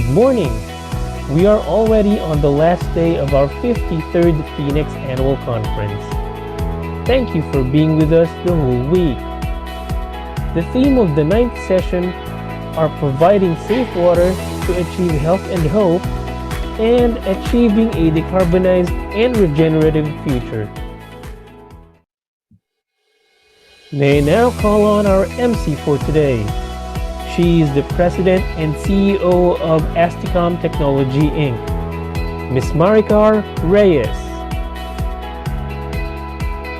morning! We are already on the last day of our 53rd FINEX Annual Conference. Thank you for being with us the whole week. The theme of the ninth session are providing safe water to achieve health and hope and achieving a decarbonized and regenerative future. May I now call on our MC for today. She is the President and CEO of Asticom Technology, Inc., Ms. Maricar Reyes.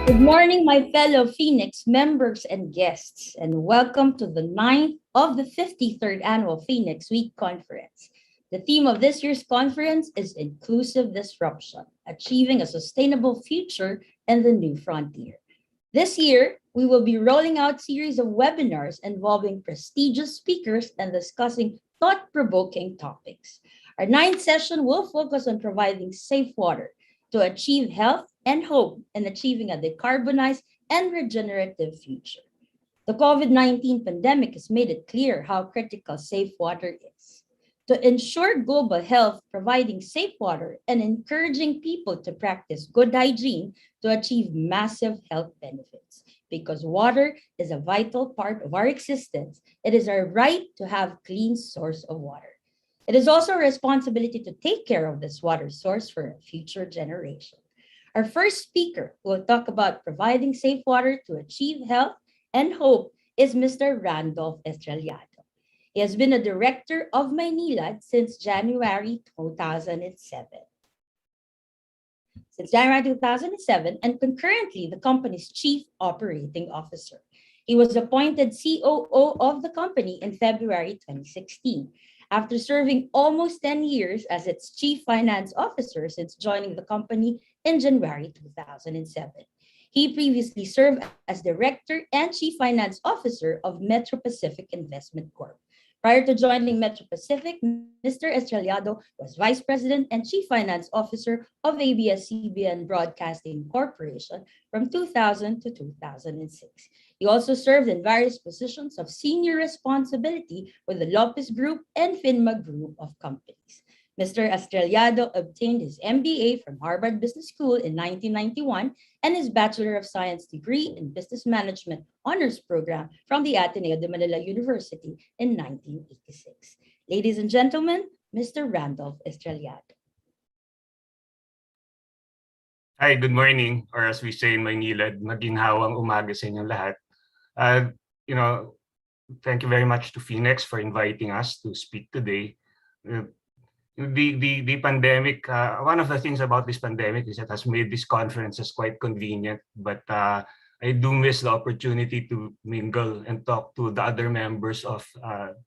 Good morning, my fellow FINEX members and guests, and welcome to the 9th of the 53rd Annual FINEX Week Conference. The theme of this year's conference is Inclusive Disruption, Achieving a Sustainable Future in the New Frontier. This year, we will be rolling out a series of webinars involving prestigious speakers and discussing thought-provoking topics. Our ninth session will focus on providing safe water to achieve health and hope in achieving a decarbonized and regenerative future. The COVID-19 pandemic has made it clear how critical safe water is. To ensure global health, providing safe water and encouraging people to practice good hygiene to achieve massive health benefits. Because water is a vital part of our existence, it is our right to have clean source of water. It is also a responsibility to take care of this water source for a future generation. Our first speaker who will talk about providing safe water to achieve health and hope is Mr. Randolph Estrellado. He has been a director of Maynilad since January 2007. And concurrently the company's chief operating officer. He was appointed COO of the company in February 2016, after serving almost 10 years as its chief finance officer since joining the company in January 2007. He previously served as director and chief finance officer of Metro Pacific Investment Corp. Prior to joining Metro Pacific, Mr. Estrellado was Vice President and Chief Finance Officer of ABS-CBN Broadcasting Corporation from 2000 to 2006. He also served in various positions of senior responsibility with the Lopez Group and FINMA Group of companies. Mr. Estrellado obtained his MBA from Harvard Business School in 1991 and his Bachelor of Science degree in Business Management Honors Program from the Ateneo de Manila University in 1986. Ladies and gentlemen, Mr. Randolph Estrellado. Hi, good morning, or as we say in Maynilad, maginhawang umaga sa inyong lahat. Thank you very much to FINEX for inviting us to speak today. The pandemic, one of the things about this pandemic is it has made these conferences quite convenient, but I do miss the opportunity to mingle and talk to the other members of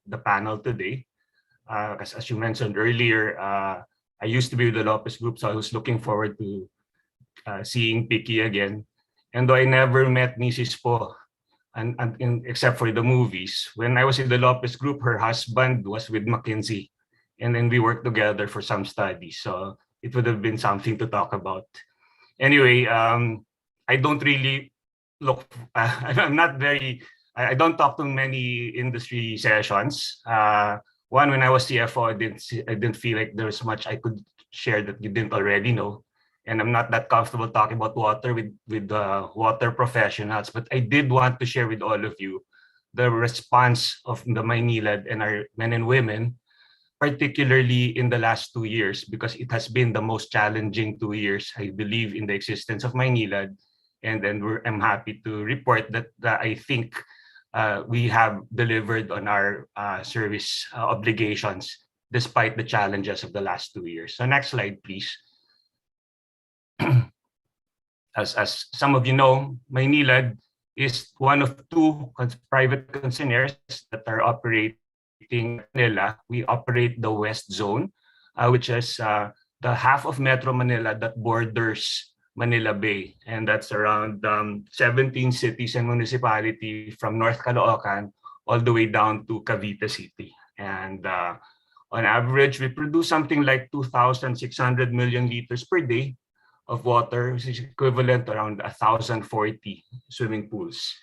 the panel today. Because as you mentioned earlier, I used to be with the Lopez Group, so I was looking forward to seeing Picky again. And though I never met Mrs. Po, except for the movies, when I was in the Lopez Group, her husband was with McKinsey. And then we worked together for some studies. So it would have been something to talk about. Anyway, I don't really look, I don't talk to many industry sessions. One, when I was CFO, I didn't feel like there was much I could share that you didn't already know. And I'm not that comfortable talking about water with water professionals, but I did want to share with all of you the response of the Maynilad and our men and women, particularly in the last 2 years, because it has been the most challenging 2 years, I believe, in the existence of Maynilad. And then I'm happy to report that I think we have delivered on our service obligations, despite the challenges of the last 2 years. So next slide, please. As some of you know, Maynilad is one of two private concessionaires that are operating Manila. We operate the West Zone, which is the half of Metro Manila that borders Manila Bay, and that's around 17 cities and municipalities from North Caloocan all the way down to Cavite City. And on average, we produce something like 2,600 million liters per day of water, which is equivalent to around 1,040 swimming pools.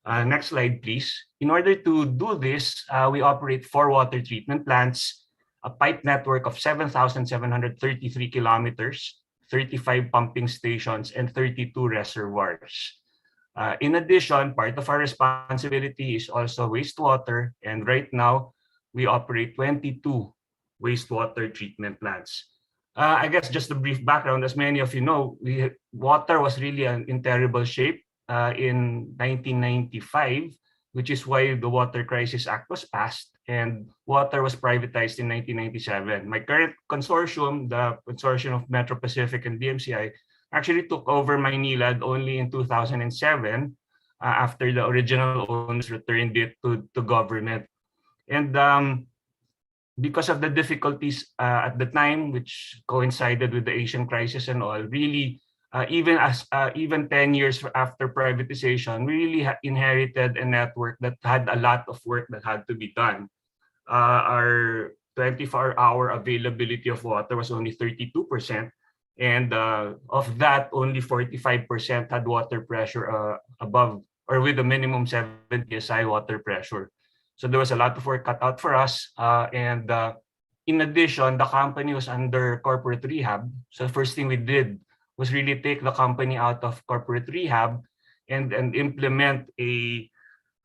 Next slide, please. In order to do this, we operate 4 water treatment plants, a pipe network of 7,733 kilometers, 35 pumping stations, and 32 reservoirs. In addition, part of our responsibility is also wastewater, and right now, we operate 22 wastewater treatment plants. I guess just a brief background, as many of you know, water was really in terrible shape in 1995, which is why the Water Crisis Act was passed and water was privatized in 1997. My current consortium, the Consortium of Metro Pacific and DMCI, actually took over Maynilad only in 2007 after the original owners returned it to government. And because of the difficulties at the time, which coincided with the Asian crisis and all, really, even 10 years after privatization, we really inherited a network that had a lot of work that had to be done. Our 24-hour availability of water was only 32%, and of that, only 45% had water pressure above or with a minimum 70 PSI water pressure. So there was a lot of work cut out for us. And in addition, the company was under corporate rehab. So the first thing we did was really take the company out of corporate rehab and implement a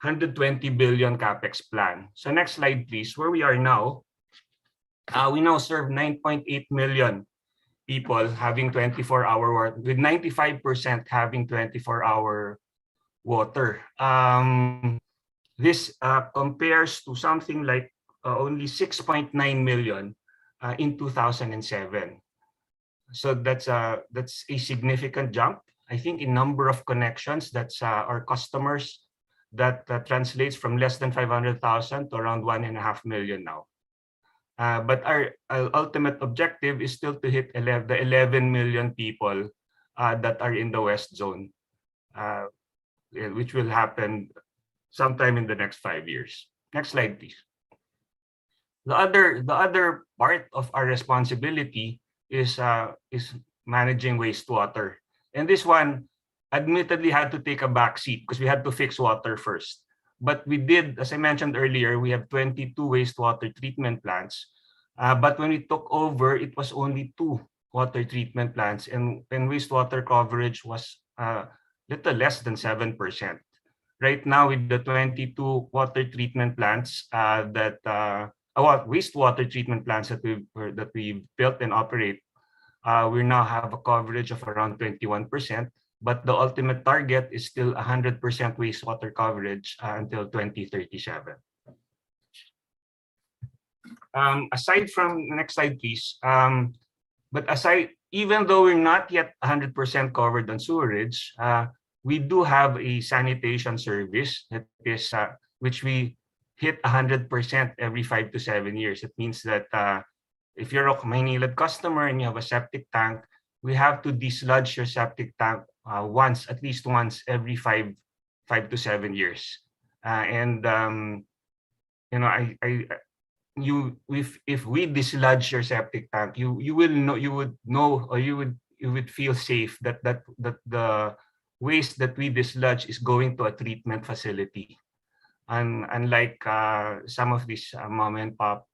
120 billion capex plan. So next slide, please. Where we are now, we now serve 9.8 million people having 24-hour water, with 95% having 24-hour water. This compares to something like only 6.9 million in 2007. So that's a significant jump. I think in number of connections, that's our customers, that translates from less than 500,000 to around 1.5 million now. But our ultimate objective is still to hit the 11 million people that are in the West Zone, which will happen sometime in the next 5 years. Next slide, please. The other part of our responsibility is managing wastewater, and this one admittedly had to take a back seat because we had to fix water first. But we did, as I mentioned earlier, we have 22 wastewater treatment plants. But when we took over, it was only 2 water treatment plants, and wastewater coverage was little less than 7%. Right now, with the 22 water treatment plants wastewater treatment plants that we built and operate, we now have a coverage of around 21%. But the ultimate target is still 100% wastewater coverage until 2037. Aside from, next slide, please. Even though we're not yet 100% covered on sewerage, we do have a sanitation service that is which we hit 100% every 5 to 7 years. It means that if you're a Maynilad customer and you have a septic tank, we have to dislodge your septic tank at least once every 5 to 7 years. If we dislodge your septic tank, you would feel safe that the waste that we dislodge is going to a treatment facility. And unlike some of these mom and pop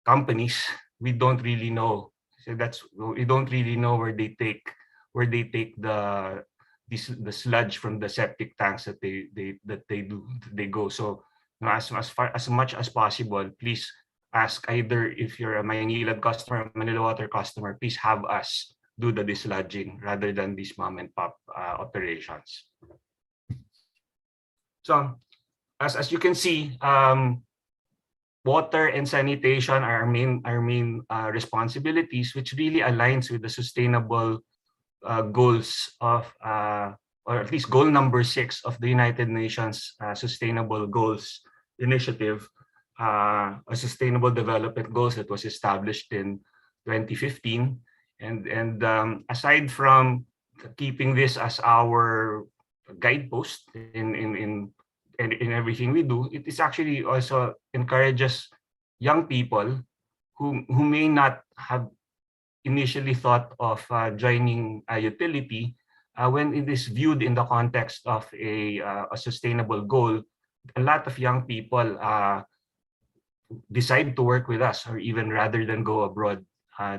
companies, we don't really know. So we don't really know where they take the sludge from the septic tanks that they go. So as much as possible, please ask, either if you're a Maynilad customer or Manila Water customer, please have us do the dislodging rather than these mom and pop operations. So as you can see, water and sanitation are our main responsibilities, which really aligns with the sustainable goals of, or at least goal number 6 of the United Nations Sustainable Goals Initiative, a sustainable development goals that was established in 2015. And aside from keeping this as our guidepost in everything we do, it is actually also encourages young people who may not have initially thought of joining a utility. When it is viewed in the context of a sustainable goal, a lot of young people decide to work with us, or even rather than go abroad,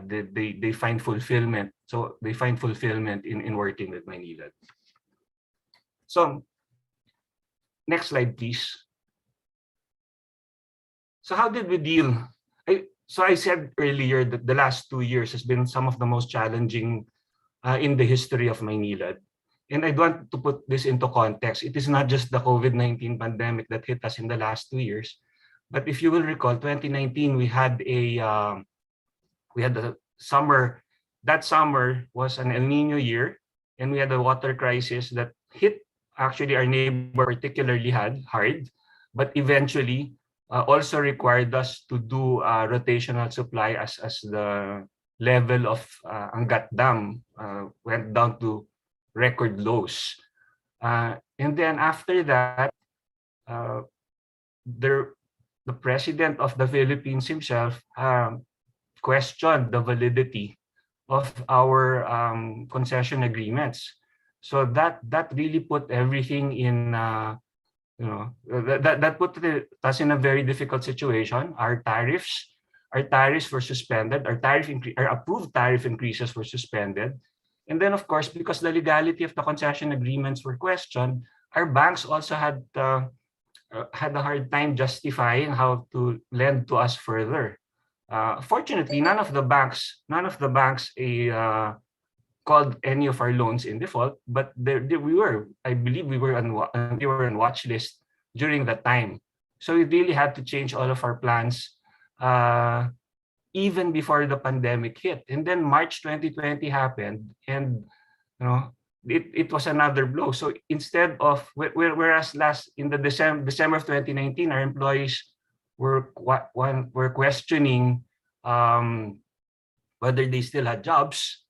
they find fulfillment. So they find fulfillment in working with Maynilad. So next slide, please. So how did we deal? So I said earlier that the last 2 years has been some of the most challenging in the history of Maynilad. And I want to put this into context. It is not just the COVID-19 pandemic that hit us in the last 2 years, but if you will recall, 2019 we had a summer. That summer was an El Nino year, and we had a water crisis that hit actually our neighbor particularly hard, but eventually also required us to do rotational supply as the level of Angat Dam went down to record lows. And then after that, the president of the Philippines himself questioned the validity of our concession agreements. So that really put everything in, that put us in a very difficult situation. Our tariffs were suspended. Our approved tariff increases were suspended. And then, of course, because the legality of the concession agreements were questioned, our banks also had a hard time justifying how to lend to us further. Fortunately, none of the banks called any of our loans in default, but I believe we were on watch list during that time. So we really had to change all of our plans even before the pandemic hit. And then March 2020 happened, and it was another blow. So instead of, whereas in the December of 2019, our employees were questioning whether they still had jobs,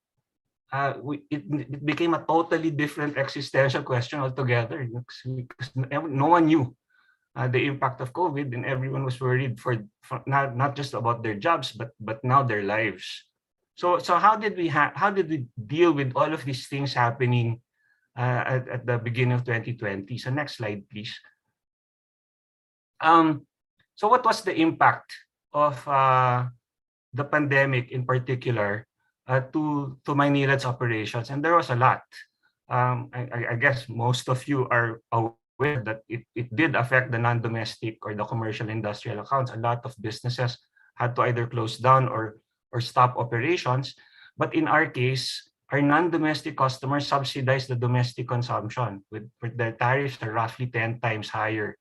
it became a totally different existential question altogether, because no one knew the impact of COVID, and everyone was worried for not just about their jobs, but now their lives. So how did we deal with all of these things happening at the beginning of 2020? So next slide, please. So what was the impact of the pandemic in particular to Maynilad's operations? And there was a lot. I guess most of you are aware that it did affect the non-domestic or the commercial industrial accounts. A lot of businesses had to either close down or stop operations. But in our case, our non-domestic customers subsidize the domestic consumption with their tariffs are roughly 10 times higher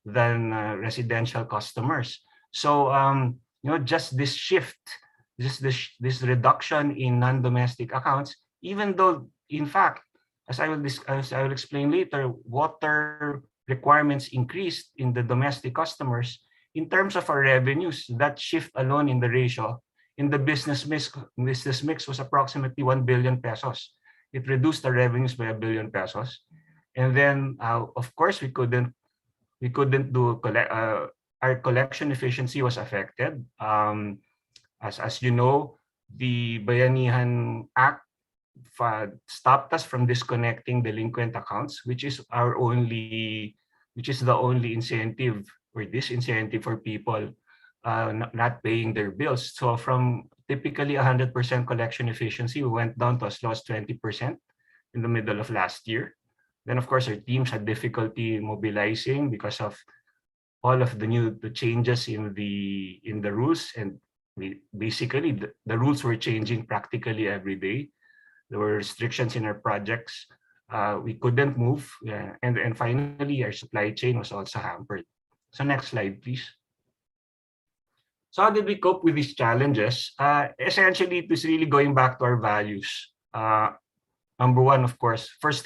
than residential customers. So just this shift, this reduction in non-domestic accounts, even though in fact, as I will explain later, water requirements increased in the domestic customers, in terms of our revenues, that shift alone in the ratio in the business mix was approximately 1 billion pesos. It reduced the revenues by 1 billion pesos. And then, of course, we couldn't do our collection efficiency was affected. As you know, the Bayanihan Act stopped us from disconnecting delinquent accounts, which is the only incentive or disincentive for people not paying their bills. So from typically 100% collection efficiency, we went down to as low as 20% in the middle of last year. Then, of course, our teams had difficulty mobilizing because of all of the changes in the rules, and basically the rules were changing practically every day. There were restrictions in our projects. We couldn't move, and finally our supply chain was also hampered. So next slide, please. So how did we cope with these challenges? Essentially, it was really going back to our values. Number one, of course, first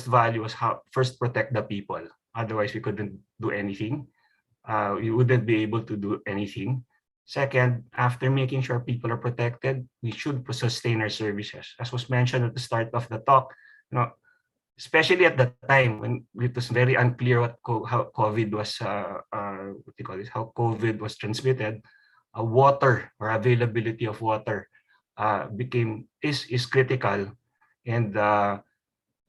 value was first protect the people. Otherwise, we couldn't do anything. We wouldn't be able to do anything. Second, after making sure people are protected, we should sustain our services. As was mentioned at the start of the talk, especially at the time when it was very unclear how COVID was transmitted, water or availability of water is critical, and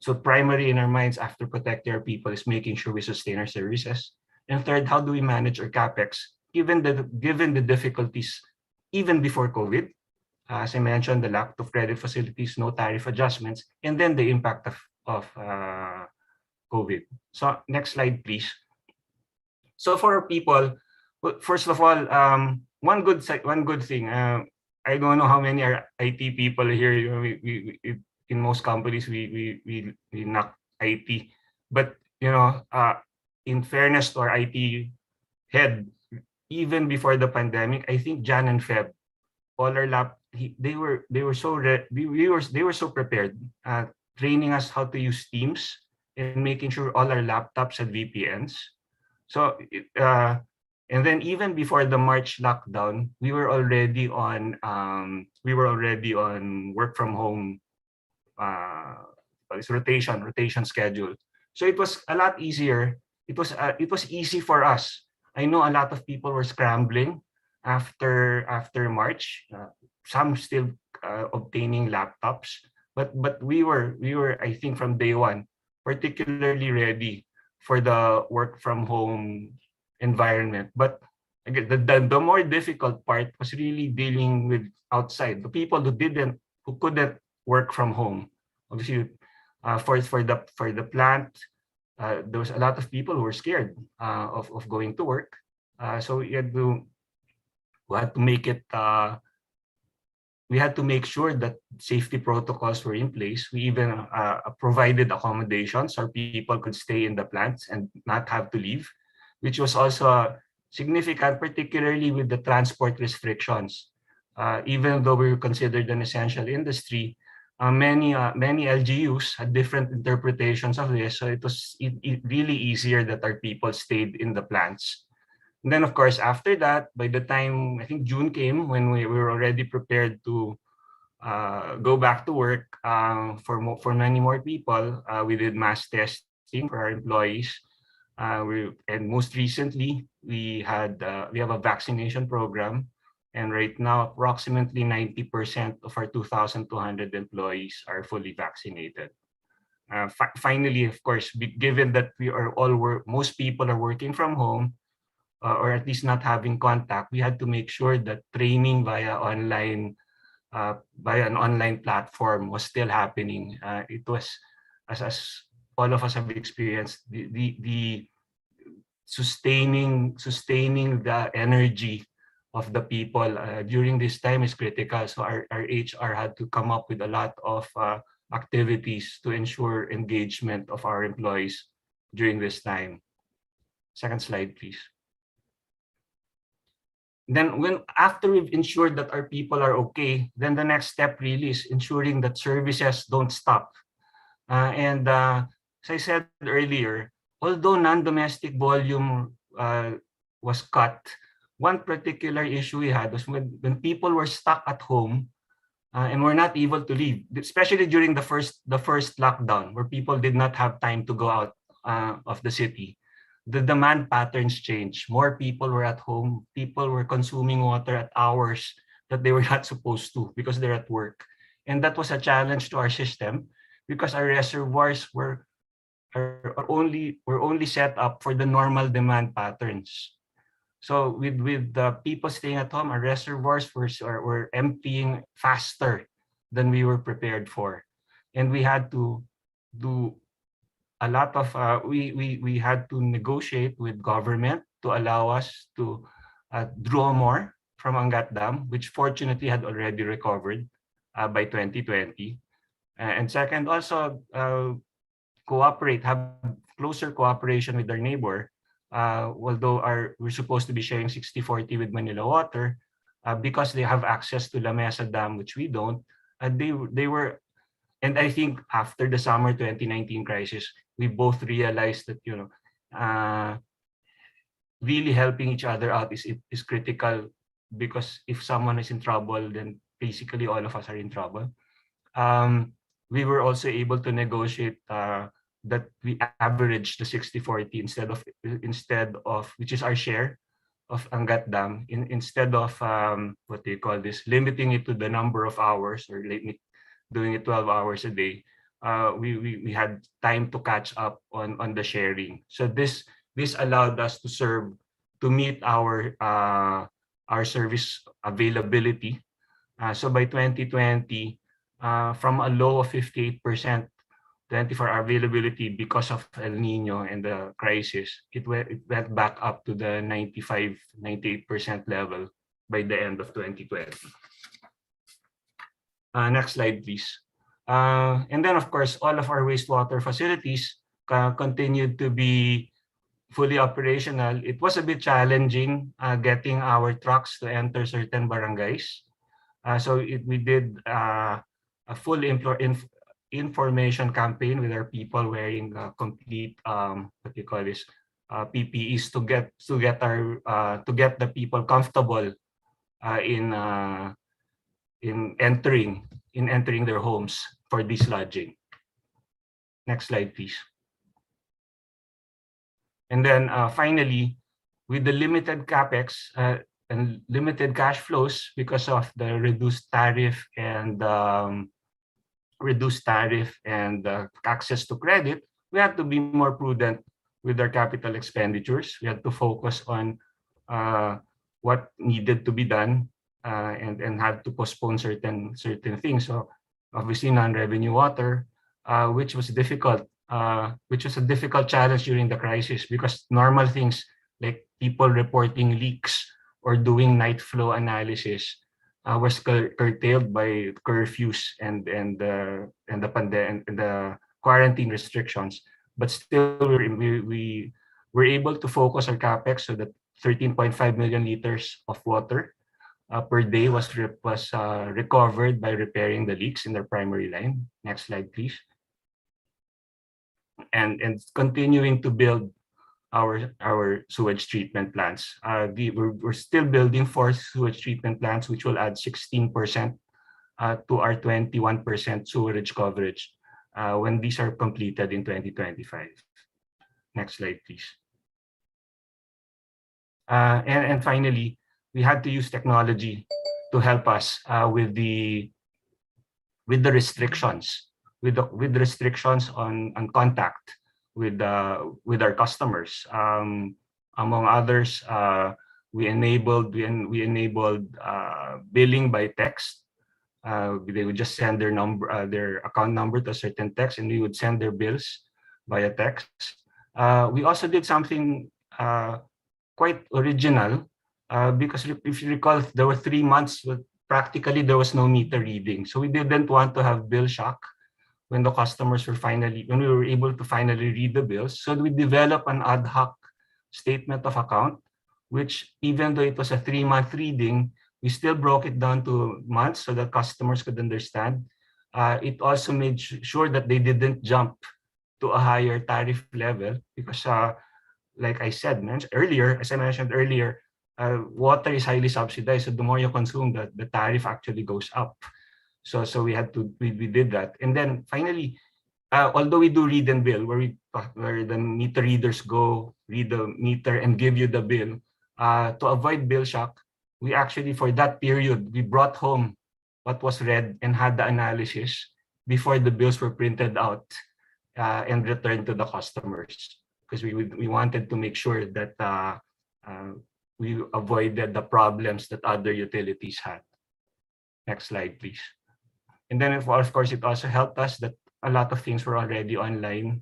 so primary in our minds after protecting our people is making sure we sustain our services. And third, how do we manage our capex given the difficulties even before COVID? As I mentioned, the lack of credit facilities, no tariff adjustments, and then the impact of COVID. So next slide, please. So for people, first of all, one good thing. I don't know how many are IT people here. You know, in most companies we knock IT, but you know, in fairness to our IT head, even before the pandemic, I think Jan and Feb, all our they were so prepared, training us how to use Teams and making sure all our laptops had VPNs. So and then even before the March lockdown, we were already on work from home rotation schedule. So it was a lot easier. It was easy for us. I know a lot of people were scrambling after March. Some still obtaining laptops, but we were I think from day one particularly ready for the work from home environment. But again, the more difficult part was really dealing with outside, the people who couldn't work from home. Obviously, for the plant, there was a lot of people who were scared of going to work. So we had to make it. We had to make sure that safety protocols were in place. We even provided accommodations so people could stay in the plants and not have to leave, which was also significant, particularly with the transport restrictions. Even though we were considered an essential industry, many LGUs had different interpretations of this. So it was really easier that our people stayed in the plants. And then, of course, after that, by the time I think June came, when we were already prepared to go back to work, for many more people, we did mass testing for our employees. And most recently, we have a vaccination program, and right now, approximately 90% of our 2,200 employees are fully vaccinated. Finally, of course, given that most people are working from home, or at least not having contact, we had to make sure that training via an online platform was still happening. It was, as all of us have experienced, the sustaining the energy of the people during this time is critical. So our HR had to come up with a lot of activities to ensure engagement of our employees during this time. Second slide, please. Then after we've ensured that our people are okay, then the next step really is ensuring that services don't stop. As I said earlier, although non-domestic volume was cut, one particular issue we had was when people were stuck at home and were not able to leave, especially during the first lockdown, where people did not have time to go out of the city. The demand patterns changed. More people were at home. People were consuming water at hours that they were not supposed to because they're at work. And that was a challenge to our system because our reservoirs were only set up for the normal demand patterns. So with the people staying at home, our reservoirs were emptying faster than we were prepared for. And we had to do a lot of we had to negotiate with government to allow us to draw more from Angat Dam, which fortunately had already recovered by 2020. And second, also have closer cooperation with our neighbor. Although we're supposed to be sharing 60-40 with Manila Water, because they have access to La Mesa Dam, which we don't. They were. And I think after the summer 2019 crisis, we both realized that really helping each other out is critical, because if someone is in trouble, then basically all of us are in trouble. We were also able to negotiate that we average the 60-40 instead of which is our share of Angat Dam, instead of what do you call this, limiting it to the number of hours or doing it 12 hours a day. We had time to catch up on the sharing. So this this allowed us to meet our service availability. So by 2020, from a low of 58% 24-hour availability because of El Nino and the crisis, it went back up to the 98% level by the end of 2020. Next slide, please. And then, of course, all of our wastewater facilities continued to be fully operational. It was a bit challenging getting our trucks to enter certain barangays. So we did a full information campaign with our people wearing complete PPEs to get the people comfortable in entering their homes for dislodging. Next slide, please. And then finally, with the limited capex and limited cash flows because of the reduced tariff and access to credit, we had to be more prudent with our capital expenditures. We had to focus on what needed to be done and had to postpone certain things. So obviously non-revenue water, which was difficult, which was a difficult challenge during the crisis because normal things like people reporting leaks or doing night flow analysis was curtailed by curfews and the quarantine restrictions. But still, we were able to focus our capex so that 13.5 million liters of water per day was recovered by repairing the leaks in their primary line. Next slide, please. And continuing to build our sewage treatment plants. We're still building 4 sewage treatment plants, which will add 16% to our 21% sewerage coverage when these are completed in 2025. Next slide, please. And finally, we had to use technology to help us with the restrictions, with restrictions on contact with our customers. Among others, we enabled billing by text. They would just send their account number to a certain text, and we would send their bills via text. We also did something quite original because if you recall, there were 3 months where practically there was no meter reading. So we didn't want to have bill shock when we were able to finally read the bills. So we developed an ad hoc statement of account, which even though it was a 3-month reading, we still broke it down to months so that customers could understand. It also made sure that they didn't jump to a higher tariff level because, like I mentioned earlier, water is highly subsidized. So the more you consume, the tariff actually goes up. So we did that. And then finally, although we do read and bill, where the meter readers go read the meter and give you the bill, to avoid bill shock, we actually, for that period, we brought home what was read and had the analysis before the bills were printed out and returned to the customers, because we wanted to make sure that we avoided the problems that other utilities had. Next slide, please. And then, of course, it also helped us that a lot of things were already online.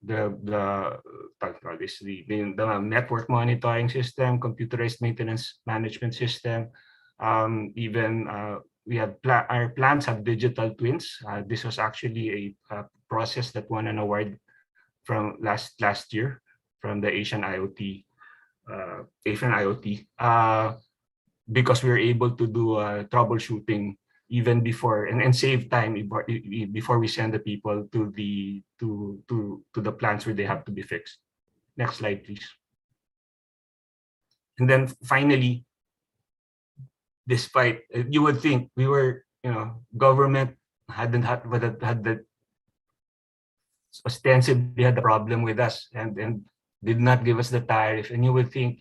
The network monitoring system, computerized maintenance management system, we have our plants have digital twins. This was actually a process that won an award from last year from the Asian IoT, because we were able to do troubleshooting even before and save time before we send the people to the plants where they have to be fixed. Next slide, please. And then finally, despite, you would think we were, government had ostensibly had the problem with us and did not give us the tariff, and you would think,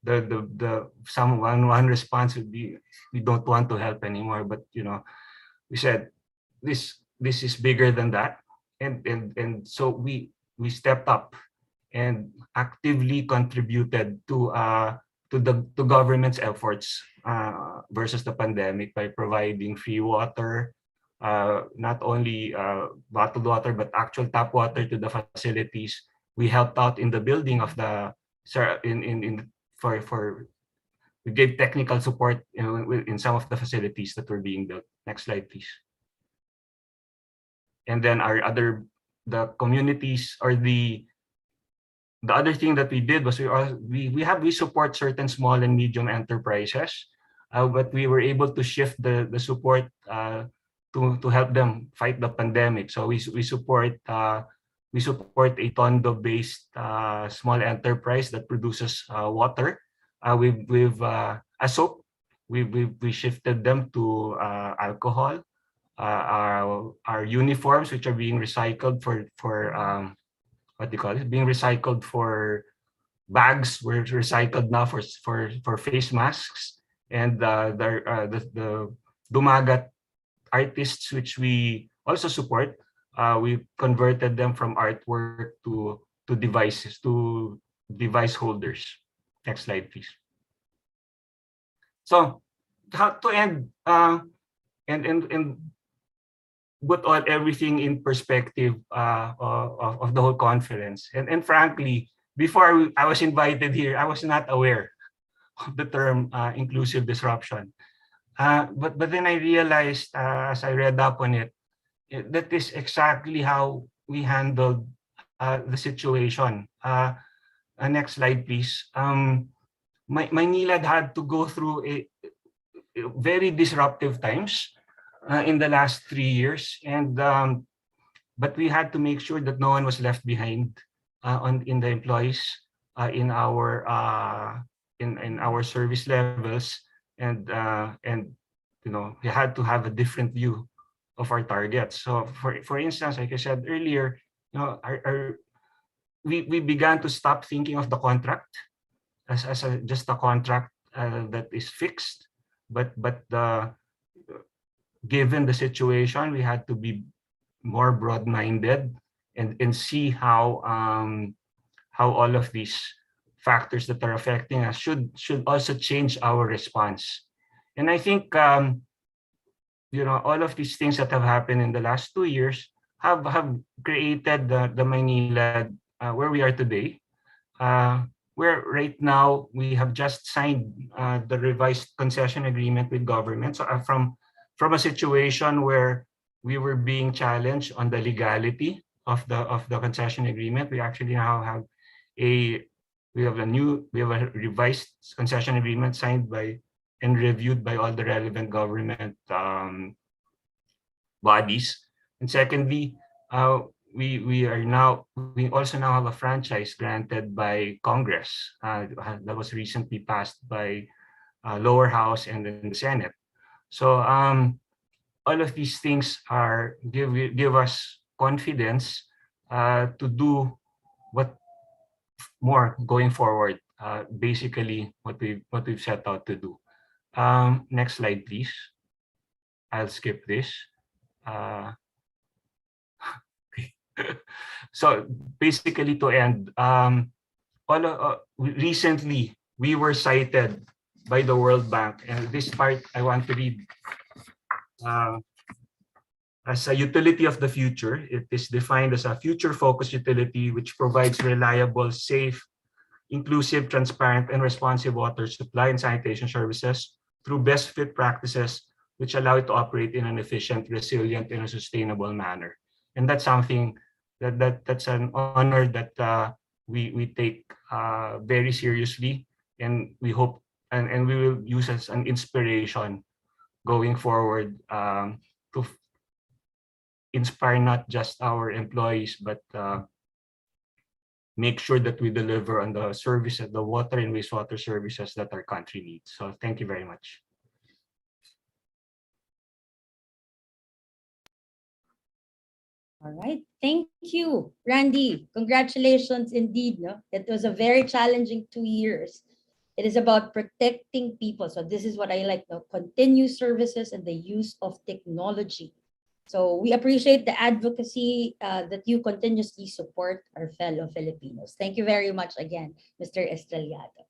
one response would be, we don't want to help anymore. But we said this is bigger than that, and so we stepped up and actively contributed to government's efforts versus the pandemic by providing free water, not only bottled water but actual tap water to the facilities. We helped out in the building of the for we gave technical support in some of the facilities that were being built. Next slide, please. And then the communities, or the other thing that we did was we support certain small and medium enterprises, but we were able to shift the support to help them fight the pandemic. So we support a Tondo-based small enterprise that produces water. We've a soap. We shifted them to alcohol. Our uniforms, which are being recycled for what do you call it? Being recycled for bags, were recycled now for face masks, and the Dumagat artists, which we also support. We converted them from artwork to devices, to device holders. Next slide, please. So, how to end and put everything in perspective of the whole conference. And frankly, before I was invited here, I was not aware of the term inclusive disruption. But then I realized, as I read up on it, that is exactly how we handled the situation. Next slide, please. Maynilad had to go through a very disruptive times in the last 3 years, and but we had to make sure that no one was left behind in the employees, in our service levels, and you know, we had to have a different view of our targets. So for instance, like I said earlier, you know, we began to stop thinking of the contract as just a contract that is fixed, but given the situation, we had to be more broad-minded and see how all of these factors that are affecting us should also change our response. And I think you know, all of these things that have happened in the last 2 years have created the Maynilad where we are today. Where right now we have just signed the revised concession agreement with government. So from a situation where we were being challenged on the legality of the concession agreement, we actually now have a revised concession agreement signed by and reviewed by all the relevant government bodies. And secondly, we also now have a franchise granted by Congress that was recently passed by lower house and then the Senate. So all of these things give us confidence to do what more going forward. Basically, what we've set out to do. Next slide, please. I'll skip this. So basically, to end, recently we were cited by the World Bank, and this part I want to read. As a utility of the future, it is defined as a future-focused utility which provides reliable, safe, inclusive, transparent, and responsive water supply and sanitation services through best fit practices which allow it to operate in an efficient, resilient, and a sustainable manner. And that's something that's an honor that we take very seriously, and we hope and we will use as an inspiration going forward to inspire not just our employees, but make sure that we deliver on the service, the water and wastewater services that our country needs. So thank you very much. All right. Thank you, Randy. Congratulations indeed. No? It was a very challenging 2 years. It is about protecting people. So this is what I like, no? Continuous services and the use of technology So we appreciate the advocacy that you continuously support our fellow Filipinos. Thank you very much again, Mr. Estrellado.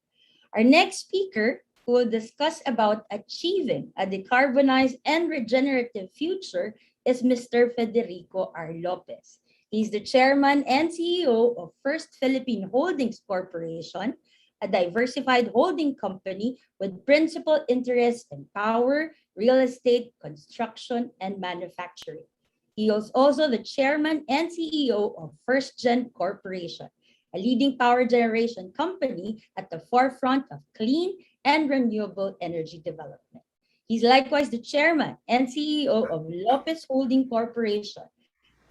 Our next speaker who will discuss about achieving a decarbonized and regenerative future is Mr. Federico R. Lopez. He's the chairman and CEO of First Philippine Holdings Corporation, a diversified holding company with principal interests in power, real estate, construction, and manufacturing. He is also the chairman and CEO of First Gen Corporation, a leading power generation company at the forefront of clean and renewable energy development. He's likewise the chairman and CEO of Lopez Holding Corporation,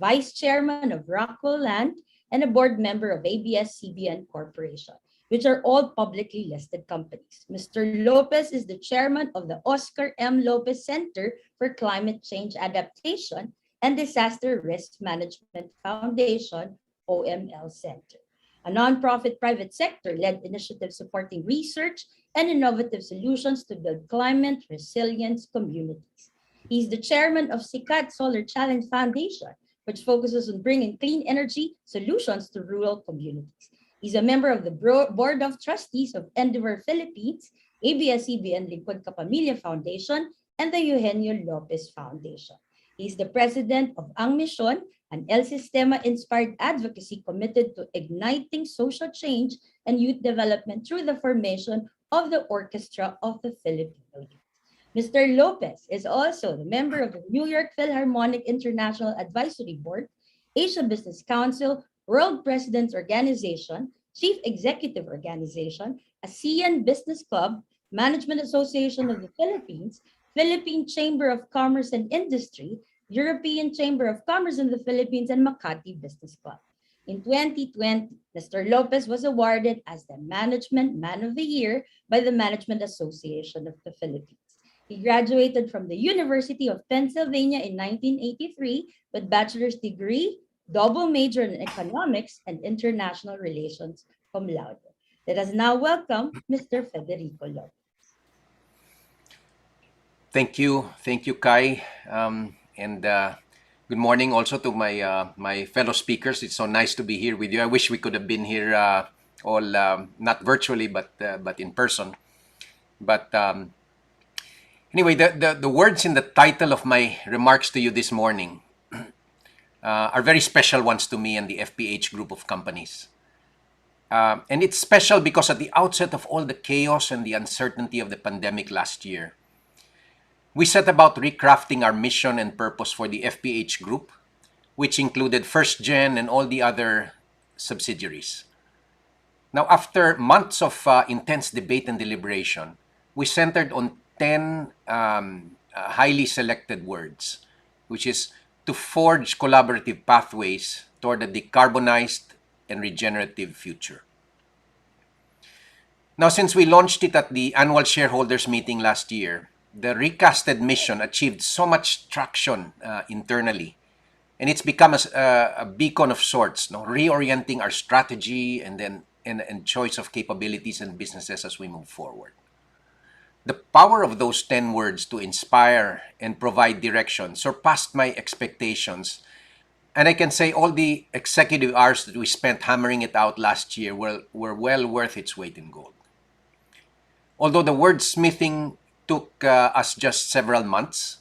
vice chairman of Rockwell Land, and a board member of ABS-CBN Corporation, which are all publicly listed companies. Mr. Lopez is the chairman of the Oscar M. Lopez Center for Climate Change Adaptation and Disaster Risk Management Foundation, OML Center, a nonprofit private sector-led initiative supporting research and innovative solutions to build climate resilience communities. He's the chairman of SICAD Solar Challenge Foundation, which focuses on bringing clean energy solutions to rural communities. He's a member of the Board of Trustees of Endeavor Philippines, ABS-CBN Lingkod Kapamilya Foundation, and the Eugenio Lopez Foundation. He's the president of Ang Mission, an El Sistema-inspired advocacy committed to igniting social change and youth development through the formation of the Orchestra of the Filipino Youth. Mr. Lopez is also the member of the New York Philharmonic International Advisory Board, Asia Business Council, World Presidents Organization, Chief Executive Organization, ASEAN Business Club, Management Association of the Philippines, Philippine Chamber of Commerce and Industry, European Chamber of Commerce in the Philippines, and Makati Business Club. In 2020, Mr. Lopez was awarded as the Management Man of the Year by the Management Association of the Philippines. He graduated from the University of Pennsylvania in 1983 with bachelor's degree, double major in economics and international relations cum laude. Let us now welcome Mr. Federico Lopez. Thank you, Kai, and good morning also to my fellow speakers. It's so nice to be here with you. I wish we could have been here all not virtually but in person. But anyway, the words in the title of my remarks to you this morning are very special ones to me and the FPH group of companies. And it's special because at the outset of all the chaos and the uncertainty of the pandemic last year, we set about recrafting our mission and purpose for the FPH group, which included First Gen and all the other subsidiaries. Now, after months of intense debate and deliberation, we centered on 10 highly selected words, which is to forge collaborative pathways toward a decarbonized and regenerative future. Now, since we launched it at the annual shareholders meeting last year, the recasted mission achieved so much traction internally, and it's become a beacon of sorts, reorienting our strategy and choice of capabilities and businesses as we move forward. The power of those 10 words to inspire and provide direction surpassed my expectations, and I can say all the executive hours that we spent hammering it out last year were well worth its weight in gold. Although the wordsmithing took us just several months,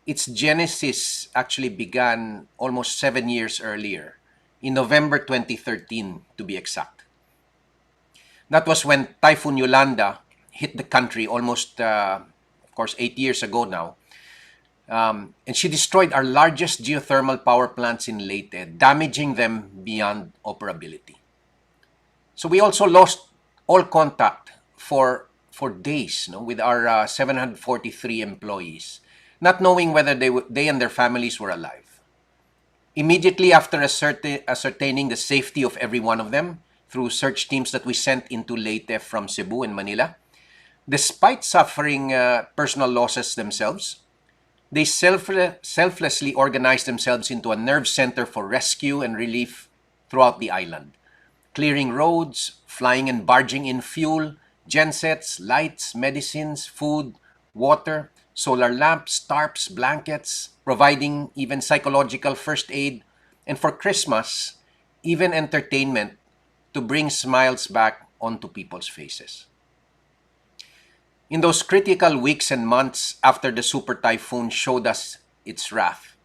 its genesis actually began almost 7 years earlier, in November 2013 to be exact. That was when Typhoon Yolanda hit the country almost, of course, 8 years ago now. And she destroyed our largest geothermal power plants in Leyte, damaging them beyond operability. So we also lost all contact for days with our 743 employees, not knowing whether they and their families were alive. Immediately after ascertaining the safety of every one of them through search teams that we sent into Leyte from Cebu and Manila, despite suffering personal losses themselves, they selflessly organized themselves into a nerve center for rescue and relief throughout the island, clearing roads, flying and barging in fuel, gensets, lights, medicines, food, water, solar lamps, tarps, blankets, providing even psychological first aid, and for Christmas, even entertainment to bring smiles back onto people's faces. In those critical weeks and months after the super typhoon showed us its wrath,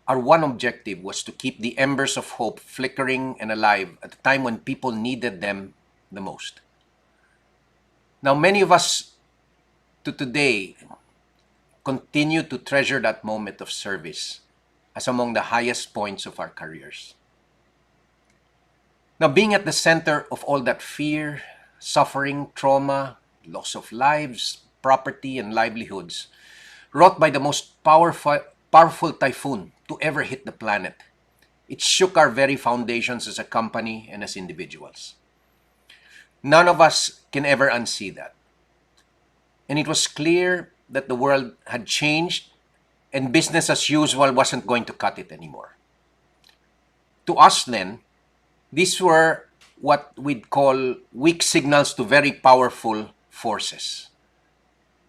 our one objective was to keep the embers of hope flickering and alive at a time when people needed them the most. Now, many of us to today continue to treasure that moment of service as among the highest points of our careers. Now, being at the center of all that fear, suffering, trauma, loss of lives, property, and livelihoods wrought by the most powerful typhoon to ever hit the planet, it shook our very foundations as a company and as individuals. None of us can ever unsee that. And it was clear that the world had changed and business as usual wasn't going to cut it anymore. To us then, these were what we'd call weak signals to very powerful forces.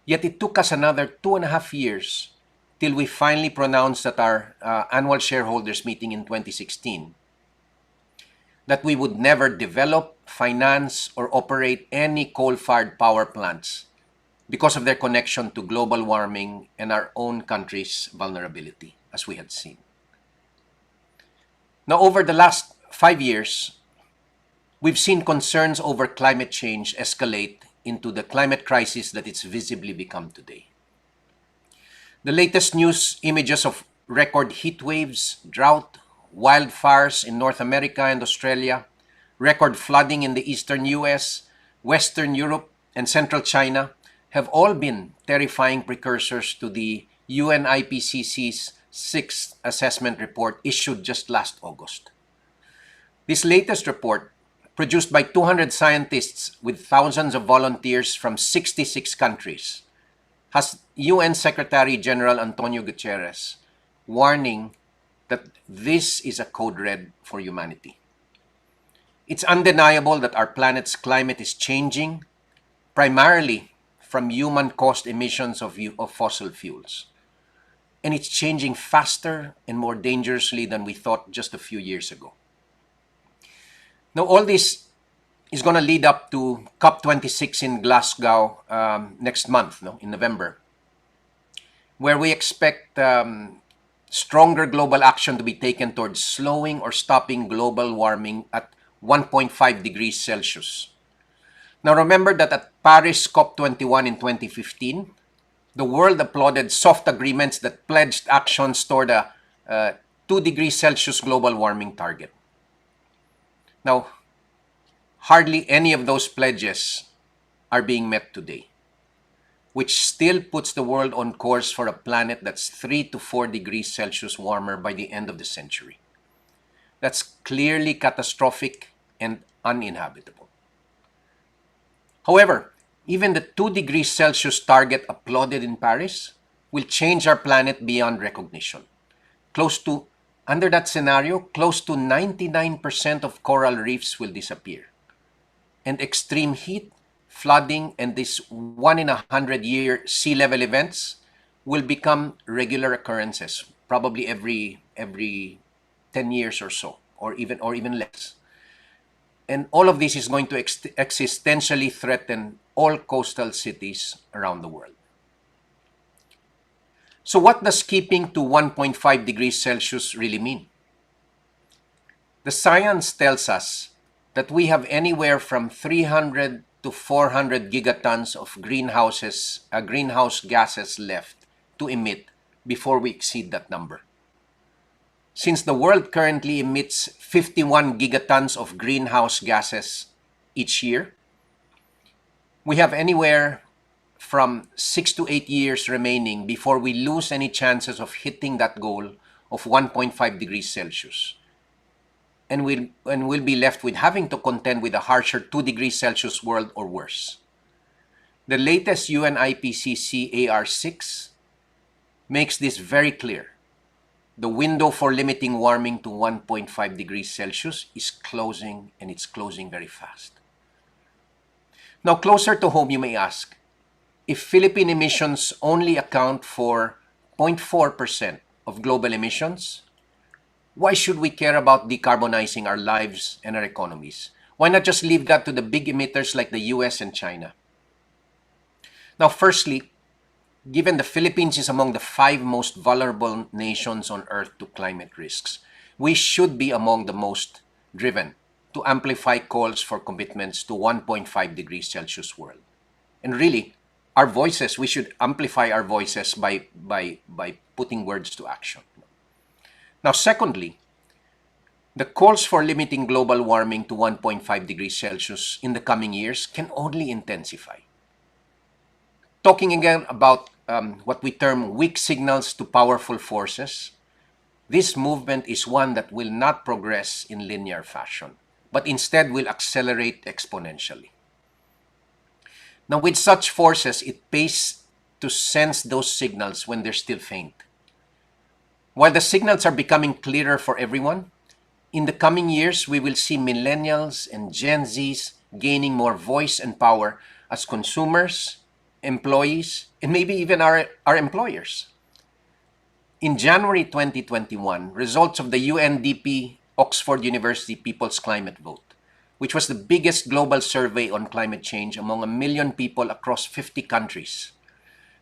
Yet it took us another 2.5 years till we finally pronounced at our annual shareholders meeting in 2016 that we would never develop, finance, or operate any coal-fired power plants because of their connection to global warming and our own country's vulnerability, as we had seen. Now, over the last 5 years, we've seen concerns over climate change escalate into the climate crisis that it's visibly become today. The latest news images of record heat waves, drought, wildfires in North America and Australia, record flooding in the eastern US, Western Europe, and central China have all been terrifying precursors to the UN IPCC's 6th assessment report issued just last August. This latest report, produced by 200 scientists with thousands of volunteers from 66 countries, has UN Secretary General Antonio Guterres warning that this is a code red for humanity. It's undeniable that our planet's climate is changing, primarily from human-caused emissions of fossil fuels. And it's changing faster and more dangerously than we thought just a few years ago. Now, all this is going to lead up to COP26 in Glasgow next month, in November, where we expect stronger global action to be taken towards slowing or stopping global warming at 1.5 degrees Celsius. Now, remember that at Paris COP21 in 2015, the world applauded soft agreements that pledged actions toward a 2 degrees Celsius global warming target. Now, hardly any of those pledges are being met today, which still puts the world on course for a planet that's 3 to 4 degrees Celsius warmer by the end of the century. That's clearly catastrophic and uninhabitable. However, even the 2 degrees Celsius target applauded in Paris will change our planet beyond recognition. Under that scenario, close to 99% of coral reefs will disappear. And extreme heat, flooding, and these 1 in 100-year sea level events will become regular occurrences, probably every 10 years or so, or even less. And all of this is going to existentially threaten all coastal cities around the world. So what does keeping to 1.5 degrees Celsius really mean? The science tells us that we have anywhere from 300 to 400 gigatons of greenhouse gases left to emit before we exceed that number. Since the world currently emits 51 gigatons of greenhouse gases each year, we have anywhere from 6 to 8 years remaining before we lose any chances of hitting that goal of 1.5 degrees Celsius. And we'll be left with having to contend with a harsher 2 degrees Celsius world or worse. The latest UN IPCC AR6 makes this very clear. The window for limiting warming to 1.5 degrees Celsius is closing, and it's closing very fast. Now, closer to home, you may ask, if Philippine emissions only account for 0.4% of global emissions, why should we care about decarbonizing our lives and our economies? Why not just leave that to the big emitters like the US and China? Now, firstly, given the Philippines is among the 5 most vulnerable nations on earth to climate risks, we should be among the most driven to amplify calls for commitments to 1.5 degrees Celsius world. And really, our voices, we should amplify our voices by putting words to action. Now, secondly, the calls for limiting global warming to 1.5 degrees Celsius in the coming years can only intensify. Talking again about what we term weak signals to powerful forces, this movement is one that will not progress in linear fashion, but instead will accelerate exponentially. Now, with such forces, it pays to sense those signals when they're still faint. While the signals are becoming clearer for everyone, in the coming years, we will see millennials and Gen Zs gaining more voice and power as consumers, employees, and maybe even our employers. In January 2021, results of the UNDP Oxford University People's Climate Vote, which was the biggest global survey on climate change among 1 million people across 50 countries,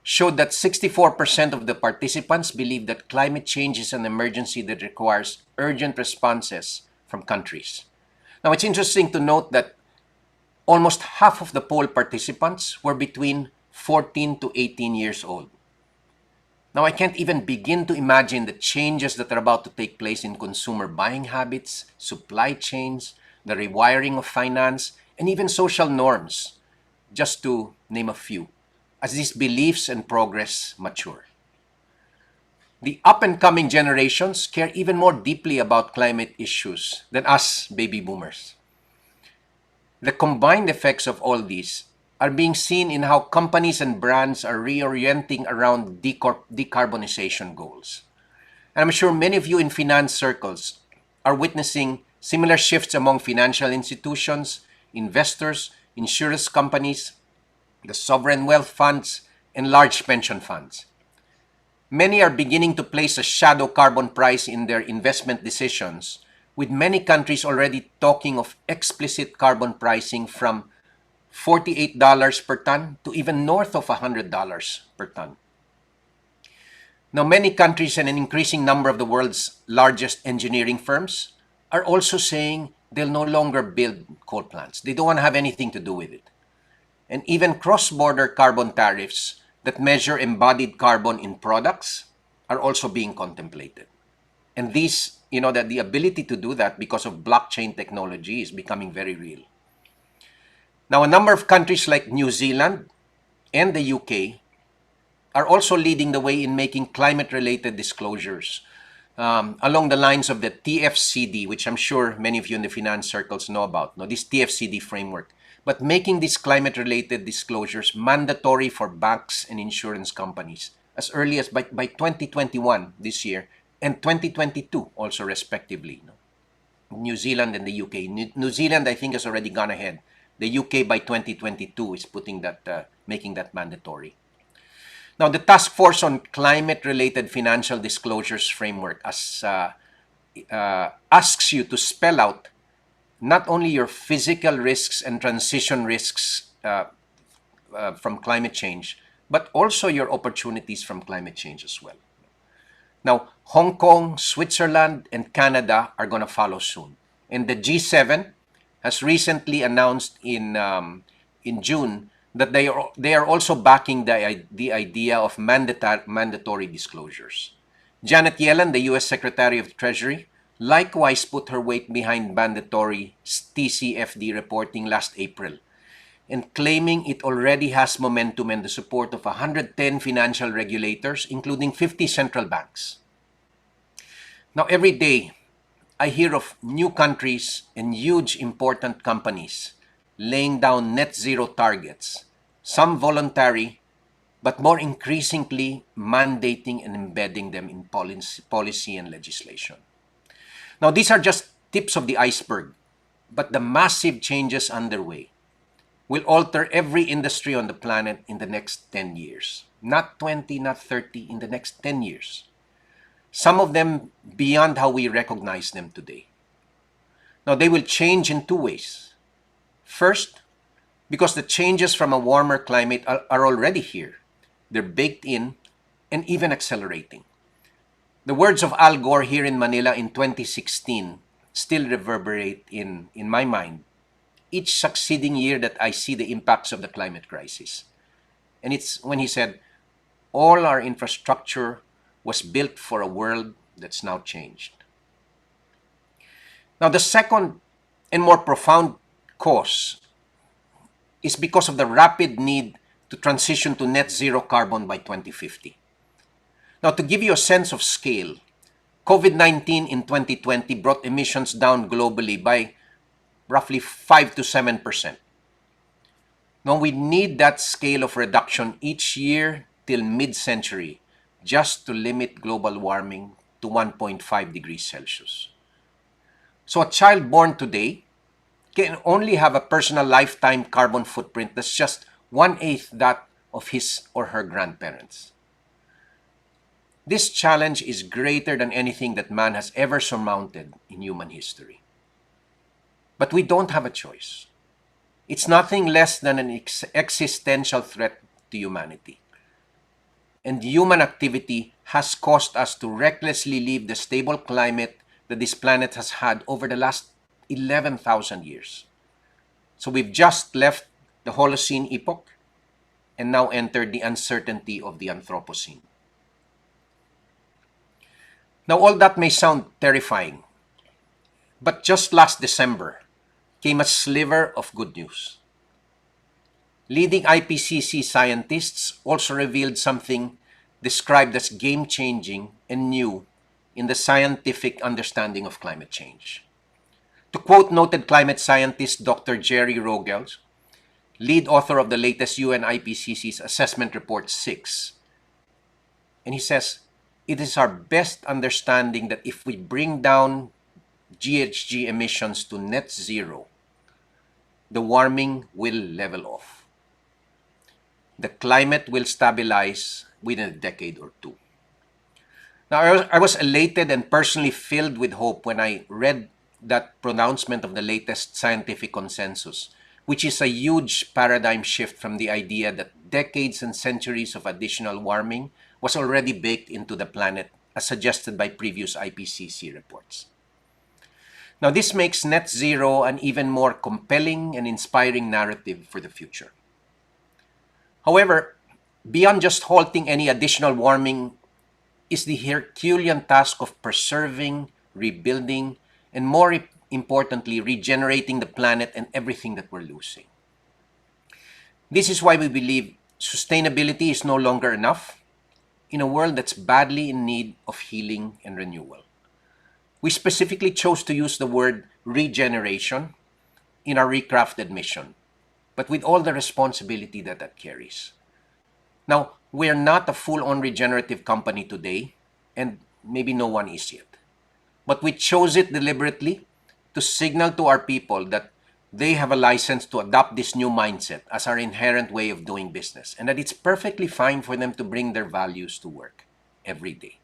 showed that 64% of the participants believe that climate change is an emergency that requires urgent responses from countries. Now, it's interesting to note that almost half of the poll participants were between 14 to 18 years old. Now, I can't even begin to imagine the changes that are about to take place in consumer buying habits, supply chains, the rewiring of finance, and even social norms, just to name a few, as these beliefs and progress mature. The up-and-coming generations care even more deeply about climate issues than us baby boomers. The combined effects of all these are being seen in how companies and brands are reorienting around decarbonization goals. And I'm sure many of you in finance circles are witnessing similar shifts among financial institutions, investors, insurance companies, the sovereign wealth funds, and large pension funds. Many are beginning to place a shadow carbon price in their investment decisions, with many countries already talking of explicit carbon pricing from $48 per ton to even north of $100 per ton. Now, many countries and an increasing number of the world's largest engineering firms are also saying they'll no longer build coal plants. They don't want to have anything to do with it. And even cross-border carbon tariffs that measure embodied carbon in products are also being contemplated. And these, that the ability to do that because of blockchain technology is becoming very real. Now, a number of countries like New Zealand and the UK are also leading the way in making climate-related disclosures along the lines of the TFCD, which I'm sure many of you in the finance circles know about, this TFCD framework, but making these climate-related disclosures mandatory for banks and insurance companies as early as by 2021 this year and 2022 also respectively. New Zealand and the UK. New Zealand, I think, has already gone ahead. The UK by 2022 is making that mandatory. Now, the Task Force on Climate-Related Financial Disclosures Framework asks you to spell out not only your physical risks and transition risks from climate change, but also your opportunities from climate change as well. Now, Hong Kong, Switzerland, and Canada are going to follow soon. And the G7 has recently announced in June that they are also backing the idea of mandatory disclosures. Janet Yellen, the U.S. Secretary of the Treasury, likewise put her weight behind mandatory TCFD reporting last April, and claiming it already has momentum and the support of 110 financial regulators, including 50 central banks. Now, every day, I hear of new countries and huge important companies laying down net zero targets, some voluntary, but more increasingly mandating and embedding them in policy and legislation. Now, these are just tips of the iceberg, but the massive changes underway will alter every industry on the planet in the next 10 years. Not 20, not 30, in the next 10 years. Some of them beyond how we recognize them today. Now, they will change in two ways. First, because the changes from a warmer climate are already here. They're baked in and even accelerating. The words of Al Gore here in Manila in 2016 still reverberate in my mind each succeeding year that I see the impacts of the climate crisis. And it's when he said, all our infrastructure was built for a world that's now changed. Now, the second and more profound cause is because of the rapid need to transition to net zero carbon by 2050. Now, to give you a sense of scale, COVID-19 in 2020 brought emissions down globally by roughly 5 to 7%. Now, we need that scale of reduction each year till mid-century just to limit global warming to 1.5 degrees Celsius. So a child born today can only have a personal lifetime carbon footprint that's just 1/8 that of his or her grandparents. This challenge is greater than anything that man has ever surmounted in human history. But we don't have a choice. It's nothing less than an existential threat to humanity. And human activity has caused us to recklessly leave the stable climate that this planet has had over the last 11,000 years. So we've just left the Holocene epoch and now entered the uncertainty of the Anthropocene. Now, all that may sound terrifying, but just last December came a sliver of good news. Leading IPCC scientists also revealed something described as game-changing and new in the scientific understanding of climate change. To quote noted climate scientist Dr. Jerry Rogels, lead author of the latest UN IPCC's Assessment Report 6, and he says, it is our best understanding that if we bring down GHG emissions to net zero, the warming will level off. The climate will stabilize within a decade or two. Now, I was elated and personally filled with hope when I read that pronouncement of the latest scientific consensus, which is a huge paradigm shift from the idea that decades and centuries of additional warming was already baked into the planet as suggested by previous IPCC reports. Now, this makes net zero an even more compelling and inspiring narrative for the future. However, beyond just halting any additional warming is the Herculean task of preserving, rebuilding, and more importantly, regenerating the planet and everything that we're losing. This is why we believe sustainability is no longer enough in a world that's badly in need of healing and renewal. We specifically chose to use the word regeneration in our recrafted mission, but with all the responsibility that that carries. Now, we're not a full-on regenerative company today, and maybe no one is yet. But we chose it deliberately to signal to our people that they have a license to adopt this new mindset as our inherent way of doing business, and that it's perfectly fine for them to bring their values to work every day.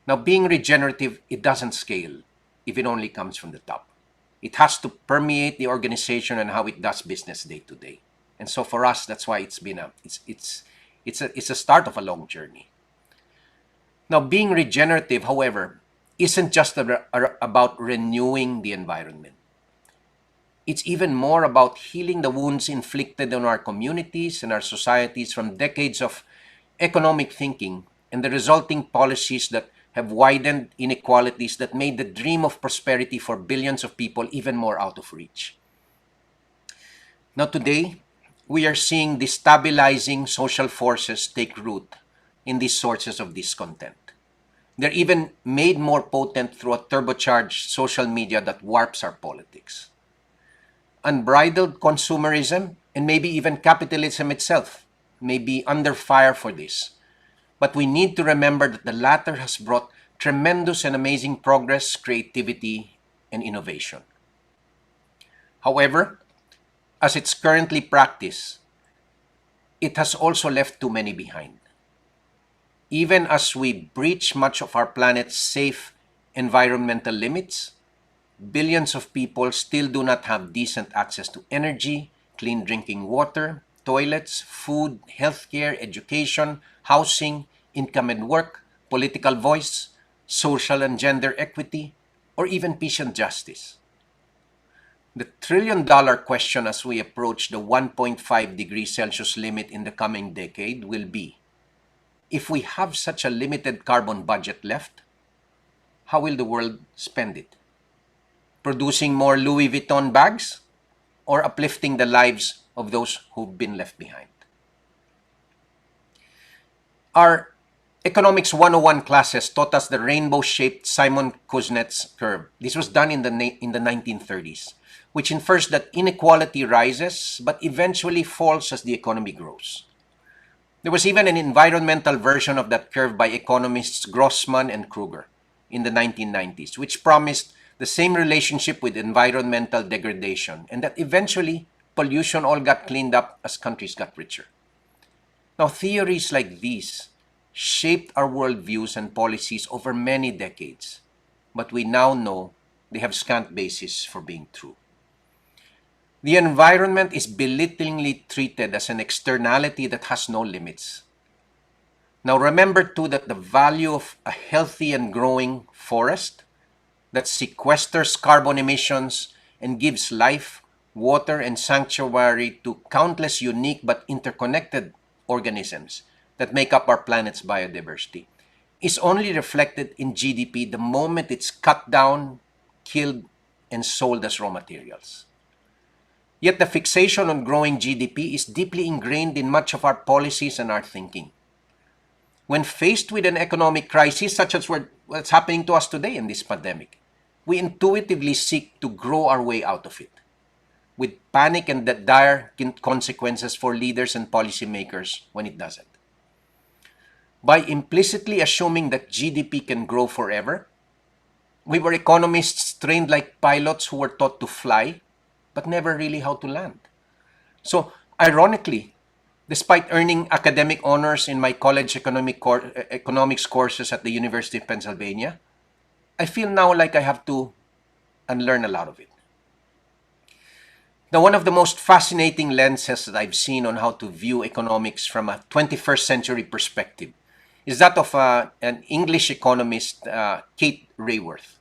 Now, being regenerative, it doesn't scale if it only comes from the top. It has to permeate the organization and how it does business day to day. And so for us, that's why it's been it's a start of a long journey. Now, being regenerative, however, isn't just about renewing the environment. It's even more about healing the wounds inflicted on our communities and our societies from decades of economic thinking and the resulting policies that have widened inequalities that made the dream of prosperity for billions of people even more out of reach. Now today, we are seeing destabilizing social forces take root in these sources of discontent. They're even made more potent through a turbocharged social media that warps our politics. Unbridled consumerism and maybe even capitalism itself may be under fire for this. But we need to remember that the latter has brought tremendous and amazing progress, creativity, and innovation. However, as it's currently practiced, it has also left too many behind. Even as we breach much of our planet's safe environmental limits, billions of people still do not have decent access to energy, clean drinking water, toilets, food, healthcare, education, housing, income and work, political voice, social and gender equity, or even peace and justice. The trillion-dollar question as we approach the 1.5 degrees Celsius limit in the coming decade will be, if we have such a limited carbon budget left, how will the world spend it? Producing more Louis Vuitton bags or uplifting the lives of those who've been left behind? Our Economics 101 classes taught us the rainbow-shaped Simon Kuznets curve. This was done in the 1930s, which infers that inequality rises but eventually falls as the economy grows. There was even an environmental version of that curve by economists Grossman and Kruger in the 1990s, which promised the same relationship with environmental degradation, and that eventually pollution all got cleaned up as countries got richer. Now, theories like these shaped our worldviews and policies over many decades, but we now know they have scant basis for being true. The environment is belittlingly treated as an externality that has no limits. Now remember too that the value of a healthy and growing forest that sequesters carbon emissions and gives life, water, and sanctuary to countless unique but interconnected organisms that make up our planet's biodiversity is only reflected in GDP the moment it's cut down, killed, and sold as raw materials. Yet the fixation on growing GDP is deeply ingrained in much of our policies and our thinking. When faced with an economic crisis such as what's happening to us today in this pandemic, we intuitively seek to grow our way out of it, with panic and the dire consequences for leaders and policymakers when it doesn't. By implicitly assuming that GDP can grow forever, we were economists trained like pilots who were taught to fly, but never really how to land. So, ironically, despite earning academic honors in my college economics courses at the University of Pennsylvania, I feel now like I have to unlearn a lot of it. Now, one of the most fascinating lenses that I've seen on how to view economics from a 21st century perspective is that of an English economist, Kate Raworth.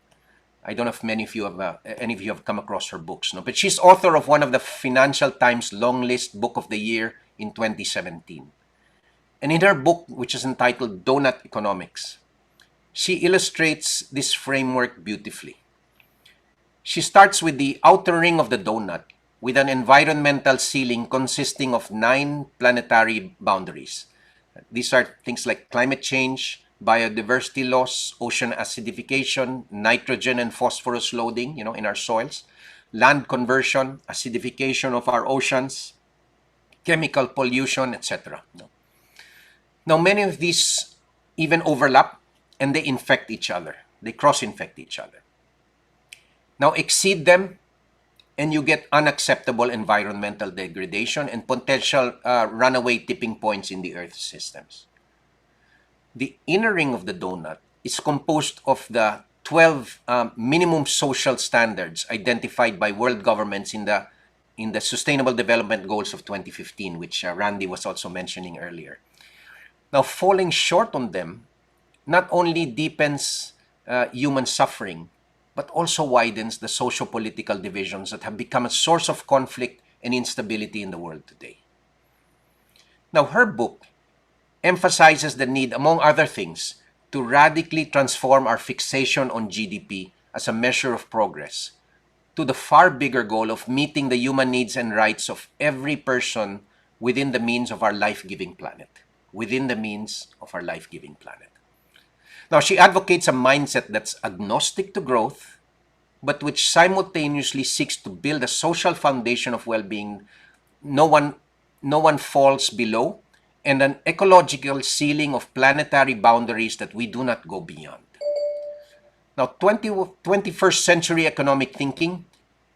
I don't know if any of you have come across her books, no? But she's author of one of the Financial Times long list book of the year in 2017. And in her book, which is entitled Donut Economics, she illustrates this framework beautifully. She starts with the outer ring of the donut, with an environmental ceiling consisting of 9 planetary boundaries. These are things like climate change, biodiversity loss, ocean acidification, nitrogen and phosphorus loading, in our soils, land conversion, acidification of our oceans, chemical pollution, etc. Now, many of these even overlap and they infect each other. They cross-infect each other. Now, exceed them and you get unacceptable environmental degradation and potential runaway tipping points in the Earth systems. The inner ring of the donut is composed of the 12 minimum social standards identified by world governments in the Sustainable Development Goals of 2015, which Randy was also mentioning earlier. Now, falling short on them not only deepens human suffering, but also widens the socio-political divisions that have become a source of conflict and instability in the world today. Now, her book emphasizes the need, among other things, to radically transform our fixation on GDP as a measure of progress to the far bigger goal of meeting the human needs and rights of every person within the means of our life-giving planet. Within the means of our life-giving planet. Now, she advocates a mindset that's agnostic to growth, but which simultaneously seeks to build a social foundation of well-being no one falls below, and an ecological ceiling of planetary boundaries that we do not go beyond. Now, 21st century economic thinking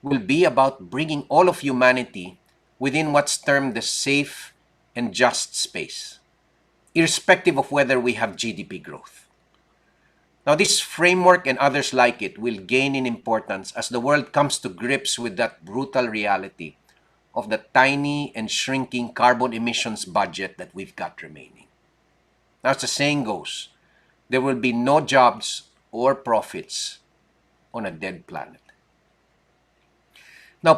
will be about bringing all of humanity within what's termed the safe and just space, irrespective of whether we have GDP growth. Now, this framework and others like it will gain in importance as the world comes to grips with that brutal reality of the tiny and shrinking carbon emissions budget that we've got remaining. Now, as the saying goes, there will be no jobs or profits on a dead planet. Now,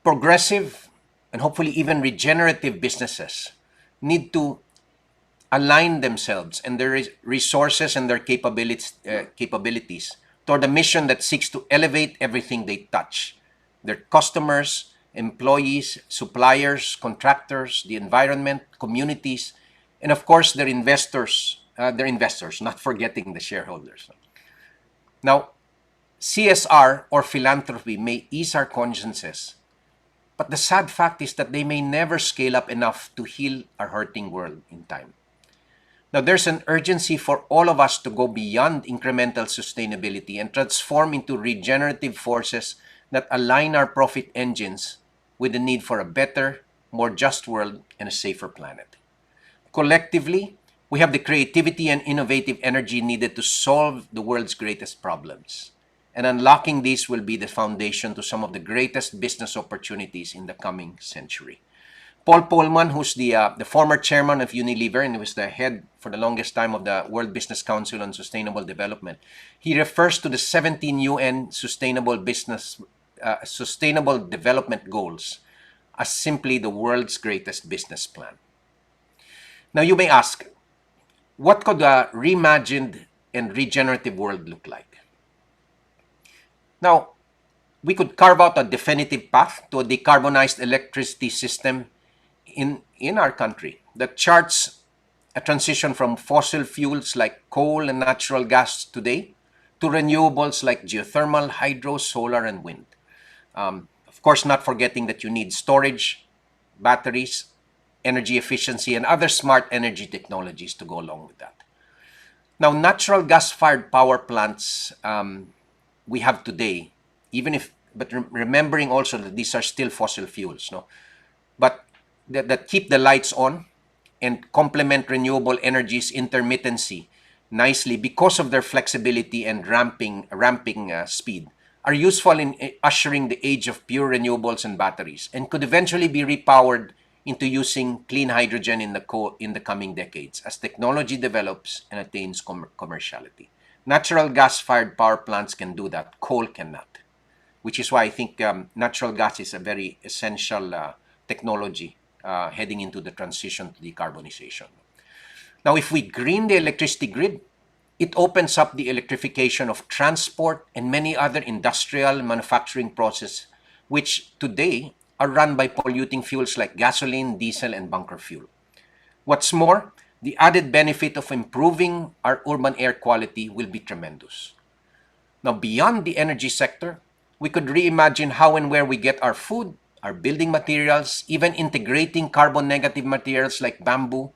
progressive and hopefully even regenerative businesses need to align themselves and their resources and their capabilities toward a mission that seeks to elevate everything they touch: their customers, employees, suppliers, contractors, the environment, communities, and of course their investors, not forgetting the shareholders. Now, CSR or philanthropy may ease our consciences, but the sad fact is that they may never scale up enough to heal our hurting world in time. Now, there's an urgency for all of us to go beyond incremental sustainability and transform into regenerative forces that align our profit engines with the need for a better, more just world and a safer planet. Collectively, we have the creativity and innovative energy needed to solve the world's greatest problems. And unlocking these will be the foundation to some of the greatest business opportunities in the coming century. Paul Polman, who's the former chairman of Unilever and was the head for the longest time of the World Business Council on Sustainable Development, he refers to the 17 UN Sustainable Development Goals as simply the world's greatest business plan. Now you may ask, what could a reimagined and regenerative world look like? Now, we could carve out a definitive path to a decarbonized electricity system in our country that charts a transition from fossil fuels like coal and natural gas today to renewables like geothermal, hydro, solar, and wind. Of course, not forgetting that you need storage, batteries, energy efficiency, and other smart energy technologies to go along with that. Now, natural gas-fired power plants we have today, but remembering also that these are still fossil fuels, no? But that keep the lights on and complement renewable energies intermittency nicely because of their flexibility and ramping speed, are useful in ushering the age of pure renewables and batteries, and could eventually be repowered into using clean hydrogen in the coming decades as technology develops and attains commerciality. Natural gas-fired power plants can do that. Coal cannot, which is why I think natural gas is a very essential technology heading into the transition to decarbonization. Now, if we green the electricity grid, it opens up the electrification of transport and many other industrial manufacturing processes, which today are run by polluting fuels like gasoline, diesel, and bunker fuel. What's more, the added benefit of improving our urban air quality will be tremendous. Now, beyond the energy sector, we could reimagine how and where we get our food, our building materials, even integrating carbon-negative materials like bamboo,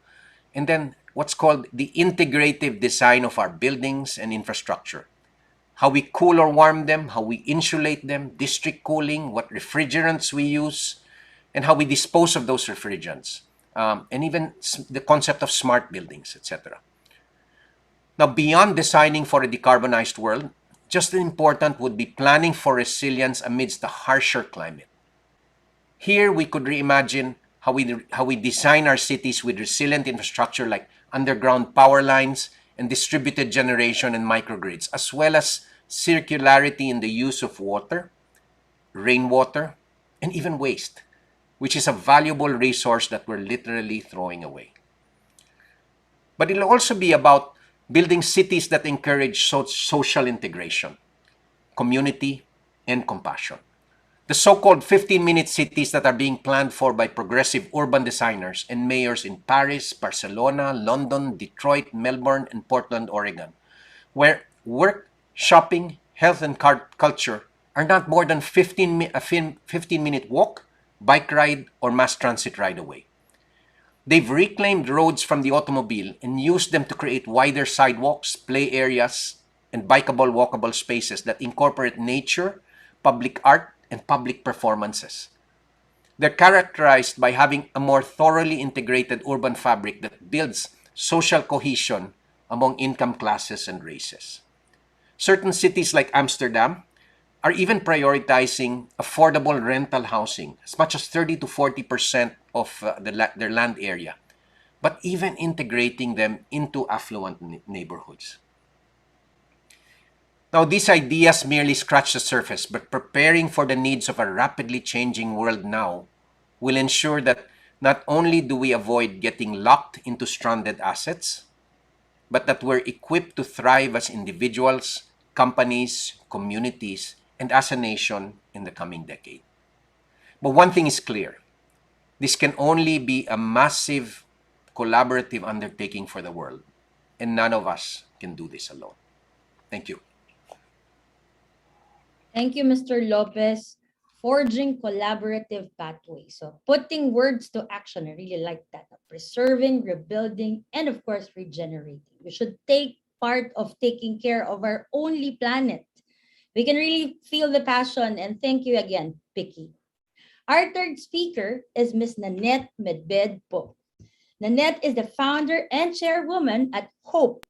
and then what's called the integrative design of our buildings and infrastructure. How we cool or warm them, how we insulate them, district cooling, what refrigerants we use, and how we dispose of those refrigerants, and even the concept of smart buildings, etc. Now, beyond designing for a decarbonized world, just as important would be planning for resilience amidst a harsher climate. Here, we could reimagine how we design our cities with resilient infrastructure like underground power lines and distributed generation and microgrids, as well as circularity in the use of water, rainwater, and even waste, which is a valuable resource that we're literally throwing away. But it'll also be about building cities that encourage social integration, community, and compassion. The so-called 15-minute cities that are being planned for by progressive urban designers and mayors in Paris, Barcelona, London, Detroit, Melbourne, and Portland, Oregon, where work, shopping, health, and culture are not more than a 15-minute walk, bike ride, or mass transit ride away. They've reclaimed roads from the automobile and used them to create wider sidewalks, play areas, and bikeable, walkable spaces that incorporate nature, public art, and public performances. They're characterized by having a more thoroughly integrated urban fabric that builds social cohesion among income classes and races. Certain cities like Amsterdam are even prioritizing affordable rental housing, as much as 30 to 40% of their land area, but even integrating them into affluent neighborhoods. Now, these ideas merely scratch the surface, but preparing for the needs of a rapidly changing world now will ensure that not only do we avoid getting locked into stranded assets, but that we're equipped to thrive as individuals, companies, communities, and as a nation in the coming decade. But one thing is clear. This can only be a massive collaborative undertaking for the world, and none of us can do this alone. Thank you. Thank you, Mr. Lopez. Forging collaborative pathways. So putting words to action, I really like that. Preserving, rebuilding, and of course, regenerating. We should take part of taking care of our only planet. We can really feel the passion, and thank you again, Picky. Our third speaker is Ms. Nanette Medved Po. Nanette is the founder and chairwoman at HOPE.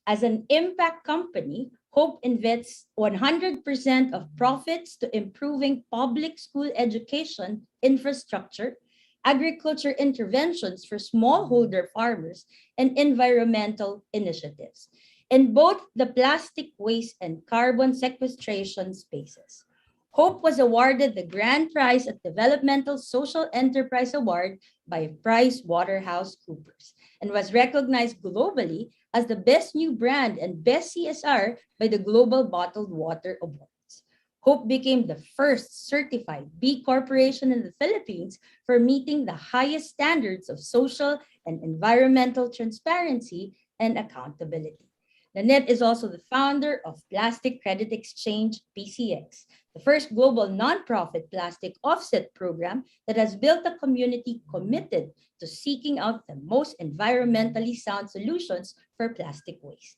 As an impact company, HOPE invests 100% of profits to improving public school education infrastructure, agriculture interventions for smallholder farmers, and environmental initiatives in both the plastic waste and carbon sequestration spaces. HOPE was awarded the grand prize at Developmental Social Enterprise Award by PricewaterhouseCoopers and was recognized globally as the best new brand and best CSR by the Global Bottled Water Awards. HOPE became the first certified B Corporation in the Philippines for meeting the highest standards of social and environmental transparency and accountability. Nanette is also the founder of Plastic Credit Exchange, PCX, the first global nonprofit plastic offset program that has built a community committed to seeking out the most environmentally sound solutions for plastic waste.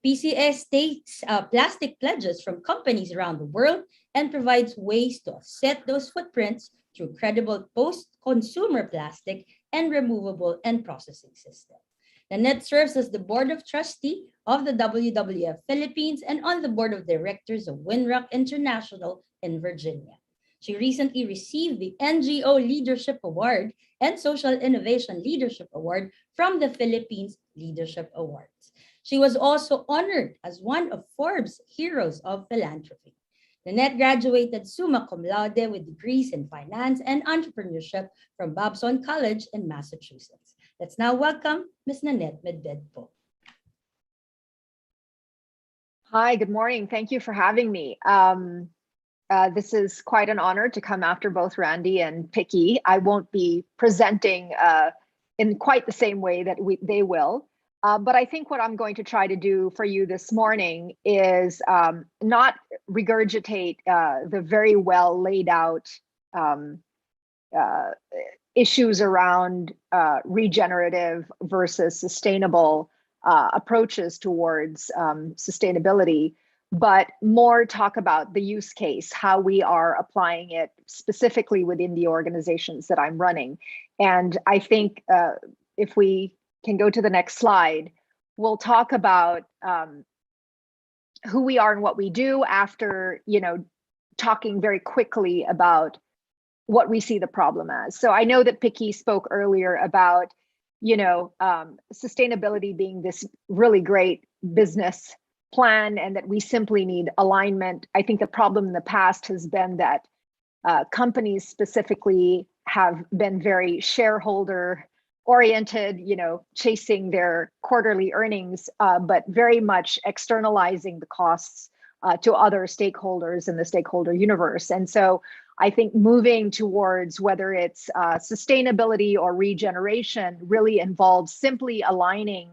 PCS takes plastic pledges from companies around the world and provides ways to offset those footprints through credible post-consumer plastic and removable and processing system. Nanette serves as the Board of Trustee of the WWF Philippines and on the Board of Directors of Winrock International in Virginia. She recently received the NGO Leadership Award and Social Innovation Leadership Award from the Philippines Leadership Awards. She was also honored as one of Forbes' Heroes of Philanthropy. Nanette graduated summa cum laude with degrees in finance and entrepreneurship from Babson College in Massachusetts. Let's now welcome Ms. Nanette Medved Po. Hi, good morning. Thank you for having me. This is quite an honor to come after both Randy and Picky. I won't be presenting in quite the same way that they will. But I think what I'm going to try to do for you this morning is not regurgitate the very well laid out issues around regenerative versus sustainable approaches towards sustainability, but more talk about the use case, how we are applying it specifically within the organizations that I'm running. And I think if we can go to the next slide, we'll talk about who we are and what we do after, talking very quickly about what we see the problem as. So I know that Picky spoke earlier about, sustainability being this really great business plan and that we simply need alignment. I think the problem in the past has been that companies specifically have been very shareholder oriented, chasing their quarterly earnings, but very much externalizing the costs to other stakeholders in the stakeholder universe. And so I think moving towards whether it's sustainability or regeneration really involves simply aligning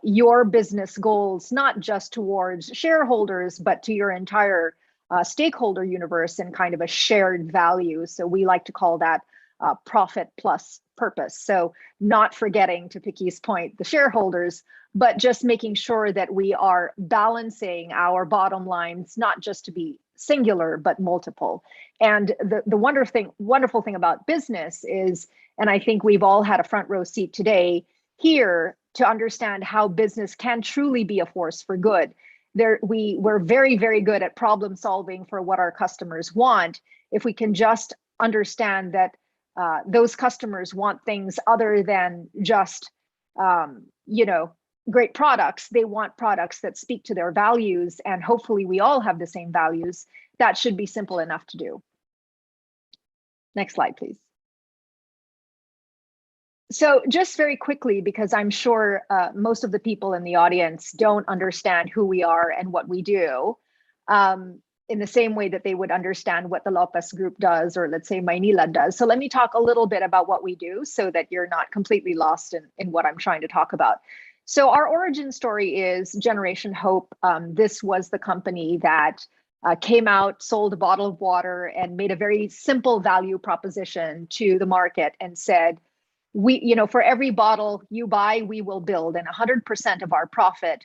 your business goals, not just towards shareholders, but to your entire stakeholder universe and kind of a shared value. So we like to call that profit plus purpose. So not forgetting, to Picky's point, the shareholders, but just making sure that we are balancing our bottom lines, not just to be singular, but multiple. And the wonderful thing about business is, and I think we've all had a front row seat today here to understand how business can truly be a force for good. We're very, very good at problem solving for what our customers want. If we can just understand that those customers want things other than just, great products. They want products that speak to their values, and hopefully we all have the same values. That should be simple enough to do. Next slide, please. So just very quickly, because I'm sure most of the people in the audience don't understand who we are and what we do, in the same way that they would understand what the Lopez Group does, or let's say Maynila does. So let me talk a little bit about what we do so that you're not completely lost in what I'm trying to talk about. So our origin story is Generation Hope. This was the company that came out, sold a bottle of water, and made a very simple value proposition to the market and said, for every bottle you buy, we will build. And 100% of our profit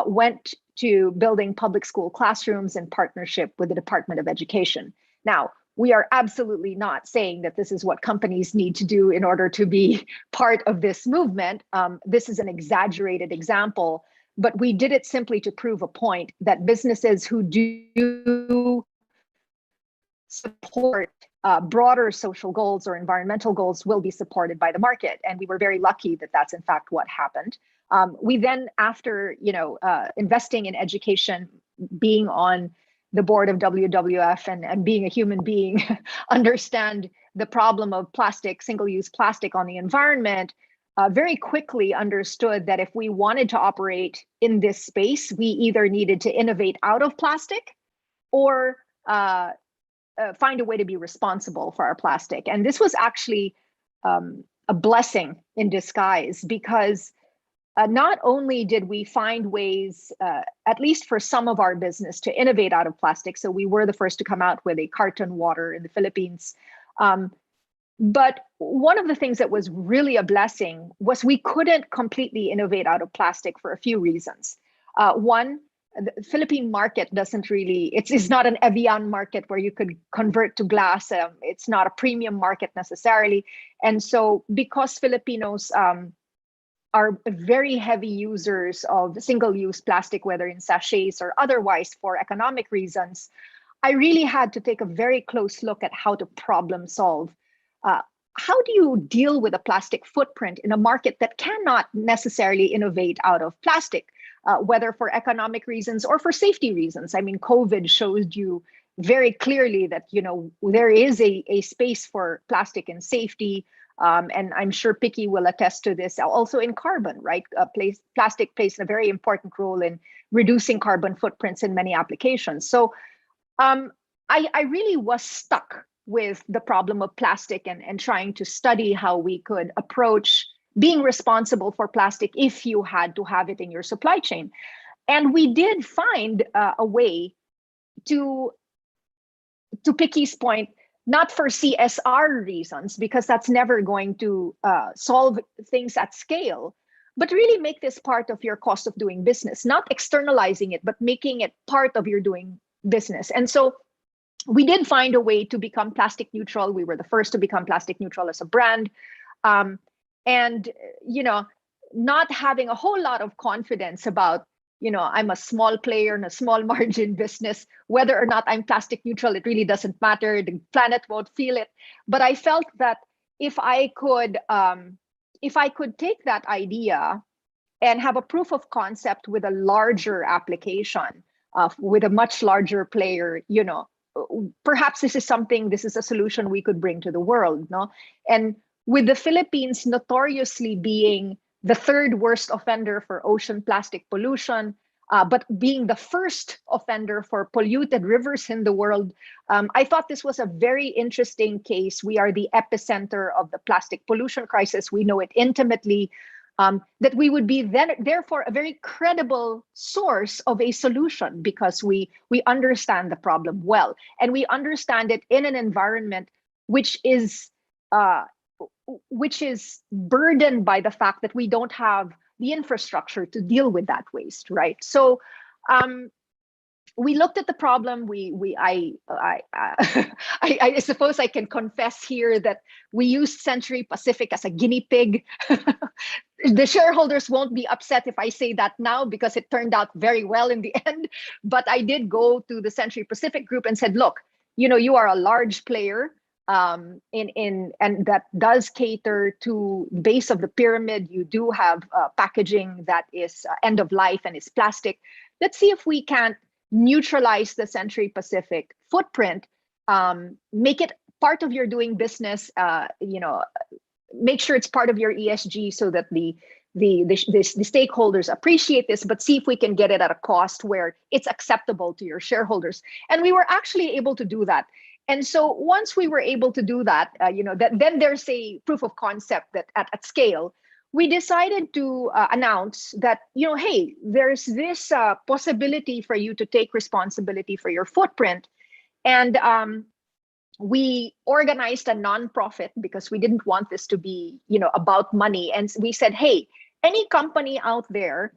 went to building public school classrooms in partnership with the Department of Education. Now, we are absolutely not saying that this is what companies need to do in order to be part of this movement. This is an exaggerated example, but we did it simply to prove a point that businesses who do support broader social goals or environmental goals will be supported by the market. And we were very lucky that that's in fact what happened. We then, after investing in education, being on the board of WWF and being a human being, understand the problem of plastic, single-use plastic on the environment, very quickly understood that if we wanted to operate in this space, we either needed to innovate out of plastic or find a way to be responsible for our plastic. And this was actually a blessing in disguise, because not only did we find ways, at least for some of our business, to innovate out of plastic. So we were the first to come out with a carton water in the Philippines. But one of the things that was really a blessing was we couldn't completely innovate out of plastic for a few reasons. One, the Philippine market doesn't really, it's not an Evian market where you could convert to glass. It's not a premium market necessarily. And so because Filipinos are very heavy users of single-use plastic, whether in sachets or otherwise for economic reasons, I really had to take a very close look at how to problem solve. How do you deal with a plastic footprint in a market that cannot necessarily innovate out of plastic, whether for economic reasons or for safety reasons? I mean, COVID showed you very clearly that there is a space for plastic and safety. And I'm sure Picky will attest to this. Also in carbon, right? Plastic plays a very important role in reducing carbon footprints in many applications. So I really was stuck with the problem of plastic and trying to study how we could approach being responsible for plastic if you had to have it in your supply chain. And we did find a way to Picky's point, not for CSR reasons, because that's never going to solve things at scale, but really make this part of your cost of doing business, not externalizing it, but making it part of your doing business. And so we did find a way to become plastic neutral. We were the first to become plastic neutral as a brand. And, not having a whole lot of confidence about, I'm a small player in a small margin business, whether or not I'm plastic neutral, it really doesn't matter. The planet won't feel it. But I felt that if I could take that idea and have a proof of concept with a larger application, with a much larger player, perhaps this is a solution we could bring to the world, no? And with the Philippines notoriously being the third worst offender for ocean plastic pollution, but being the first offender for polluted rivers in the world, I thought this was a very interesting case. We are the epicenter of the plastic pollution crisis. We know it intimately. That we would be therefore a very credible source of a solution, because we understand the problem well, and we understand it in an environment which is burdened by the fact that we don't have the infrastructure to deal with that waste, right? So we looked at the problem. I suppose I can confess here that we used Century Pacific as a guinea pig. The shareholders won't be upset if I say that now, because it turned out very well in the end. But I did go to the Century Pacific group and said, look, you are a large player, and that does cater to base of the pyramid. You do have packaging that is end of life and is plastic. Let's see if we can't neutralize the Century Pacific footprint, make it part of your doing business, make sure it's part of your ESG, so that the stakeholders appreciate this, but see if we can get it at a cost where it's acceptable to your shareholders. And we were actually able to do that. And so once we were able to do that, then there's a proof of concept that at scale, we decided to announce that, hey, there's this possibility for you to take responsibility for your footprint. And we organized a nonprofit, because we didn't want this to be, about money. And we said, hey, any company out there,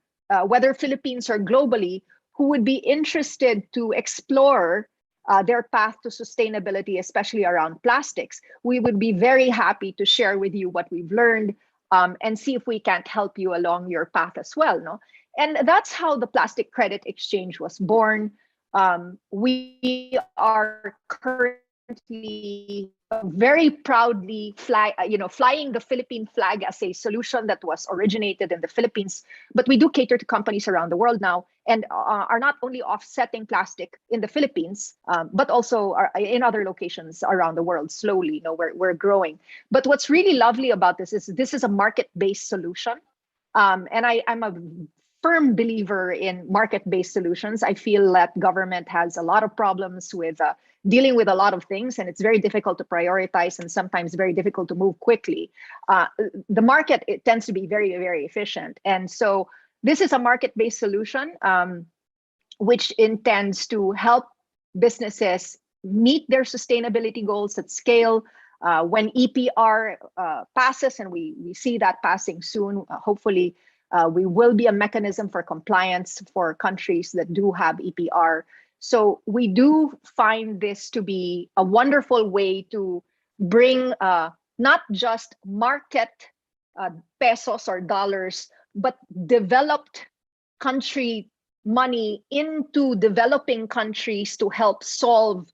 whether Philippines or globally, who would be interested to explore their path to sustainability, especially around plastics, we would be very happy to share with you what we've learned, and see if we can't help you along your path as well. No? And that's how the Plastic Credit Exchange was born. We are currently very proudly flying the Philippine flag as a solution that was originated in the Philippines. But we do cater to companies around the world now, and are not only offsetting plastic in the Philippines, but also are in other locations around the world. Slowly, we're growing. But what's really lovely about this is a market-based solution, and I'm a firm believer in market-based solutions. I feel that government has a lot of problems with dealing with a lot of things, and it's very difficult to prioritize, and sometimes very difficult to move quickly. The market, it tends to be very, very efficient. And so this is a market-based solution, which intends to help businesses meet their sustainability goals at scale. When EPR passes, and we see that passing soon, hopefully, we will be a mechanism for compliance for countries that do have EPR. So we do find this to be a wonderful way to bring not just market pesos or dollars, but developed country money into developing countries to help solve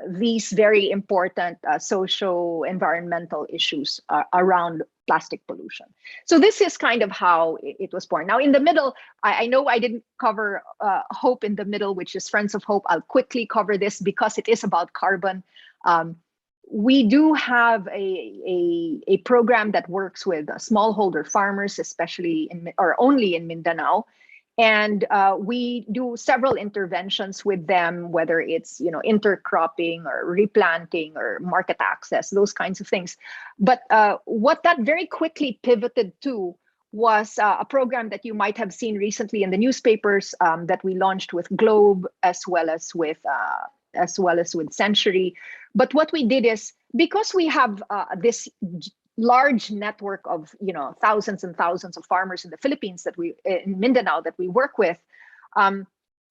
these very important socio-environmental issues around plastic pollution. So this is kind of how it was born. Now, in the middle, I know I didn't cover HOPE in the middle, which is Friends of Hope. I'll quickly cover this because it is about carbon. We do have a program that works with smallholder farmers, especially or only in Mindanao. And we do several interventions with them, whether it's intercropping or replanting or market access, those kinds of things. But what that very quickly pivoted to was a program that you might have seen recently in the newspapers that we launched with Globe as well as with Century. But what we did is, because we have this large network of thousands and thousands of farmers in the Philippines in Mindanao that we work with,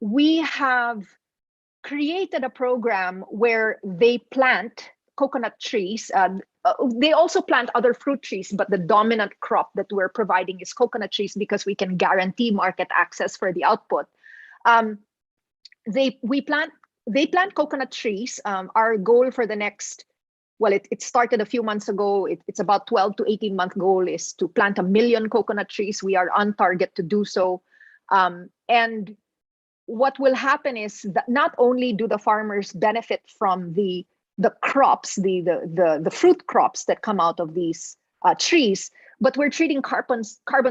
we have created a program where they plant coconut trees. They also plant other fruit trees, but the dominant crop that we're providing is coconut trees, because we can guarantee market access for the output. They plant coconut trees. Our goal for the next, well, it started a few months ago. It's about 12 to 18-month goal is to plant 1 million coconut trees. We are on target to do so. And what will happen is that not only do the farmers benefit from the crops, the fruit crops that come out of these trees, but we're treating carbon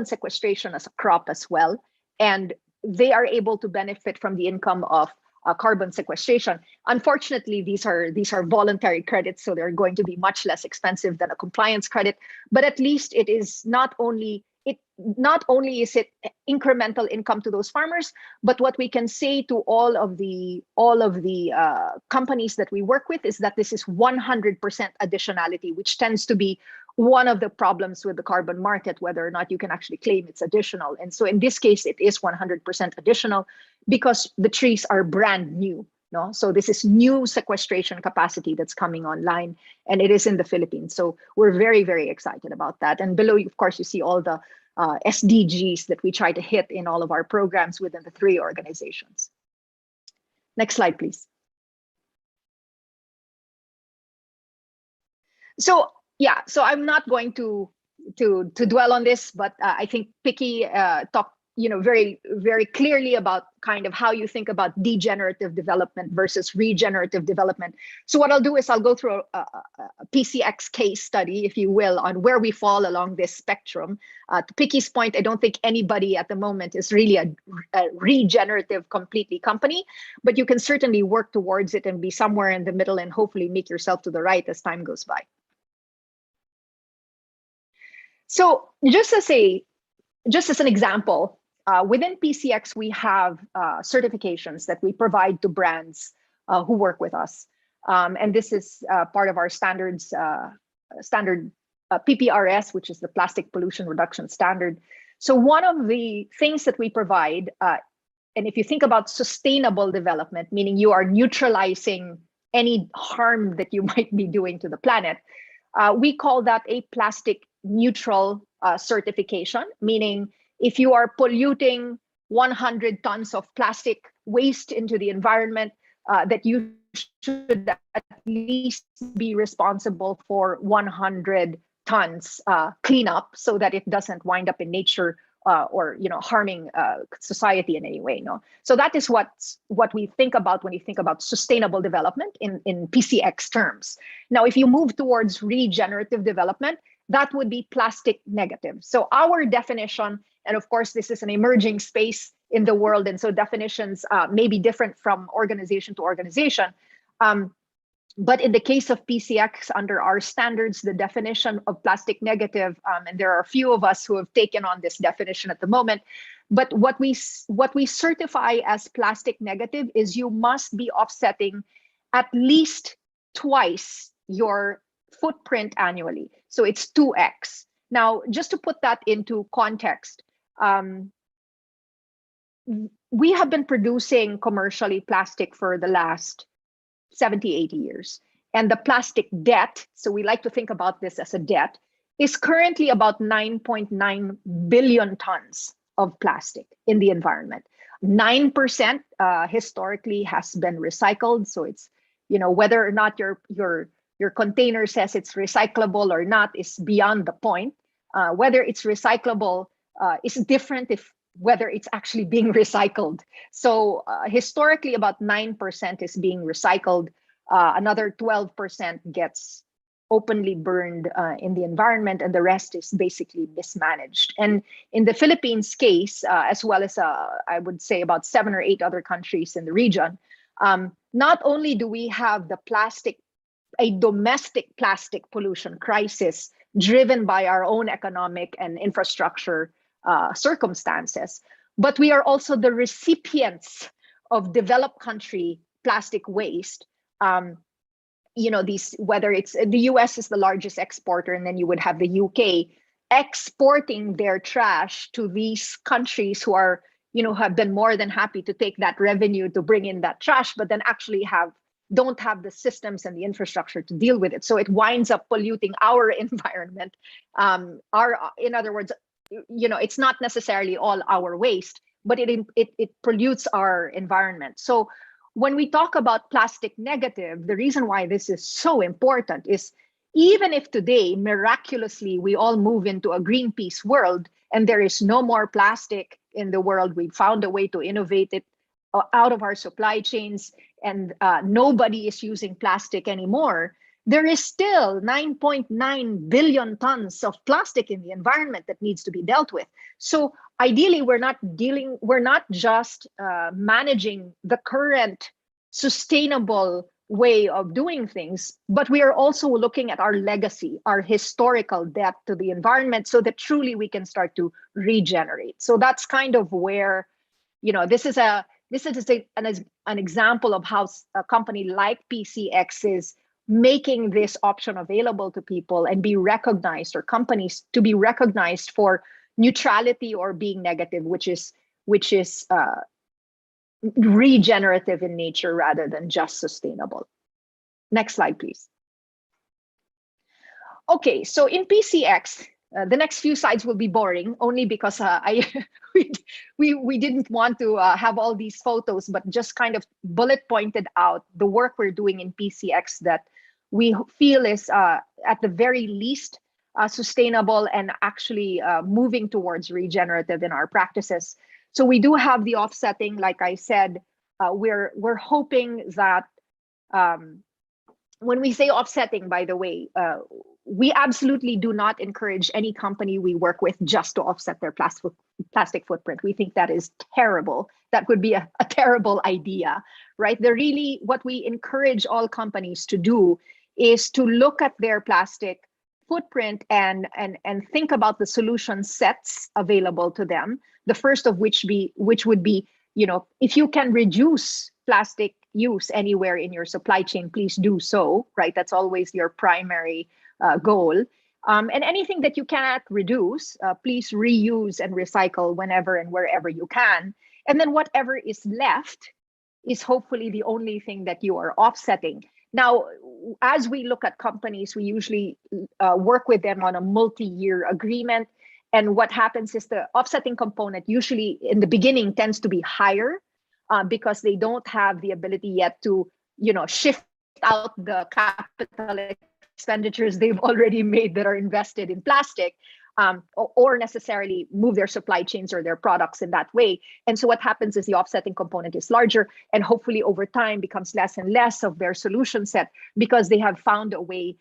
sequestration as a crop as well. And they are able to benefit from the income of carbon sequestration. Unfortunately, these are voluntary credits, so they're going to be much less expensive than a compliance credit. But at least it is not only is it incremental income to those farmers, but what we can say to all of the companies that we work with is that this is 100% additionality, which tends to be one of the problems with the carbon market, whether or not you can actually claim it's additional. And so in this case, it is 100% additional, because the trees are brand new. No? So this is new sequestration capacity that's coming online, and it is in the Philippines. So we're very, very excited about that. And below, of course, you see all the SDGs that we try to hit in all of our programs within the 3 organizations. Next slide, please. So yeah, so I'm not going to dwell on this, but I think Picky talked, very, very clearly about kind of how you think about degenerative development versus regenerative development. So what I'll do is I'll go through a PCX case study, if you will, on where we fall along this spectrum. To Picky's point, I don't think anybody at the moment is really a regenerative completely company, but you can certainly work towards it and be somewhere in the middle and hopefully make yourself to the right as time goes by. So just as an example, within PCX, we have certifications that we provide to brands who work with us. And this is part of our standard PPRS, which is the Plastic Pollution Reduction Standard. So one of the things that we provide, and if you think about sustainable development, meaning you are neutralizing any harm that you might be doing to the planet, we call that a plastic neutral certification, meaning if you are polluting 100 tons of plastic waste into the environment, that you should at least be responsible for 100 tons cleanup so that it doesn't wind up in nature or harming society in any way. No, so that is what we think about when you think about sustainable development in PCX terms. Now, if you move towards regenerative development, that would be plastic negative. So our definition, and of course, this is an emerging space in the world, and so definitions may be different from organization to organization. But in the case of PCX, under our standards, the definition of plastic negative, and there are a few of us who have taken on this definition at the moment, but what we certify as plastic negative is you must be offsetting at least twice your footprint annually. So it's 2x. Now, just to put that into context, we have been producing commercially plastic for the last 70, 80 years. And the plastic debt, so we like to think about this as a debt, is currently about 9.9 billion tons of plastic in the environment. 9% historically has been recycled. So it's, whether or not your container says it's recyclable or not is beyond the point. Whether it's recyclable is different whether it's actually being recycled. So historically, about 9% is being recycled. Another 12% gets openly burned in the environment, and the rest is basically mismanaged. And in the Philippines case, as well as I would say about 7 or 8 other countries in the region, not only do we have a domestic plastic pollution crisis driven by our own economic and infrastructure circumstances, but we are also the recipients of developed country plastic waste. Whether it's the US is the largest exporter, and then you would have the UK exporting their trash to these countries who are, have been more than happy to take that revenue to bring in that trash, but then actually don't have the systems and the infrastructure to deal with it. So it winds up polluting our environment. In other words, it's not necessarily all our waste, but it pollutes our environment. So when we talk about plastic negative, the reason why this is so important is even if today, miraculously, we all move into a Greenpeace world and there is no more plastic in the world, we found a way to innovate it out of our supply chains, and nobody is using plastic anymore, there is still 9.9 billion tons of plastic in the environment that needs to be dealt with. So ideally, we're not just managing the current sustainable way of doing things, but we are also looking at our legacy, our historical debt to the environment, so that truly we can start to regenerate. So that's kind of where, this is an example of how a company like PCX is making this option available to people and be recognized, or companies to be recognized for neutrality or being negative, which is regenerative in nature rather than just sustainable. Next slide, please. Okay, so in PCX, the next few slides will be boring only because we didn't want to have all these photos, but just kind of bullet pointed out the work we're doing in PCX that we feel is at the very least sustainable and actually moving towards regenerative in our practices. So we do have the offsetting, like I said, we're hoping that when we say offsetting, by the way, we absolutely do not encourage any company we work with just to offset their plastic footprint. We think that is terrible. That would be a terrible idea, right? What we encourage all companies to do is to look at their plastic footprint and think about the solution sets available to them. The first of which would be, if you can reduce plastic use anywhere in your supply chain, please do so, right? That's always your primary goal. And anything that you cannot reduce, please reuse and recycle whenever and wherever you can. And then whatever is left is hopefully the only thing that you are offsetting. Now, as we look at companies, we usually work with them on a multi-year agreement. And what happens is the offsetting component usually in the beginning tends to be higher because they don't have the ability yet to, shift out the capital expenditures they've already made that are invested in plastic, or necessarily move their supply chains or their products in that way. And so what happens is the offsetting component is larger and hopefully over time becomes less and less of their solution set because they have found a way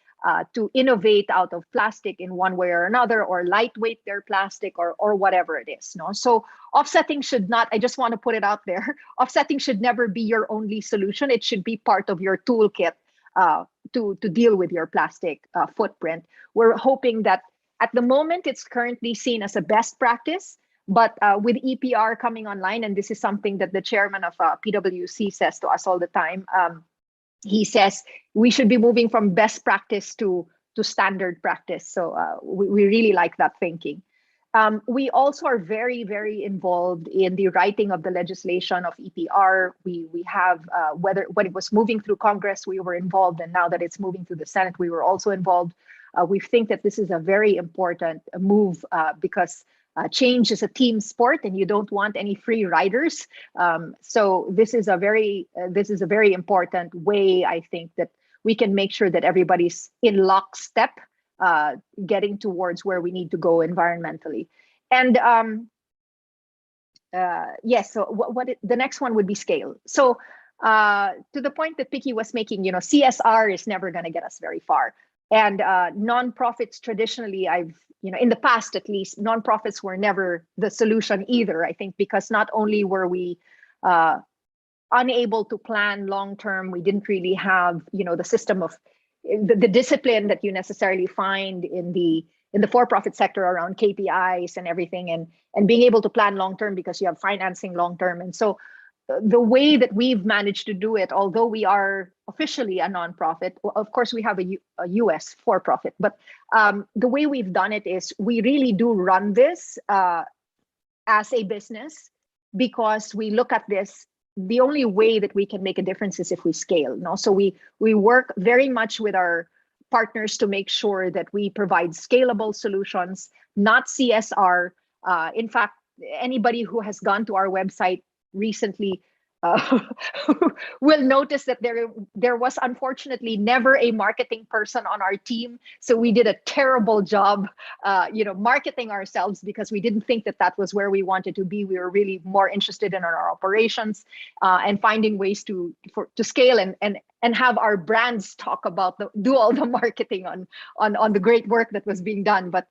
to innovate out of plastic in one way or another, or lightweight their plastic, or whatever it is. No, so offsetting should not, I just want to put it out there, offsetting should never be your only solution. It should be part of your toolkit to deal with your plastic footprint. We're hoping that at the moment it's currently seen as a best practice, but with EPR coming online, and this is something that the chairman of PwC says to us all the time, he says we should be moving from best practice to standard practice. So we really like that thinking. We also are very, very involved in the writing of the legislation of EPR. We have, when it was moving through Congress, we were involved, and now that it's moving through the Senate, we were also involved. We think that this is a very important move because change is a team sport, and you don't want any free riders. So this is a very important way, I think, that we can make sure that everybody's in lockstep, getting towards where we need to go environmentally. And yes, so the next one would be scale. So to the point that Picky was making, CSR is never going to get us very far. And nonprofits traditionally, in the past at least, nonprofits were never the solution either, I think, because not only were we unable to plan long-term, we didn't really have, the system of the discipline that you necessarily find in the for-profit sector around KPIs and everything, and being able to plan long-term because you have financing long-term. And so the way that we've managed to do it, although we are officially a nonprofit, of course we have a US for-profit, but the way we've done it is we really do run this as a business, because we look at this, the only way that we can make a difference is if we scale. No? So we work very much with our partners to make sure that we provide scalable solutions, not CSR. In fact, anybody who has gone to our website recently will notice that there was unfortunately never a marketing person on our team. So we did a terrible job, marketing ourselves, because we didn't think that was where we wanted to be. We were really more interested in our operations and finding ways to scale and have our brands talk about do all the marketing on the great work that was being done. But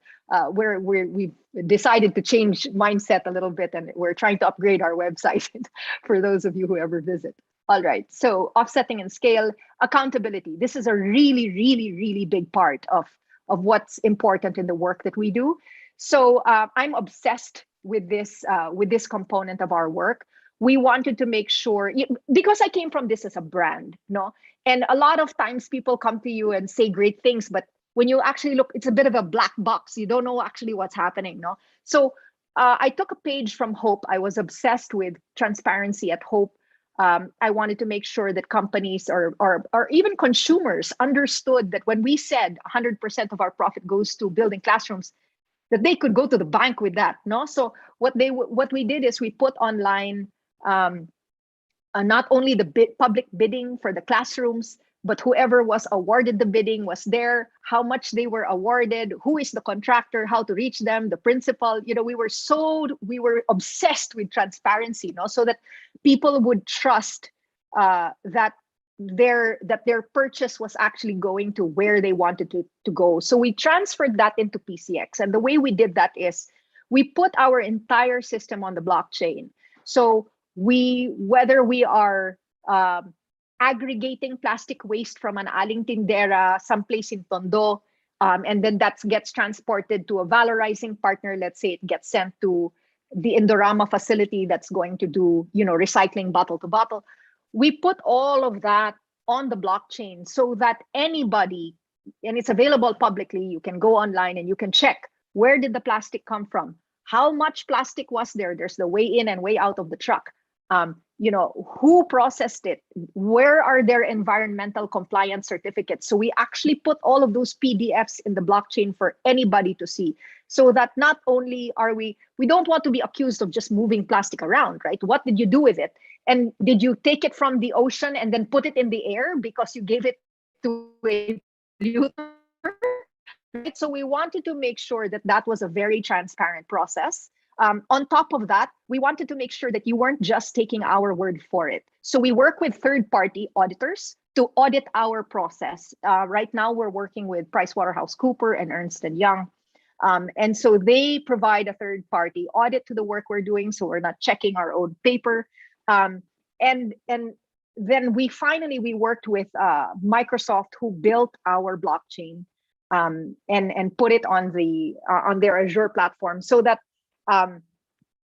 we've decided to change mindset a little bit, and we're trying to upgrade our website for those of you who ever visit. All right, so offsetting and scale, accountability. This is a really, really, really big part of what's important in the work that we do. So I'm obsessed with this component of our work. We wanted to make sure, because I came from this as a brand, no? And a lot of times people come to you and say great things, but when you actually look, it's a bit of a black box. You don't know actually what's happening, no? So I took a page from Hope. I was obsessed with transparency at Hope. I wanted to make sure that companies or even consumers understood that when we said 100% of our profit goes to building classrooms, that they could go to the bank with that. No, so what we did is we put online not only the public bidding for the classrooms, but whoever was awarded the bidding was there, how much they were awarded, who is the contractor, how to reach them, the principal. You know, we were obsessed with transparency, no, so that people would trust that their purchase was actually going to where they wanted to go. So we transferred that into PCX, and the way we did that is we put our entire system on the blockchain. So whether we are aggregating plastic waste from an aling tindera someplace in Tondo, and then that gets transported to a valorizing partner. Let's say it gets sent to the Indorama facility that's going to do, you know, recycling bottle to bottle. We put all of that on the blockchain so that anybody, and it's available publicly, you can go online and you can check, where did the plastic come from? How much plastic was there? There's the way in and way out of the truck. You know, who processed it? Where are their environmental compliance certificates? So we actually put all of those PDFs in the blockchain for anybody to see, so that not only are we don't want to be accused of just moving plastic around, right? What did you do with it? And did you take it from the ocean and then put it in the air because you gave it to a polluter? Right? So we wanted to make sure that that was a very transparent process. On top of that, we wanted to make sure that you weren't just taking our word for it. So we work with third-party auditors to audit our process. Right now, we're working with PricewaterhouseCoopers and Ernst & Young. And so they provide a third-party audit to the work we're doing, so we're not checking our own paper. And then we worked with Microsoft, who built our blockchain and put it on their Azure platform, so that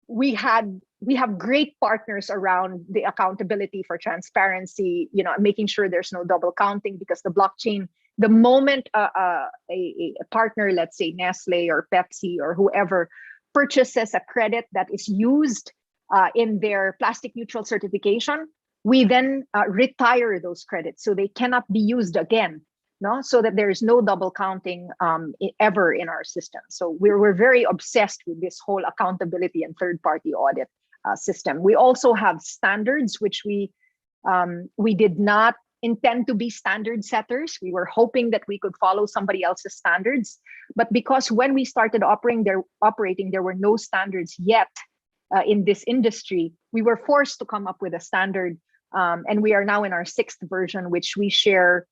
we have great partners around the accountability for transparency, you know, making sure there's no double counting, because the blockchain, the moment a partner, let's say Nestle or Pepsi or whoever, purchases a credit that is used in their plastic neutral certification, we then retire those credits so they cannot be used again. No, so that there is no double counting ever in our system. So we're very obsessed with this whole accountability and third-party audit system. We also have standards, which we did not intend to be standard setters. We were hoping that we could follow somebody else's standards, but because when we started operating, there were no standards yet in this industry, we were forced to come up with a standard, and we are now in our 6th version, which we share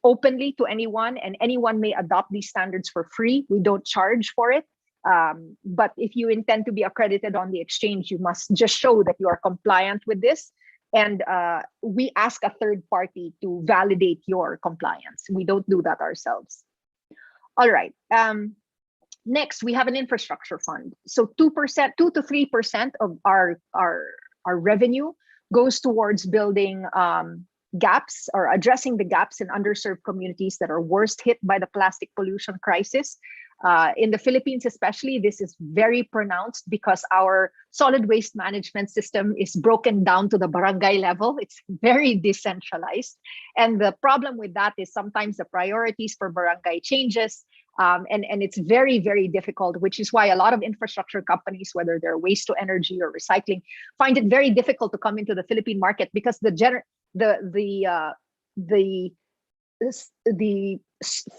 openly to anyone, and anyone may adopt these standards for free. We don't charge for it. But if you intend to be accredited on the exchange, you must just show that you are compliant with this. And we ask a third party to validate your compliance. We don't do that ourselves. All right. Next, we have an infrastructure fund. So 2 to 3% of our revenue goes towards building gaps or addressing the gaps in underserved communities that are worst hit by the plastic pollution crisis. In the Philippines especially, this is very pronounced because our solid waste management system is broken down to the barangay level. It's very decentralized. And the problem with that is sometimes the priorities for barangay changes. And it's very, very difficult, which is why a lot of infrastructure companies, whether they're waste to energy or recycling, find it very difficult to come into the Philippine market, because the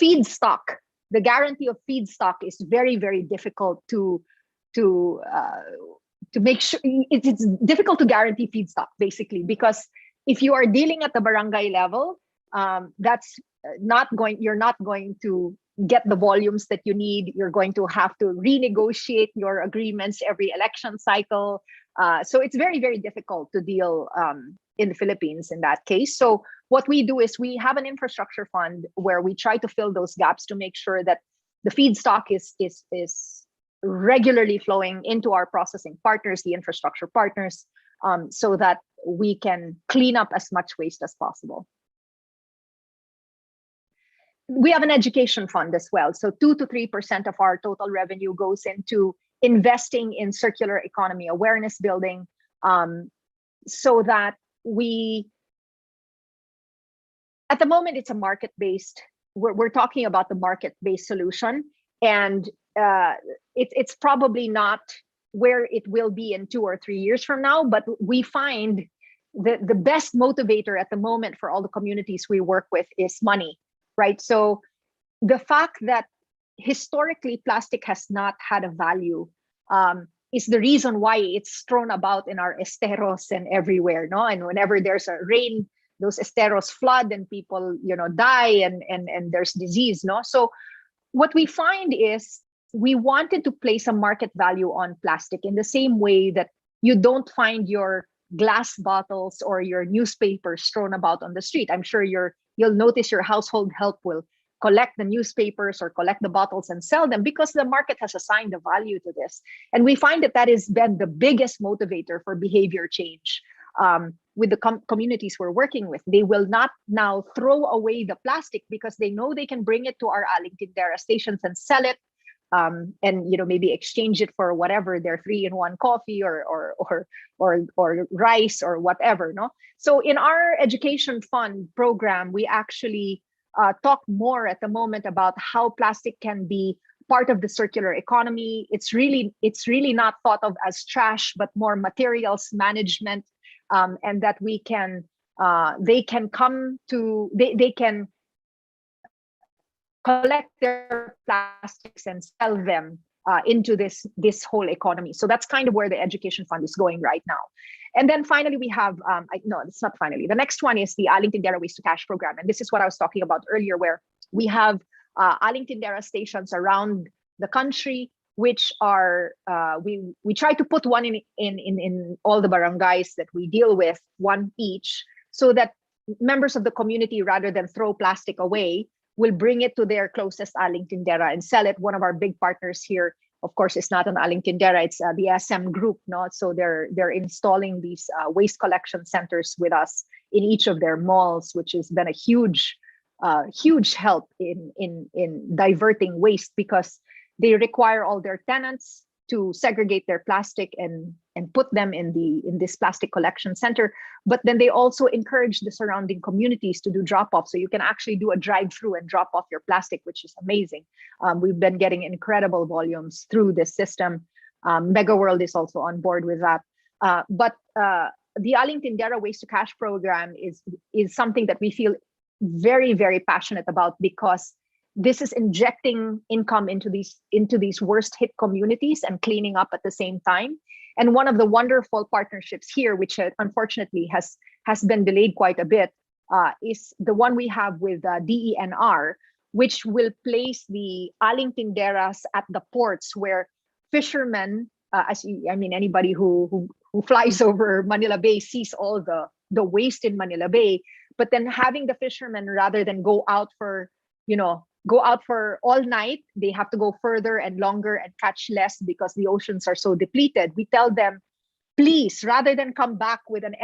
feedstock, the guarantee of feedstock is very, very difficult to make sure. It's difficult to guarantee feedstock, basically, because if you are dealing at the barangay level, you're not going to get the volumes that you need. You're going to have to renegotiate your agreements every election cycle. So it's very, very difficult to deal in the Philippines in that case. So what we do is we have an infrastructure fund where we try to fill those gaps to make sure that the feedstock is regularly flowing into our processing partners, the infrastructure partners, so that we can clean up as much waste as possible. We have an education fund as well. So 2 to 3% of our total revenue goes into investing in circular economy awareness building, so that we at the moment it's a market-based. We're talking about the market-based solution, and it's probably not where it will be in 2 or 3 years from now. But we find the best motivator at the moment for all the communities we work with is money, right? So the fact that historically plastic has not had a value is the reason why it's strewn about in our esteros and everywhere, no? And whenever there's a rain, those esteros flood and people, die and there's disease, no? So what we find is we wanted to place a market value on plastic in the same way that you don't find your glass bottles or your newspapers strewn about on the street. I'm sure you'll notice your household help will collect the newspapers or collect the bottles and sell them because the market has assigned a value to this. And we find that has been the biggest motivator for behavior change with the communities we're working with. They will not now throw away the plastic because they know they can bring it to our Aling Tindera stations and sell it, and maybe exchange it for whatever, their 3-in-1 coffee or rice or whatever. No, so in our education fund program, we actually talk more at the moment about how plastic can be part of the circular economy. It's really not thought of as trash, but more materials management, and that they can collect their plastics and sell them into this whole economy. So that's kind of where the education fund is going right now. And then finally, we have, no, it's not finally. The next one is the Aling Tindera Waste to Cash program. And this is what I was talking about earlier, where we have Aling Tindera stations around the country, which are, we try to put one in all the barangays that we deal with, one each, so that members of the community, rather than throw plastic away, will bring it to their closest Aling Tindera and sell it. One of our big partners here, of course, it's not an Aling Tindera, it's the SM Group, no? So they're installing these waste collection centers with us in each of their malls, which has been a huge help in diverting waste, because they require all their tenants to segregate their plastic and put them in this plastic collection center. But then they also encourage the surrounding communities to do drop-off. So you can actually do a drive-through and drop off your plastic, which is amazing. We've been getting incredible volumes through this system. Mega World is also on board with that. But the Aling Tindera Waste to Cash program is something that we feel very, very passionate about, because this is injecting income into these worst hit communities and cleaning up at the same time. And one of the wonderful partnerships here, which unfortunately has been delayed quite a bit, is the one we have with DENR, which will place the Aling Tinderas at the ports where fishermen, anybody who flies over Manila Bay sees all the waste in Manila Bay, but then having the fishermen, rather than go out for all night, they have to go further and longer and catch less because the oceans are so depleted. We tell them, please, rather than come back with an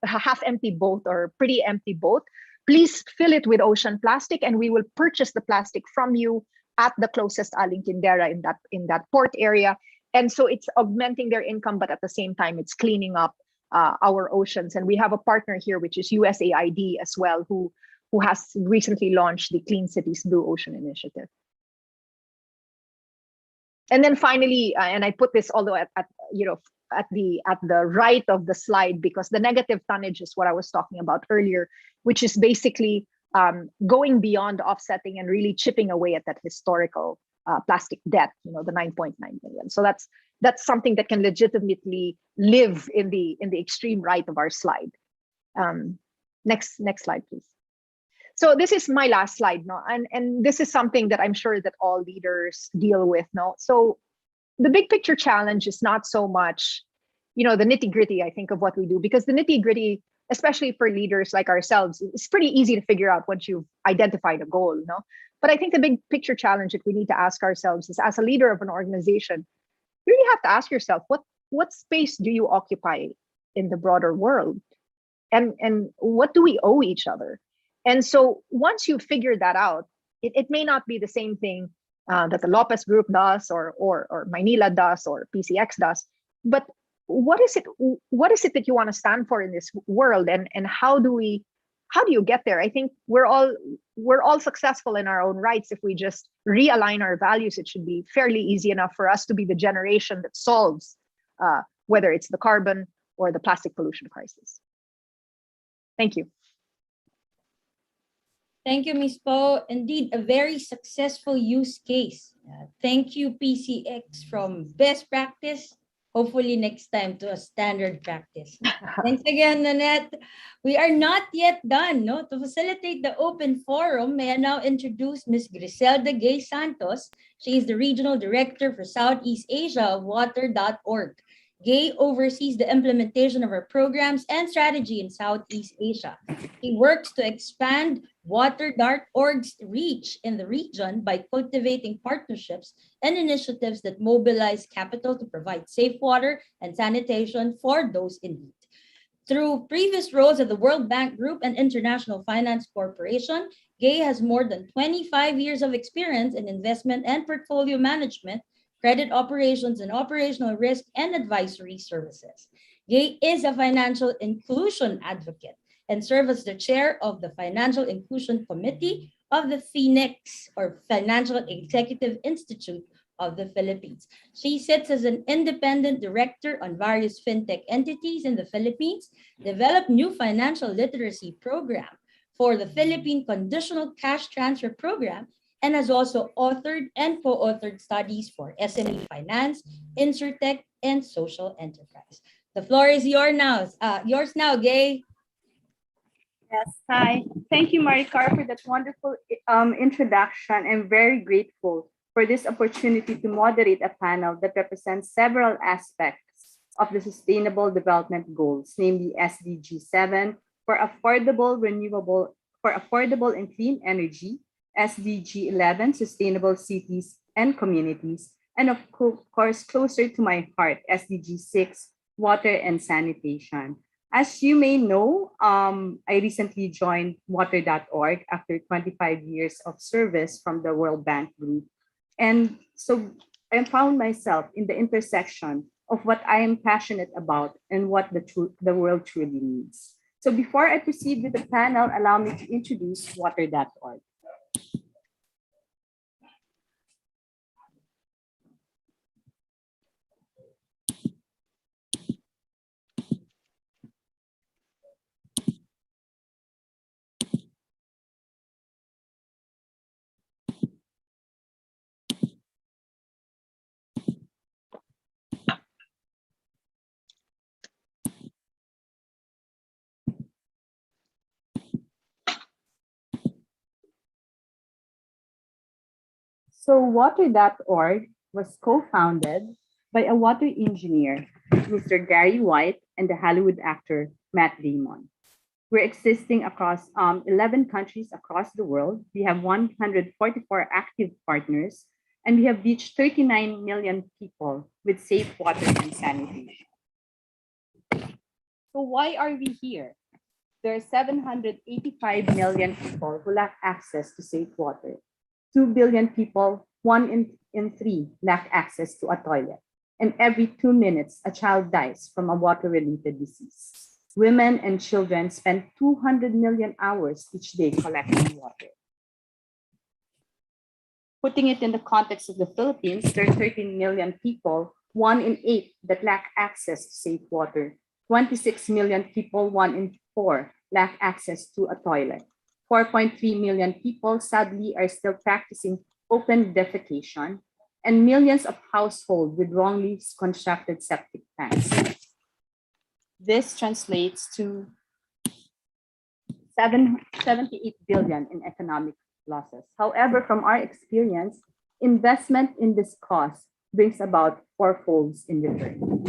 half-empty boat or pretty empty boat, please fill it with ocean plastic, and we will purchase the plastic from you at the closest Aling Tindera in that port area. And so it's augmenting their income, but at the same time, it's cleaning up our oceans. And we have a partner here, which is USAID as well, who has recently launched the Clean Cities Blue Ocean Initiative. And then finally, and I put this although at the right of the slide, because the negative tonnage is what I was talking about earlier, which is basically going beyond offsetting and really chipping away at that historical plastic debt, the 9.9 million. So that's something that can legitimately live in the extreme right of our slide. Next slide, please. So this is my last slide, no? And this is something that I'm sure that all leaders deal with, no? So the big picture challenge is not so much, the nitty-gritty, I think, of what we do, because the nitty-gritty, especially for leaders like ourselves, it's pretty easy to figure out once you've identified a goal, no? But I think the big picture challenge that we need to ask ourselves is, as a leader of an organization, you really have to ask yourself, what space do you occupy in the broader world? And what do we owe each other? And so once you figure that out, it may not be the same thing that the Lopez Group does or Maynila does or PCX does, but what is it that you want to stand for in this world, and how do you get there? I think we're all successful in our own rights. If we just realign our values, it should be fairly easy enough for us to be the generation that solves whether it's the carbon or the plastic pollution crisis. Thank you. Thank you, Ms. Po. Indeed, a very successful use case. Thank you, PCX, from best practice, hopefully next time to a standard practice. Thanks again, Nanette. We are not yet done. No? To facilitate the open forum, may I now introduce Ms. Griselda Gay Santos. She is the Regional Director for Southeast Asia of Water.org. Gay oversees the implementation of our programs and strategy in Southeast Asia. He works to expand Water.org's reach in the region by cultivating partnerships and initiatives that mobilize capital to provide safe water and sanitation for those in need. Through previous roles at the World Bank Group and International Finance Corporation, Gay has more than 25 years of experience in investment and portfolio management, credit operations and operational risk and advisory services. Gay is a financial inclusion advocate and serves as the chair of the Financial Inclusion Committee of the FINEX, or Financial Executive Institute of the Philippines. She sits as an independent director on various fintech entities in the Philippines, developed new financial literacy program for the Philippine Conditional Cash Transfer Program, and has also authored and co-authored studies for SME finance, InsurTech, and social enterprise. The floor is yours now, Gay. Yes, hi. Thank you, Maricar, for that wonderful introduction. I'm very grateful for this opportunity to moderate a panel that represents several aspects of the Sustainable Development Goals, namely SDG 7 for affordable and clean energy, SDG 11, sustainable cities and communities, and of course, closer to my heart, SDG 6, water and sanitation. As you may know, I recently joined Water.org after 25 years of service from the World Bank Group. And so I found myself in the intersection of what I am passionate about and what the world truly needs. So before I proceed with the panel, allow me to introduce Water.org. So Water.org was co-founded by a water engineer, Mr. Gary White, and the Hollywood actor, Matt Damon. We're existing across 11 countries across the world. We have 144 active partners, and we have reached 39 million people with safe water and sanitation. So why are we here? There are 785 million people who lack access to safe water. 2 billion people, 1 in 3, lack access to a toilet. And every 2 minutes, a child dies from a water-related disease. Women and children spend 200 million hours each day collecting water. Putting it in the context of the Philippines, there are 13 million people, 1 in 8, that lack access to safe water. 26 million people, 1 in 4, lack access to a toilet. 4.3 million people, sadly, are still practicing open defecation, and millions of households with wrongly constructed septic tanks. This translates to 78 billion in economic losses. However, from our experience, investment in this cause brings about fourfolds in return.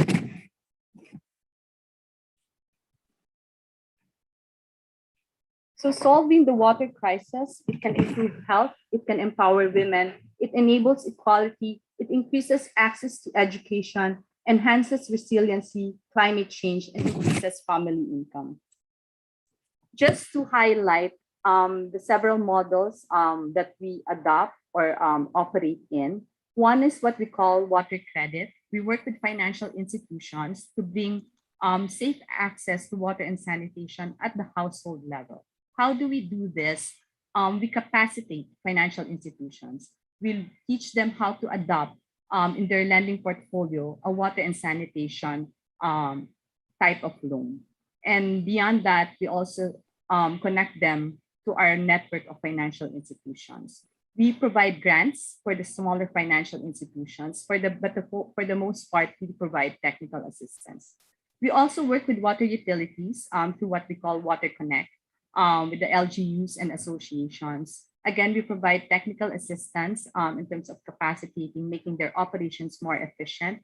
So solving the water crisis, it can improve health, it can empower women, it enables equality, it increases access to education, enhances resiliency, climate change, and increases family income. Just to highlight the several models that we adopt or operate in, One is what we call water credit. We work with financial institutions to bring safe access to water and sanitation at the household level. How do we do this? We capacitate financial institutions. We'll teach them how to adopt in their lending portfolio a water and sanitation type of loan. And beyond that, we also connect them to our network of financial institutions. We provide grants for the smaller financial institutions, for the most part, we provide technical assistance. We also work with water utilities through what we call Water Connect with the LGUs and associations. Again, we provide technical assistance in terms of capacitating, making their operations more efficient.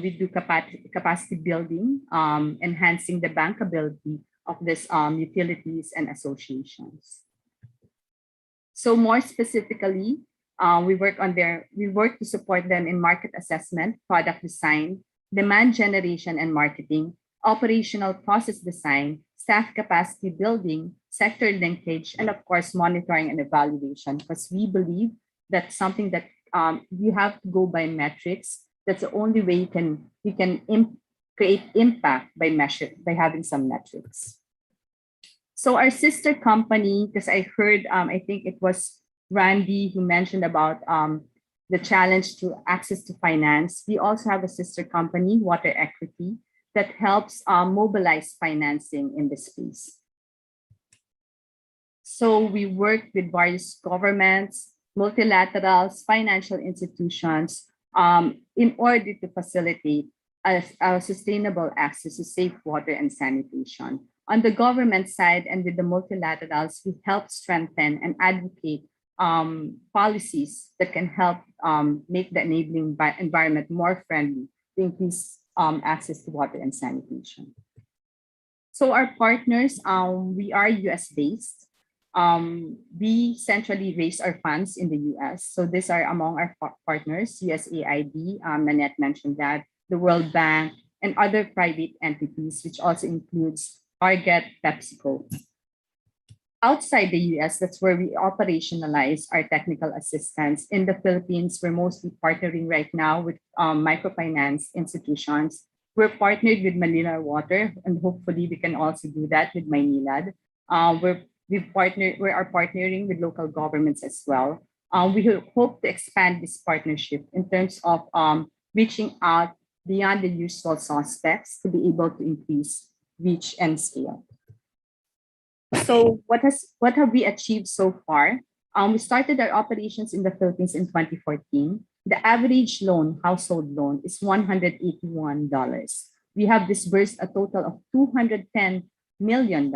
We do capacity building, enhancing the bankability of these utilities and associations. So more specifically, we work to support them in market assessment, product design, demand generation and marketing, operational process design, staff capacity building, sector linkage, and of course, monitoring and evaluation, because we believe that's something that you have to go by metrics. That's the only way we can create impact by having some metrics. So our sister company, because I heard, I think it was Randy who mentioned about the challenge to access to finance. We also have a sister company, Water Equity, that helps mobilize financing in this space. So we work with various governments, multilaterals, financial institutions in order to facilitate a sustainable access to safe water and sanitation. On the government side and with the multilaterals, we help strengthen and advocate policies that can help make the enabling environment more friendly to increase access to water and sanitation. So our partners, we are US-based. We centrally raise our funds in the US. So these are among our partners, USAID, Nanette mentioned that, the World Bank, and other private entities, which also includes Target, PepsiCo. Outside the US, that's where we operationalize our technical assistance. In the Philippines, we're mostly partnering right now with microfinance institutions. We're partnered with Manila Water, and hopefully we can also do that with Maynilad. We are partnering with local governments as well. We hope to expand this partnership in terms of reaching out beyond the usual suspects to be able to increase reach and scale. So what have we achieved so far? We started our operations in the Philippines in 2014. The average household loan is $181. We have disbursed a total of $210 million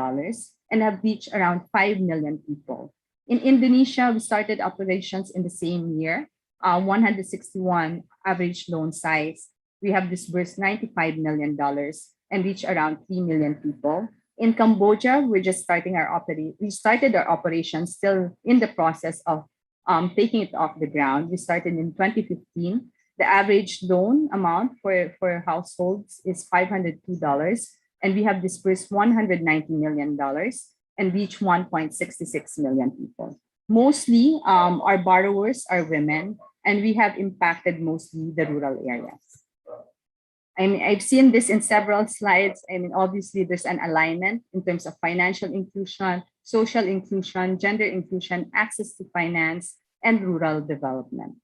and have reached around 5 million people. In Indonesia, we started operations in the same year, 161 average loan size. We have disbursed $95 million and reached around 3 million people. In Cambodia, we're just starting we started our operations, still in the process of taking it off the ground. We started in 2015. The average loan amount for households is $502, and we have disbursed $190 million and reached 1.66 million people. Mostly, our borrowers are women, and we have impacted mostly the rural areas. I mean, I've seen this in several slides. I mean, obviously, there's an alignment in terms of financial inclusion, social inclusion, gender inclusion, access to finance, and rural development.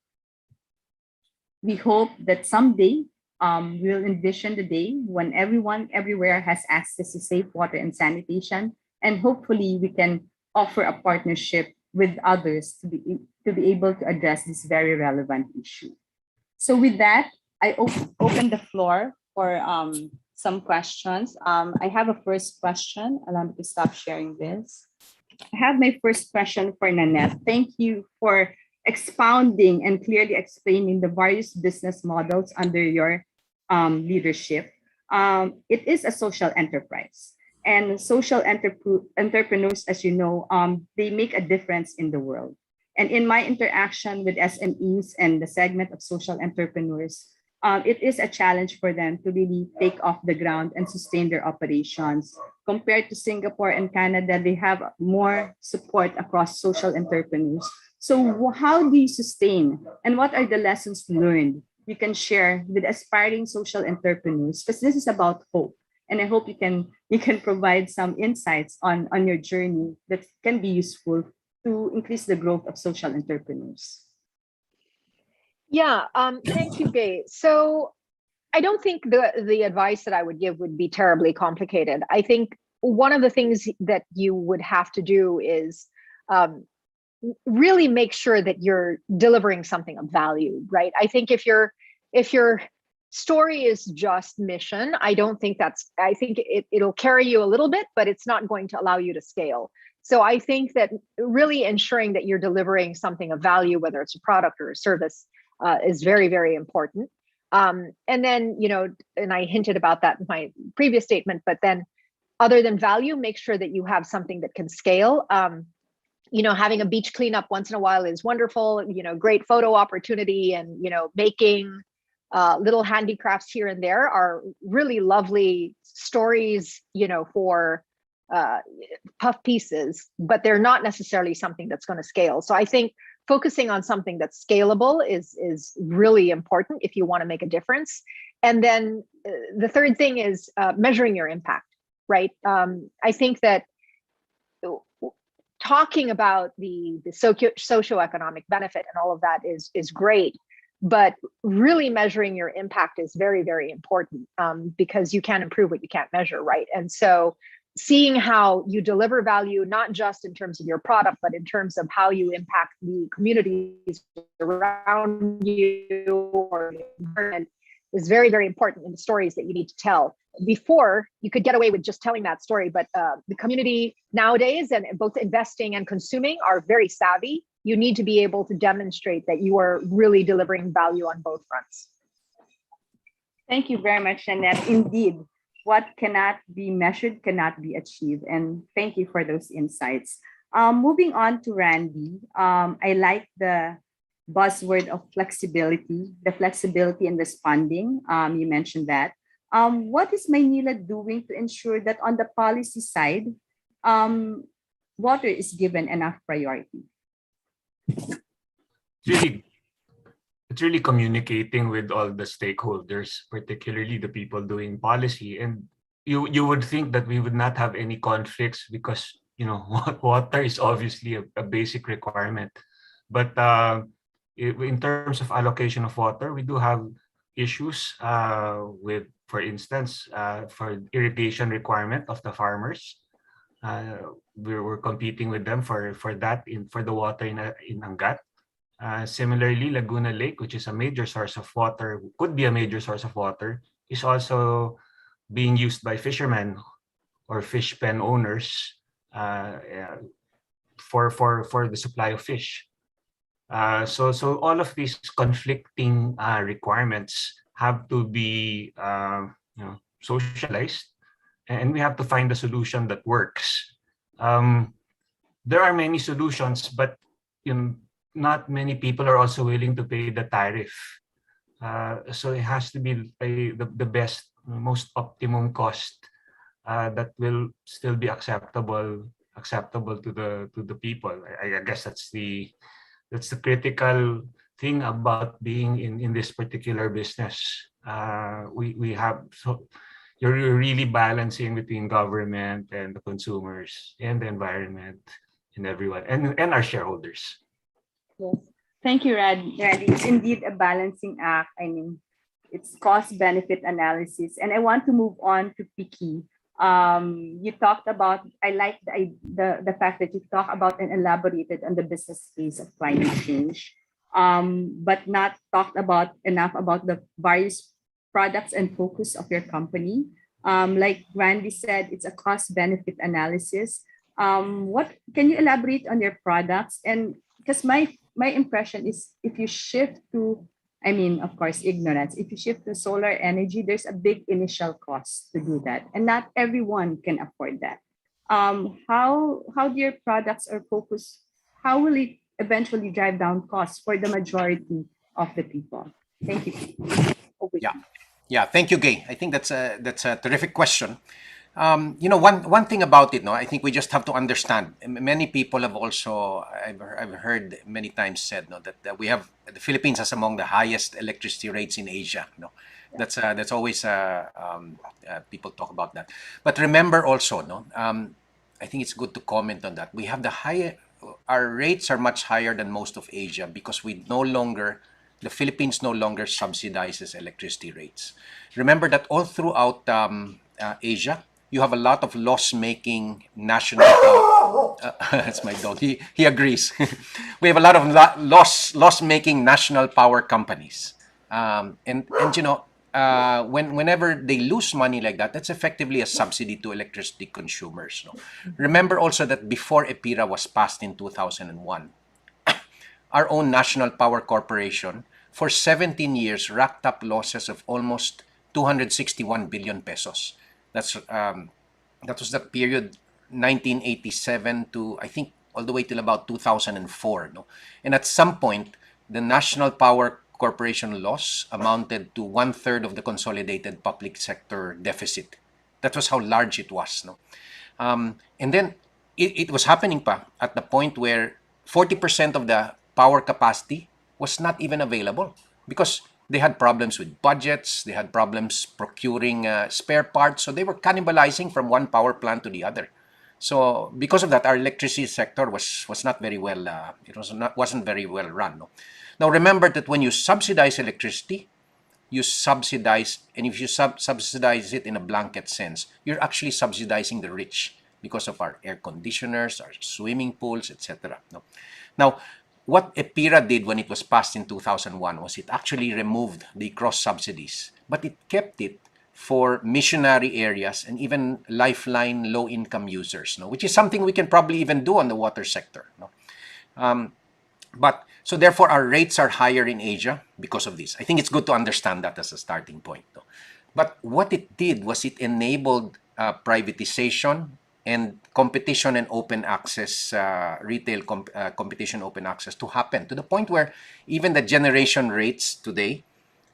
We hope that someday we'll envision the day when everyone everywhere has access to safe water and sanitation, and hopefully we can offer a partnership with others to be able to address this very relevant issue. So with that, I open the floor for some questions. I have a first question. Allow me to stop sharing this. I have my first question for Nanette. Thank you for expounding and clearly explaining the various business models under your leadership. It is a social enterprise, and social entrepreneurs, as you know, they make a difference in the world. And in my interaction with SMEs and the segment of social entrepreneurs, it is a challenge for them to really take off the ground and sustain their operations. Compared to Singapore and Canada, they have more support across social entrepreneurs. So how do you sustain, and what are the lessons learned you can share with aspiring social entrepreneurs? Because this is about hope, and I hope you can provide some insights on your journey that can be useful to increase the growth of social entrepreneurs. Yeah, thank you, Gay. So I don't think the advice that I would give would be terribly complicated. I think one of the things that you would have to do is really make sure that you're delivering something of value, right? I think if your story is just mission, I think it'll carry you a little bit, but it's not going to allow you to scale. So I think that really ensuring that you're delivering something of value, whether it's a product or a service, is very, very important. And then, and I hinted about that in my previous statement, but then other than value, make sure that you have something that can scale. Having a beach cleanup once in a while is wonderful, great photo opportunity, and, making little handicrafts here and there are really lovely stories, for puff pieces, but they're not necessarily something that's going to scale. So I think focusing on something that's scalable is really important if you want to make a difference. And then the third thing is measuring your impact, right? I think that talking about the socioeconomic benefit and all of that is great, but really measuring your impact is very, very important, because you can't improve what you can't measure, right? And so seeing how you deliver value, not just in terms of your product, but in terms of how you impact the communities around you or the environment, is very, very important in the stories that you need to tell. Before, you could get away with just telling that story, but the community nowadays, and both investing and consuming, are very savvy. You need to be able to demonstrate that you are really delivering value on both fronts. Thank you very much, Jeanette. Indeed, what cannot be measured cannot be achieved. And thank you for those insights. Moving on to Randy, I like the buzzword of flexibility, the flexibility in responding. You mentioned that. What is Maynila doing to ensure that on the policy side, water is given enough priority? It's really communicating with all the stakeholders, particularly the people doing policy. And you would think that we would not have any conflicts because, water is obviously a basic requirement. But in terms of allocation of water, we do have issues with, for instance, for irrigation requirement of the farmers. We're competing with them for that for the water in Angat. Similarly, Laguna Lake, which is a major source of water, could be a major source of water, is also being used by fishermen or fish pen owners for the supply of fish. So all of these conflicting requirements have to be socialized, and we have to find a solution that works. There are many solutions, but not many people are also willing to pay the tariff. So it has to be the best, most optimum cost that will still be acceptable to the people. I guess that's the critical thing about being in this particular business. We have, so you're really balancing between government and the consumers and the environment and everyone and our shareholders. Yes. Thank you, Randy. It's indeed a balancing act. I mean, it's cost-benefit analysis. And I want to move on to Piki. You talked about, I like the fact that you talked about and elaborated on the business case of climate change, but not talked about enough about the various products and focus of your company. Like Randy said, it's a cost-benefit analysis. What can you elaborate on your products? And because my impression is if you shift to, I mean, of course, ignorance. If you shift to solar energy, there's a big initial cost to do that. And not everyone can afford that. How do your products are focused? How will it eventually drive down costs for the majority of the people? Thank you. Yeah, thank you, Gay. I think that's a terrific question. One thing about it, no, I think we just have to understand. Many people have also, I've heard many times said, no, that we have the Philippines has among the highest electricity rates in Asia. No, that's always people talk about that. But remember also, no, I think it's good to comment on that. We have our rates are much higher than most of Asia because the Philippines no longer subsidizes electricity rates. Remember that all throughout Asia, you have a lot of loss-making national. That's my dog. He agrees. We have a lot of loss-making national power companies, and whenever they lose money like that, that's effectively a subsidy to electricity consumers. No? Remember also that before EPIRA was passed in 2001, our own National Power Corporation for 17 years racked up losses of almost 261 billion pesos. That was the period 1987 to I think all the way till about 2004. No? And at some point, the National Power Corporation loss amounted to 1/3 of the consolidated public sector deficit. That was how large it was. No? And then it was happening pa at the point where 40% of the power capacity was not even available because they had problems with budgets, they had problems procuring spare parts, so they were cannibalizing from one power plant to the other. So because of that, our electricity sector was not very well. Wasn't very well run. No? Now remember that when you subsidize electricity, you subsidize, and if you subsidize it in a blanket sense, you're actually subsidizing the rich because of our air conditioners, our swimming pools, etc. No? Now, what EPIRA did when it was passed in 2001 was it actually removed the cross subsidies, but it kept it for missionary areas and even lifeline low-income users, no? Which is something we can probably even do on the water sector. No? But so therefore, our rates are higher in Asia because of this. I think it's good to understand that as a starting point. No? But what it did was it enabled privatization and competition and open access, retail competition, open access to happen to the point where even the generation rates today,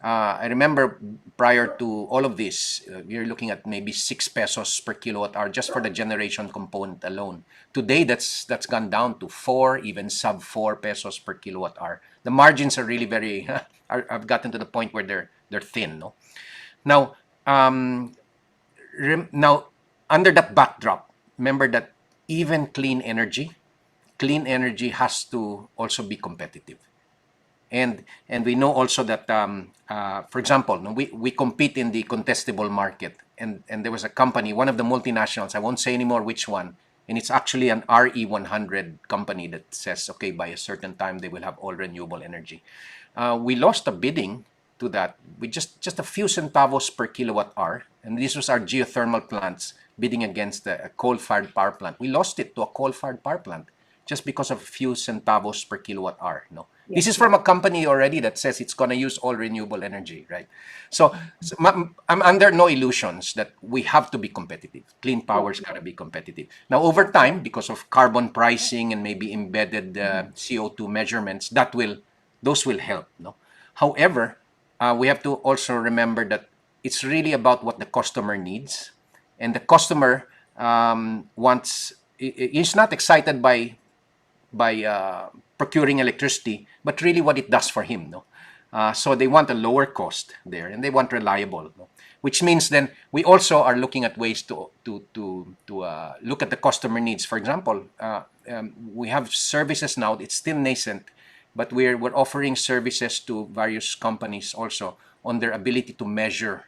I remember prior to all of this, we are looking at maybe 6 pesos per kilowatt hour just for the generation component alone. Today, that's gone down to 4, even sub 4 pesos per kilowatt hour. The margins are really very, I've gotten to the point where they're thin. No? Now, under that backdrop, remember that even clean energy has to also be competitive. And we know also that, for example, we compete in the contestable market. And there was a company, one of the multinationals, I won't say anymore which one, and it's actually an RE100 company that says, okay, by a certain time, they will have all renewable energy. We lost a bidding to that with just a few centavos per kilowatt hour. And this was our geothermal plants bidding against a coal-fired power plant. We lost it to a coal-fired power plant just because of a few centavos per kilowatt hour. No, yes. This is from a company already that says it's going to use all renewable energy, right? So I'm under no illusions that we have to be competitive. Clean power's got to be competitive. Now, over time, because of carbon pricing and maybe embedded CO2 measurements, those will help. No, however, we have to also remember that it's really about what the customer needs. And the customer is not excited by procuring electricity, but really what it does for him. No, so they want a lower cost there, and they want reliable. No? Which means then we also are looking at ways to look at the customer needs. For example, we have services now. It's still nascent, but we're offering services to various companies also on their ability to measure.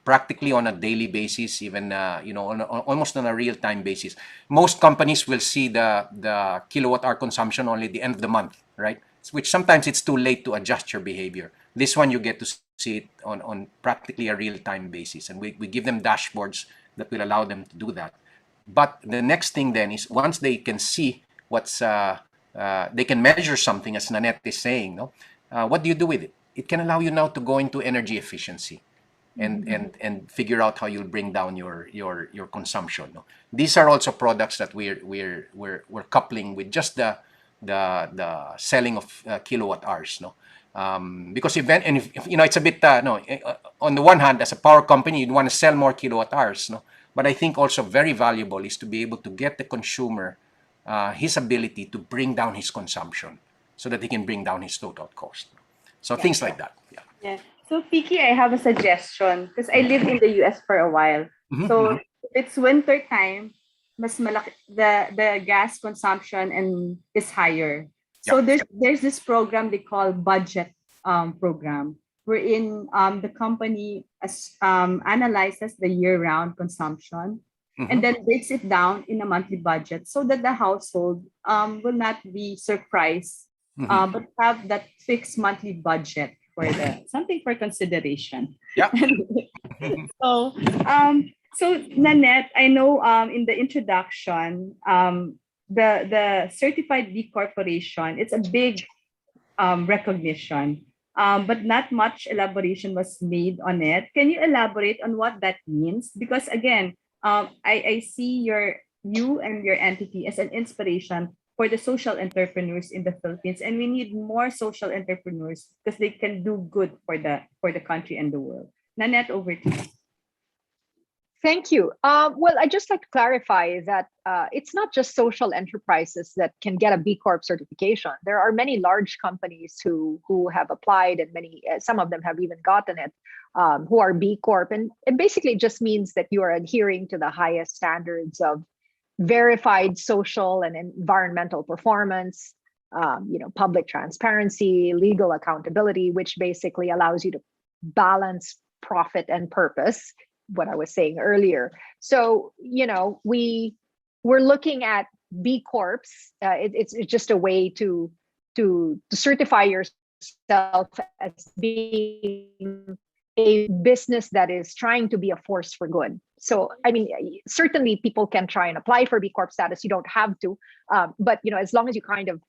Practically on a daily basis, even almost on a real-time basis. Most companies will see the kilowatt-hour consumption only at the end of the month, right? Which sometimes it's too late to adjust your behavior. This one you get to see it on practically a real-time basis, and we give them dashboards that will allow them to do that. But the next thing then is once they can see they can measure something, as Nanette is saying, no? What do you do with it? It can allow you now to go into energy efficiency. And figure out how you'll bring down your consumption. No? These are also products that we're coupling with just the selling of kilowatt hours. No, because if it's a bit on the one hand, as a power company, you'd want to sell more kilowatt hours. No, But I think also very valuable is to be able to get the consumer his ability to bring down his consumption so that he can bring down his total cost. So Yeah. things like that. Yeah. Yeah. So, Fiki, I have a suggestion because I lived in the US for a while. So, if it's winter time, mas malaki, the gas consumption and is higher. So there's this program they call budget program, wherein the company analyzes the year-round consumption and then breaks it down in a monthly budget so that the household will not be surprised, but have that fixed monthly budget for the something for consideration. Yeah. So Nanette, I know in the introduction, the certified B corporation, it's a big recognition, but not much elaboration was made on it. Can you elaborate on what that means? Because again, I see you and your entity as an inspiration for the social entrepreneurs in the Philippines, and we need more social entrepreneurs because they can do good for the country and the world. Nanette, over to you. Thank you. Well, I'd just like to clarify that it's not just social enterprises that can get a B Corp certification. There are many large companies who have applied, and many some of them have even gotten it, who are B Corp, and it basically just means that you are adhering to the highest standards of verified social and environmental performance, public transparency, legal accountability, which basically allows you to balance profit and purpose, what I was saying earlier. So, we're looking at B Corps. It's just a way to certify yourself as being a business that is trying to be a force for good. So, I mean, certainly people can try and apply for B Corp status. You don't have to, but as long as you kind of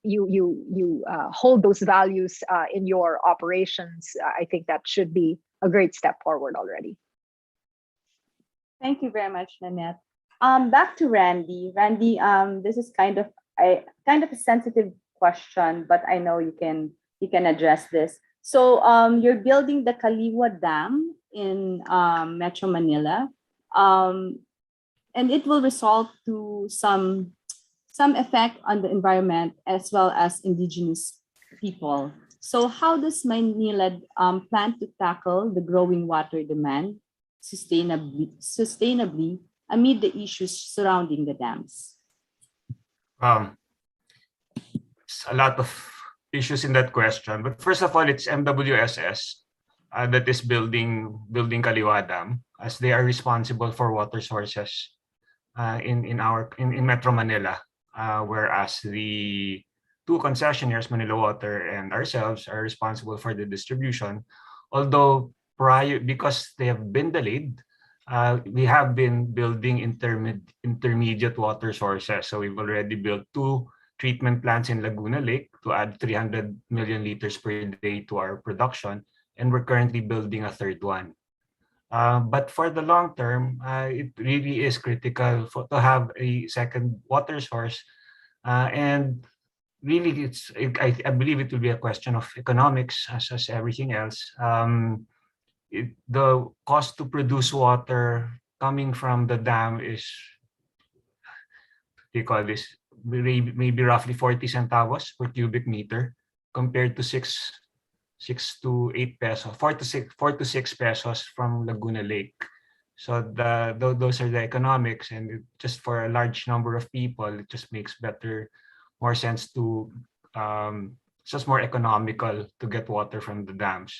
you hold those values in your operations, I think that should be a great step forward already. Thank you very much, Nanette. Back to Randy. Randy, this is kind of a sensitive question, but I know you can address this. So, you're building the Kaliwa Dam in Metro Manila, and it will result to some effect on the environment as well as indigenous people. So, how does Manila plan to tackle the growing water demand sustainably amid the issues surrounding the dams? It's a lot of issues in that question, but first of all, it's MWSS that is building Kaliwa Dam, as they are responsible for water sources in Metro Manila, whereas the two concessionaires, Manila Water and ourselves, are responsible for the distribution. Although because they have been delayed, we have been building intermediate water sources. So we've already built 2 treatment plants in Laguna Lake to add 300 million liters per day to our production, and we're currently building a 3rd one. But for the long term, it really is critical to have a second water source, and really, I believe it will be a question of economics as everything else. The cost to produce water coming from the dam is, they call this, maybe roughly 40 centavos per cubic meter, compared to 6 to 8 pesos, 4 to 6 pesos from Laguna Lake. So those are the economics, and just for a large number of people, it just makes more sense to, it's just more economical to get water from the dams.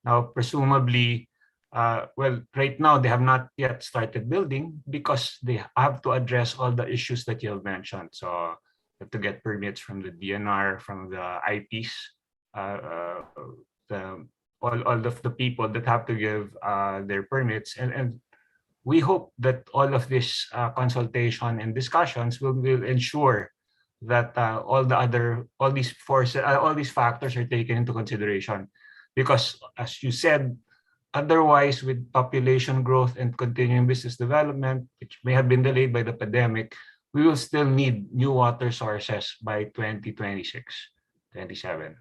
Now, presumably, right now they have not yet started building because they have to address all the issues that you have mentioned. So you have to get permits from the DNR, from the IPs, all of the people that have to give their permits, and we hope that all of this consultation and discussions will ensure that all these factors are taken into consideration. Because, as you said, otherwise, with population growth and continuing business development, which may have been delayed by the pandemic, we will still need new water sources by 2026, 27.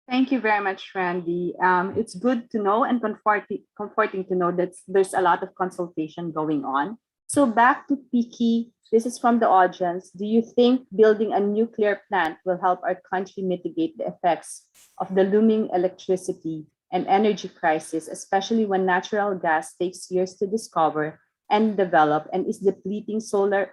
Thank you very much, Randy. It's good to know and comforting to know that there's a lot of consultation going on. So back to Piki, this is from the audience. Do you think building a nuclear plant will help our country mitigate the effects of the looming electricity and energy crisis, especially when natural gas takes years to discover and develop and is depleting solar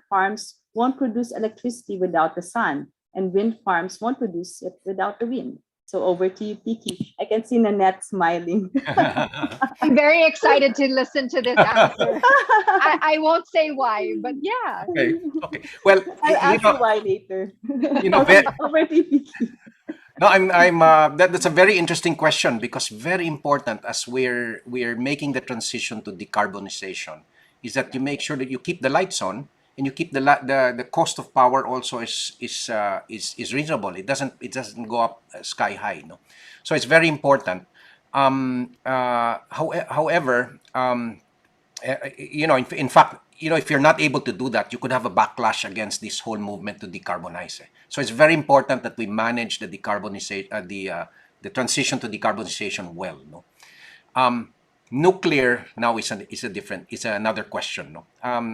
farms won't produce electricity without the sun, and wind farms won't produce it without the wind? So over to you, Piki. I can see Nanette smiling. I'm very excited to listen to this answer. I won't say why, but yeah. Okay. Okay. Well, I'll ask you know, why later. you know, Over to you, Piki. no, that's a very interesting question, because very important as we're making the transition to decarbonization is that you make sure that you keep the lights on, and you keep the cost of power also is reasonable. It doesn't go up sky high, no. So it's very important. However, in fact, if you're not able to do that, you could have a backlash against this whole movement to decarbonize. So it's very important that we manage the decarbonization, the transition to decarbonization well. No, nuclear now is another question. No,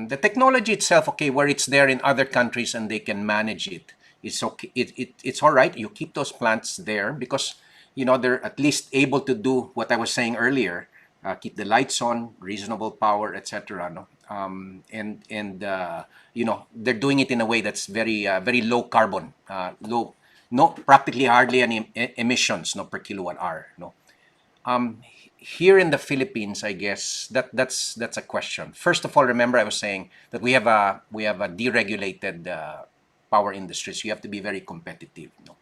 the technology itself, okay, where it's there in other countries and they can manage it, it's okay. It's all right. You keep those plants there because they're at least able to do what I was saying earlier. Keep the lights on, reasonable power, etc. No, they're doing it in a way that's very low carbon, practically hardly any emissions, no, per kilowatt hour. No, here in the Philippines, I guess that's a question. First of all, remember I was saying that we have a deregulated power industry, so you have to be very competitive. No?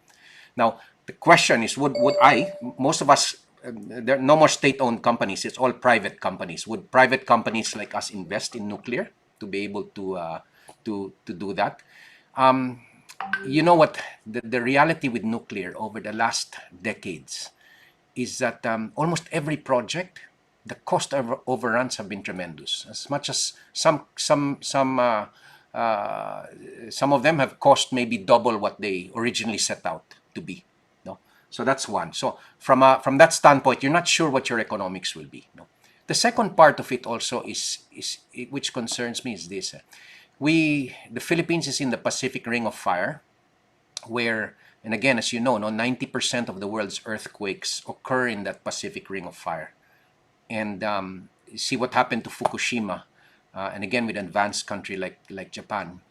Now the question is, would most of us, there are no more state-owned companies, it's all private companies. Would private companies like us invest in nuclear to be able to do that? You know what, the reality with nuclear over the last decades is that almost every project, the cost overruns have been tremendous. As much as some of them have cost maybe double what they originally set out to be. No, so that's one. So from that standpoint, you're not sure what your economics will be. No, the second part of it also is which concerns me is this: the Philippines is in the Pacific Ring of Fire, where, and again, as you know, 90% of the world's earthquakes occur in that Pacific Ring of Fire. And see what happened to Fukushima. And again, with an advanced country like Japan,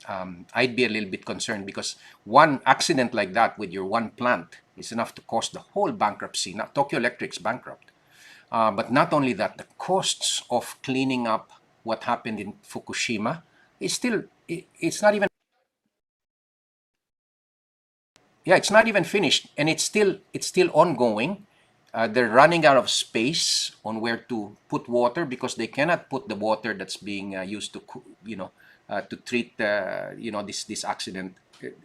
I'd be a little bit concerned, because one accident like that with your one plant is enough to cost the whole bankruptcy. Now, Tokyo Electric's bankrupt. But not only that, the costs of cleaning up what happened in Fukushima is still, it's not even, it's not even finished, and it's still ongoing. They're running out of space on where to put water, because they cannot put the water that's being used to to treat this accident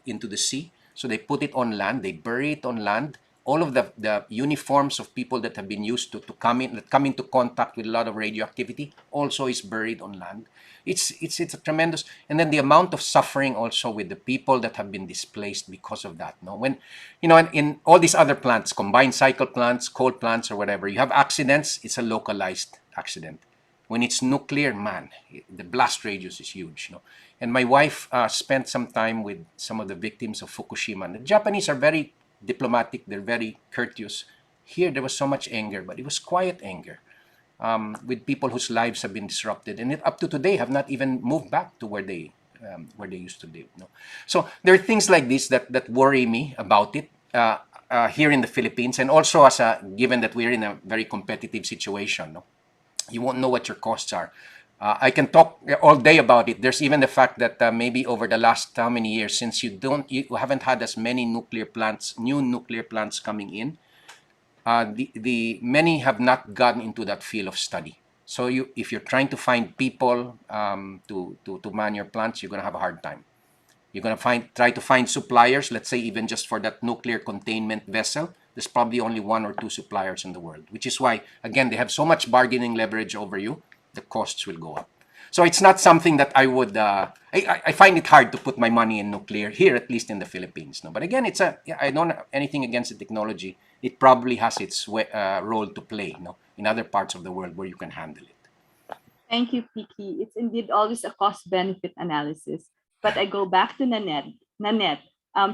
into the sea. So they put it on land. They bury it on land. All of the uniforms of people that have been used to come into contact with a lot of radioactivity also is buried on land. It's a tremendous, and then the amount of suffering also with the people that have been displaced because of that. No, when in all these other plants, combined cycle plants, coal plants, or whatever, you have accidents. It's a localized accident. When it's nuclear, man, the blast radius is huge. No, and my wife spent some time with some of the victims of Fukushima. And the Japanese are very diplomatic. They're very courteous. Here, there was so much anger, but it was quiet anger. With people whose lives have been disrupted, and up to today have not even moved back to where they used to live. No? So there are things like this that worry me about it here in the Philippines, and also given that we're in a very competitive situation. No? You won't know what your costs are. I can talk all day about it. There's even the fact that maybe over the last how many years, since you haven't had as many new nuclear plants coming in, the many have not gotten into that field of study. So if you're trying to find people to man your plants, you're going to have a hard time. You're going to try to find suppliers. Let's say even just for that nuclear containment vessel, there's probably only 1 or 2 suppliers in the world, which is why, again, they have so much bargaining leverage over you. The costs will go up. So it's not something that I would. I find it hard to put my money in nuclear here, at least in the Philippines. No, but again, I don't have anything against the technology. It probably has its role to play. No, in other parts of the world where you can handle it. Thank you, Piki. It's indeed always a cost-benefit analysis. But I go back to Nanette. Nanette,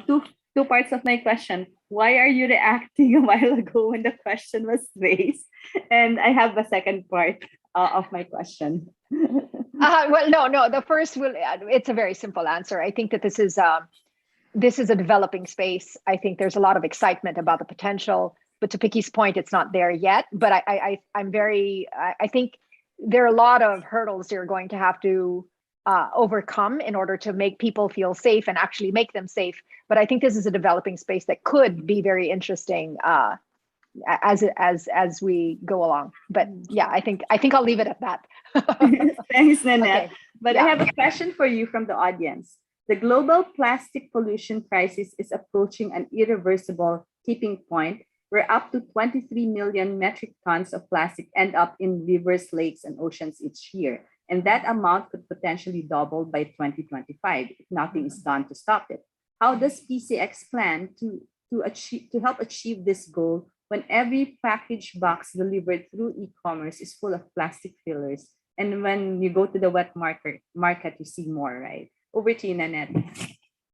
two parts of my question. Why are you reacting a while ago when the question was raised? And I have a second part of my question. Well, no. The first it's a very simple answer. I think that this is a developing space. I think there's a lot of excitement about the potential, but to Picky's point, it's not there yet. But I think there are a lot of hurdles you're going to have to overcome in order to make people feel safe and actually make them safe. But I think this is a developing space that could be very interesting as we go along. But yeah, I think I'll leave it at that. Thanks, Nanette. Okay. But Yeah. I have a question for you from the audience. The global plastic pollution crisis is approaching an irreversible tipping point where up to 23 million metric tons of plastic end up in rivers, lakes, and oceans each year. And that amount could potentially double by 2025 if nothing is done to stop it. How does PCX plan to help achieve this goal when every package box delivered through e-commerce is full of plastic fillers? And when you go to the wet market, you see more, right? Over to you, Nanette.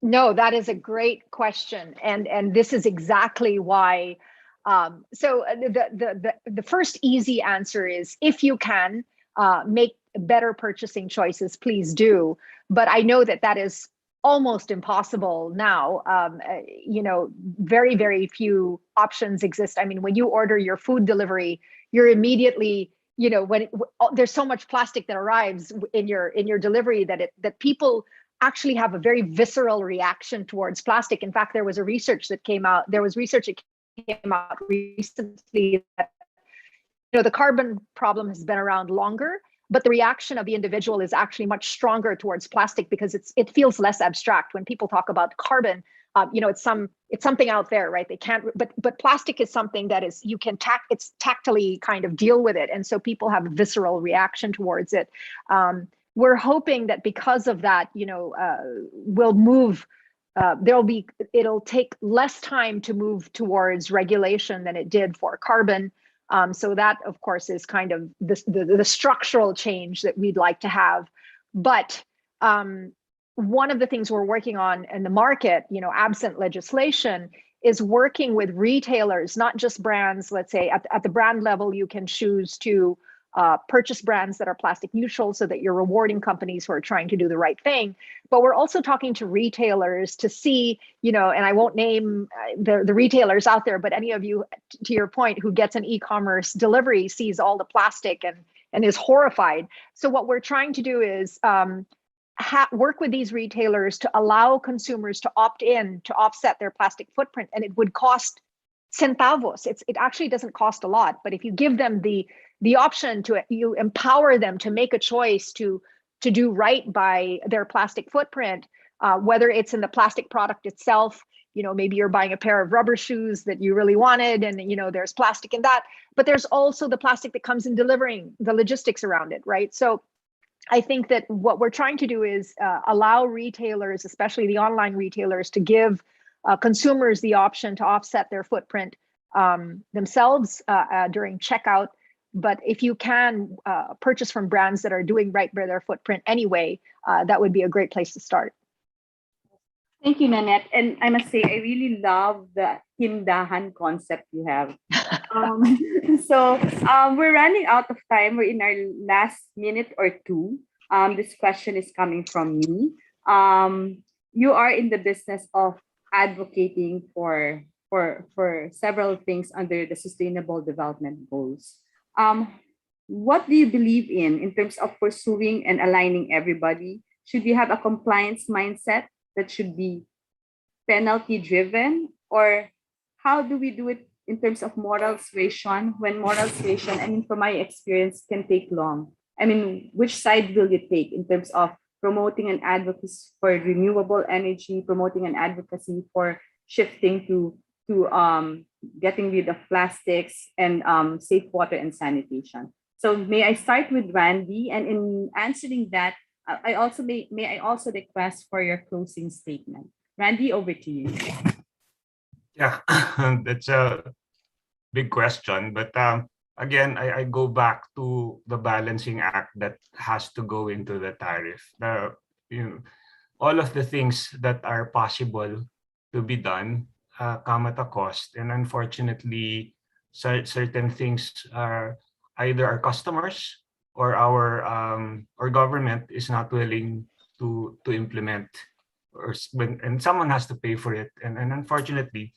No, that is a great question, and this is exactly why. So the first easy answer is if you can make better purchasing choices, please do. But I know that is almost impossible now. Very, very few options exist. I mean, when you order your food delivery, you're immediately, there's so much plastic that arrives in your delivery that people actually have a very visceral reaction towards plastic. In fact, there was research that came out recently that the carbon problem has been around longer, but the reaction of the individual is actually much stronger towards plastic because it feels less abstract. When people talk about carbon, it's something out there, right? They can't, but plastic is something that is, it's tactily kind of deal with it. And so people have a visceral reaction towards it. We're hoping that because of that, we'll move, it'll take less time to move towards regulation than it did for carbon. So that, of course, is kind of the structural change that we'd like to have. But one of the things we're working on in the market, absent legislation, is working with retailers, not just brands. Let's say at the brand level, you can choose to purchase brands that are plastic neutral so that you're rewarding companies who are trying to do the right thing. But we're also talking to retailers to see, and I won't name the retailers out there, but any of you, to your point, who gets an e-commerce delivery sees all the plastic and is horrified. So what we're trying to do is work with these retailers to allow consumers to opt in to offset their plastic footprint. And it would cost centavos. It actually doesn't cost a lot, but if you give them the option you empower them to make a choice to do right by their plastic footprint, whether it's in the plastic product itself, maybe you're buying a pair of rubber shoes that you really wanted and, there's plastic in that, but there's also the plastic that comes in delivering the logistics around it, right? So I think that what we're trying to do is allow retailers, especially the online retailers, to give consumers the option to offset their footprint themselves during checkout. But if you can purchase from brands that are doing right by their footprint anyway, that would be a great place to start. Thank you, Nanette. And I must say, I really love the tindahan concept you have. So we're running out of time. We're in our last minute or two. This question is coming from me. You are in the business of advocating for several things under the Sustainable Development Goals. What do you believe in terms of pursuing and aligning everybody? Should we have a compliance mindset that should be penalty driven, or how do we do it in terms of moral suasion, when moral suasion, from my experience, can take long? Which side will you take in terms of promoting an advocacy for renewable energy, promoting an advocacy for shifting to getting rid of plastics and safe water and sanitation? So may I start with Randy? And in answering that, may I also request for your closing statement. Randy, over to you. Yeah, that's a big question. But again, I go back to the balancing act that has to go into the tariff. You know, all of the things that are possible to be done come at a cost. And unfortunately, certain things are either our customers or our government is not willing to implement, and someone has to pay for it. And unfortunately,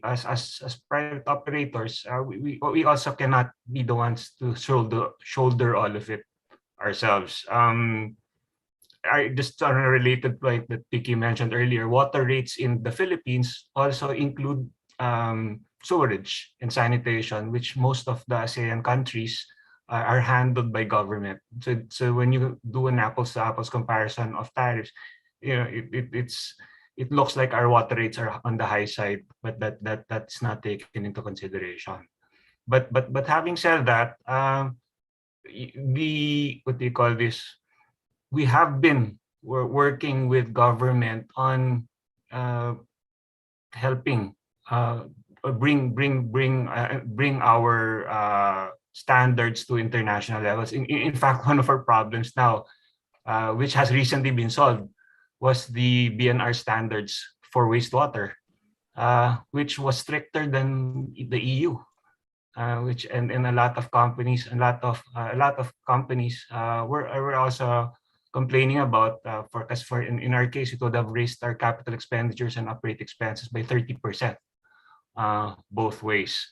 as private operators, we also cannot be the ones to shoulder all of it ourselves. I just on a related point that Vicky mentioned earlier, water rates in the Philippines also include sewerage and sanitation, which most of the ASEAN countries are handled by government. So when you do an apples to apples comparison of tariffs, it looks like our water rates are on the high side, but that's not taken into consideration. But having said that, what do you call this? We're working with government on helping bring our standards to international levels. In fact, one of our problems now, which has recently been solved, was the BNR standards for wastewater, which was stricter than the EU. Which and a lot of companies, were also complaining about, because in our case, it would have raised our capital expenditures and operating expenses by 30%, both ways.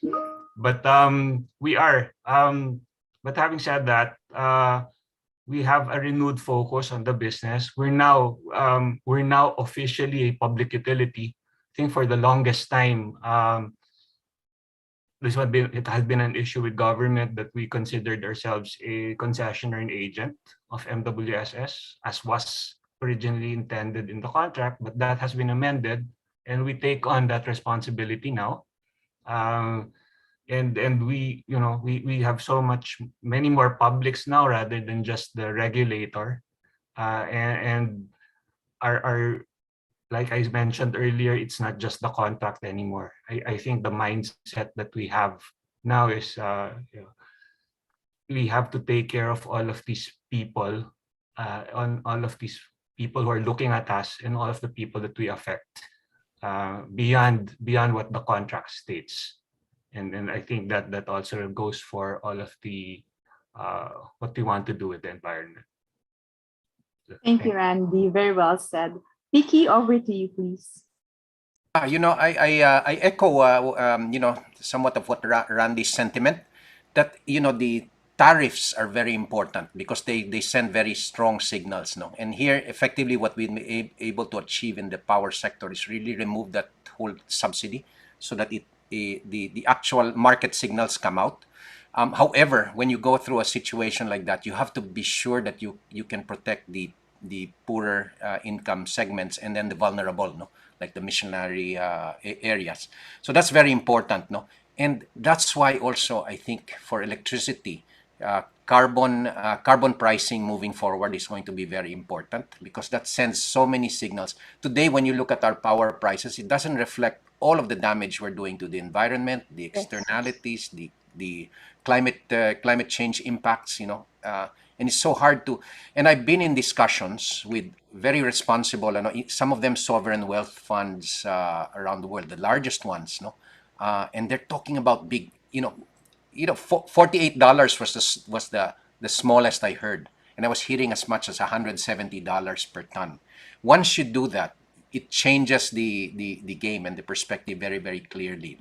But but having said that, we have a renewed focus on the business. We're now officially a public utility. I think for the longest time, it has been an issue with government that we considered ourselves a concessionaire and agent of MWSS, as was originally intended in the contract, but that has been amended, and we take on that responsibility now. And we have many more publics now rather than just the regulator, and our like I mentioned earlier, it's not just the contract anymore. I think the mindset that we have now is we have to take care of all of these people, on all of these people who are looking at us, and all of the people that we affect, beyond what the contract states. And I think that also goes for all of the what we want to do with the environment. Thank you, Randy. Very well said. Vicky, over to you, please. I echo, somewhat of what Randy's sentiment, that, the tariffs are very important because they send very strong signals, no? And here, effectively, what we've been able to achieve in the power sector is really remove that whole subsidy so that the actual market signals come out. However, when you go through a situation like that, you have to be sure that you can protect the poorer income segments and then the vulnerable, no, like the missionary areas. So that's very important, no, and that's why also I think for electricity, carbon pricing moving forward is going to be very important because that sends so many signals. Today, when you look at our power prices, it doesn't reflect all of the damage we're doing to the environment, the externalities, the climate change impacts, and it's so hard to, and I've been in discussions with very responsible, some of them sovereign wealth funds around the world, the largest ones, and they're talking about big, $48 was the smallest I heard, and I was hearing as much as $170 per ton. Once you do that, it changes the game and the perspective very, very clearly.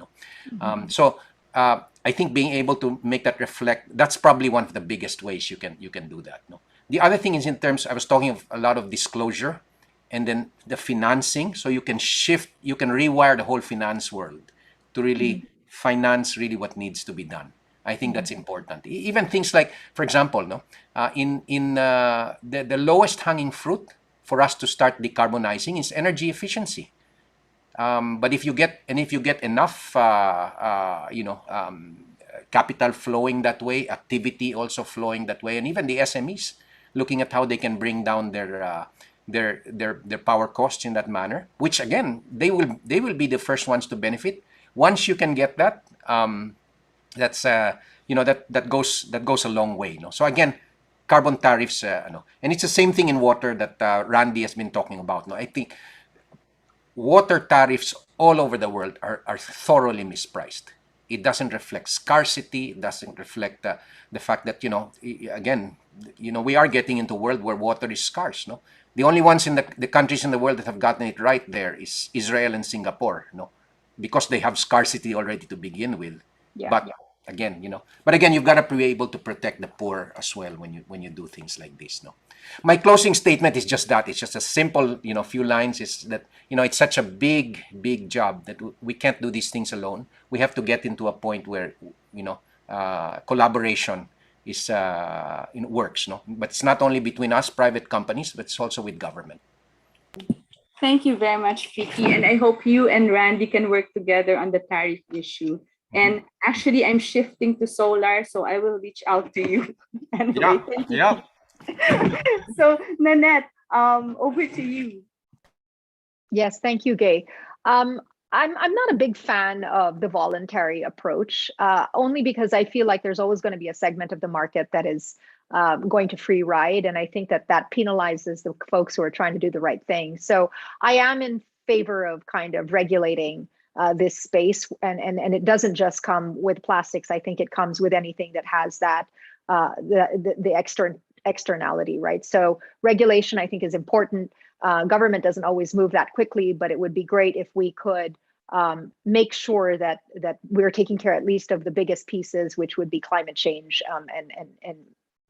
So I think being able to make that reflect, that's probably one of the biggest ways you can do that. The other thing is in terms, I was talking of a lot of disclosure and then the financing. So you can rewire the whole finance world to really finance really what needs to be done. I think that's important. Even things like, for example, the lowest hanging fruit for us to start decarbonizing is energy efficiency. But if you get enough, capital flowing that way, activity also flowing that way, and even the SMEs looking at how they can bring down their power costs in that manner. Which again, they will be the first ones to benefit. Once you can get that, that's that goes a long way. No? So again, carbon tariffs, and it's the same thing in water that Randy has been talking about. No, I think water tariffs all over the world are thoroughly mispriced. It doesn't reflect scarcity. It doesn't reflect the fact that, again, we are getting into a world where water is scarce. No, the only ones in the countries in the world that have gotten it right there is Israel and Singapore. No, because they have scarcity already to begin with. Yeah. But again, you've got to be able to protect the poor as well when you do things like this. No, my closing statement is just that. It's just a simple, few lines. Is that it's such a big job that we can't do these things alone. We have to get into a point where collaboration is works. No, but it's not only between us, private companies, but it's also with government. Thank you very much, Vicky. And I hope you and Randy can work together on the tariff issue. And actually, I'm shifting to solar, so I will reach out to you. Anyway, thank you. Yeah. So, Nanette, over to you. Yes, thank you, Gay. I'm not a big fan of the voluntary approach, only because I feel like there's always going to be a segment of the market that is going to free ride, and I think that penalizes the folks who are trying to do the right thing. So I am in favor of kind of regulating this space, and it doesn't just come with plastics. I think it comes with anything that has that the externality, right? So regulation, I think, is important. Government doesn't always move that quickly, but it would be great if we could make sure that we're taking care at least of the biggest pieces, which would be climate change, and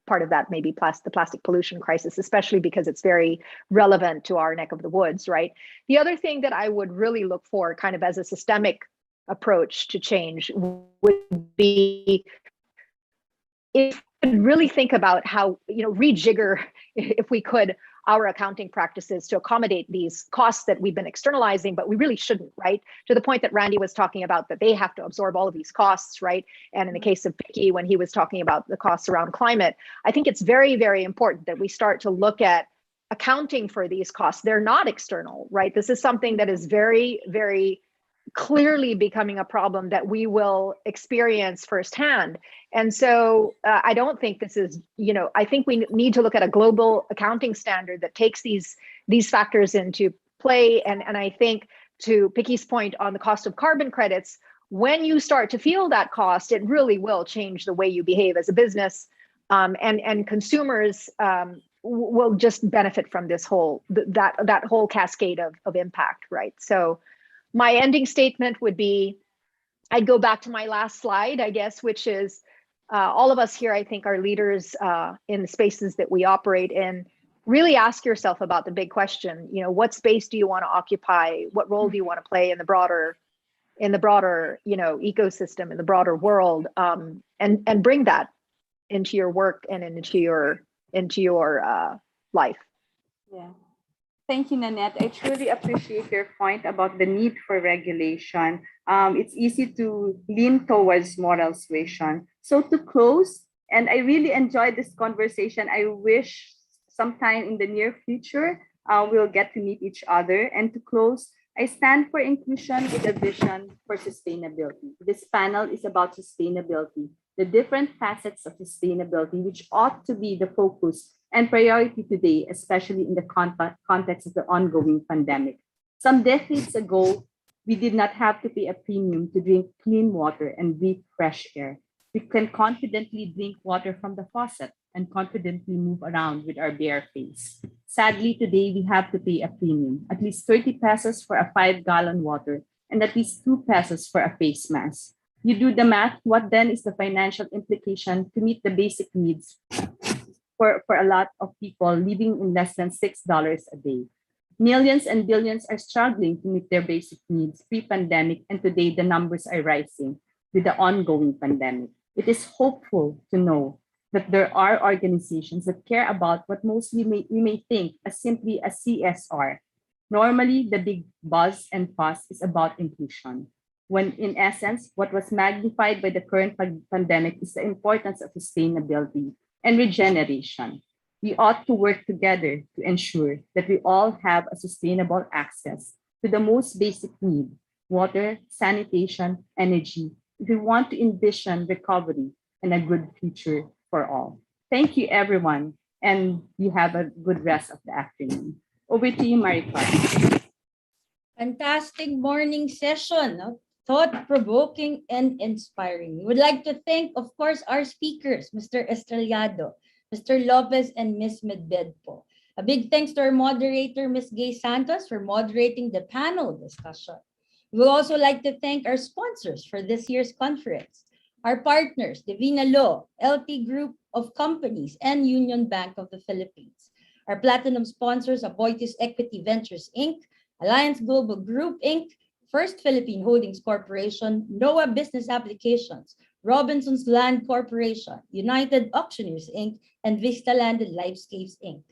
part of that may be the plastic pollution crisis, especially because it's very relevant to our neck of the woods, right? The other thing that I would really look for kind of as a systemic approach to change would be if we could really think about how, rejigger, if we could, our accounting practices to accommodate these costs that we've been externalizing, but we really shouldn't, right? To the point that Randy was talking about, that they have to absorb all of these costs, right? And in the case of Vicky, when he was talking about the costs around climate, I think it's very, very important that we start to look at accounting for these costs. They're not external, right? This is something that is very, very clearly becoming a problem that we will experience firsthand. And so I don't think this is, I think we need to look at a global accounting standard that takes these factors into play. And I think, to Vicky's point on the cost of carbon credits, when you start to feel that cost, it really will change the way you behave as a business, and consumers will just benefit from this whole cascade of impact, right? So my ending statement would be, I'd go back to my last slide, I guess, which is all of us here, I think, are leaders in the spaces that we operate in. Really ask yourself about the big question, what space do you want to occupy? What role do you want to play in the broader, ecosystem, in the broader world, and bring that into your work and into your life. Yeah. Thank you, Nanette. I truly appreciate your point about the need for regulation. It's easy to lean towards moral suasion. So to close, and I really enjoyed this conversation. I wish sometime in the near future, we'll get to meet each other. And to close, I stand for inclusion with a vision for sustainability. This panel is about sustainability, the different facets of sustainability, which ought to be the focus and priority today, especially in the context of the ongoing pandemic. Some decades ago, we did not have to pay a premium to drink clean water and breathe fresh air. We can confidently drink water from the faucet and confidently move around with our bare face. Sadly, today we have to pay a premium, at least 30 pesos for a 5-gallon water and at least 2 pesos for a face mask. You do the math, what then is the financial implication to meet the basic needs for a lot of people living in less than $6 a day? Millions and billions are struggling to meet their basic needs pre-pandemic, and today the numbers are rising with the ongoing pandemic. It is hopeful to know that there are organizations that care about what mostly we may think as simply a CSR. Normally, the big buzz and fuss is about inclusion. when in essence, what was magnified by the current pandemic is the importance of sustainability and regeneration. We ought to work together to ensure that we all have a sustainable access to the most basic need, water, sanitation, energy, if we want to envision recovery and a good future for all. Thank you, everyone, and you have a good rest of the afternoon. Over to you, Maricor. Fantastic morning session, no? Thought-provoking and inspiring. We would like to thank, of course, our speakers, Mr. Estrellado, Mr. Lopez, and Ms. Medvedpo. A big thanks to our moderator, Ms. Gay Santos, for moderating the panel discussion. We would also like to thank our sponsors for this year's conference, our partners, Divina Law, LT Group of Companies, and Union Bank of the Philippines. Our platinum sponsors, Aboitius Equity Ventures, Inc., Alliance Global Group, Inc., First Philippine Holdings Corporation, NOAA Business Applications, Robinson's Land Corporation, United Auctioneers, Inc., and Vista Land and Lifescapes, Inc.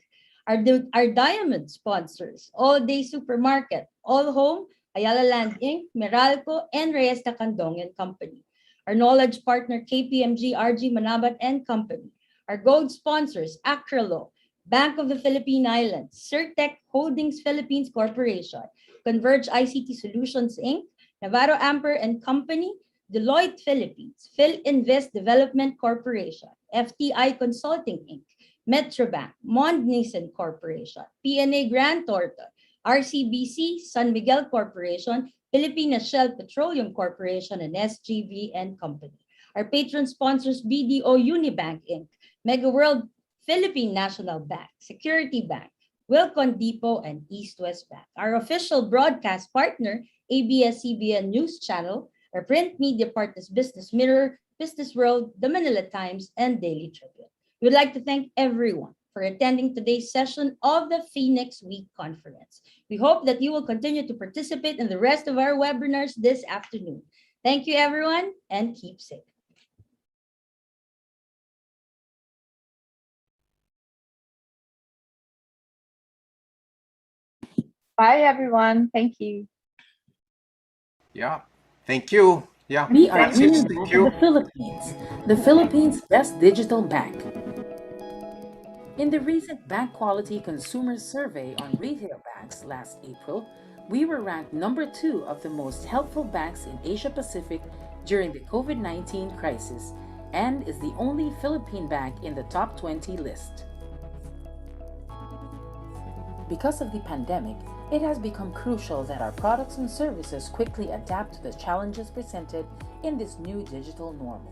Our diamond sponsors, All Day Supermarket, All Home, Ayala Land, Inc., Meralco, and Reyes Candong and Company. Our knowledge partner, KPMG, RG Manabat and Company. Our gold sponsors, Acrelo, Bank of the Philippine Islands, Certec Holdings Philippines Corporation, Converge ICT Solutions, Inc., Navarro Amper and Company, Deloitte Philippines, PhilInvest Development Corporation, FTI Consulting, Inc., Metrobank, Mond Nissan Corporation, PNA Grand Torto, RCBC, San Miguel Corporation, Philippine Shell Petroleum Corporation, and SGV and Company. Our patron sponsors, BDO Unibank, Inc., Mega World Philippine National Bank, Security Bank, Wilcon Depot, and East West Bank. Our official broadcast partner, ABS-CBN News Channel, our print media partners, Business Mirror, Business World, The Manila Times, and Daily Tribune. We would like to thank everyone for attending today's session of the FINEX Week Conference. We hope that you will continue to participate in the rest of our webinars this afternoon. Thank you, everyone, and keep safe. Bye, everyone. Thank you. Yeah. Thank you. Yeah. We are Francis, Union thank Bank you. of the Philippines, the Philippines' best digital bank. In the recent Bank Quality Consumer Survey on retail banks last April, we were ranked number 2 of the most helpful banks in Asia Pacific during the COVID-19 crisis and is the only Philippine bank in the top 20 list. Because of the pandemic, it has become crucial that our products and services quickly adapt to the challenges presented in this new digital normal.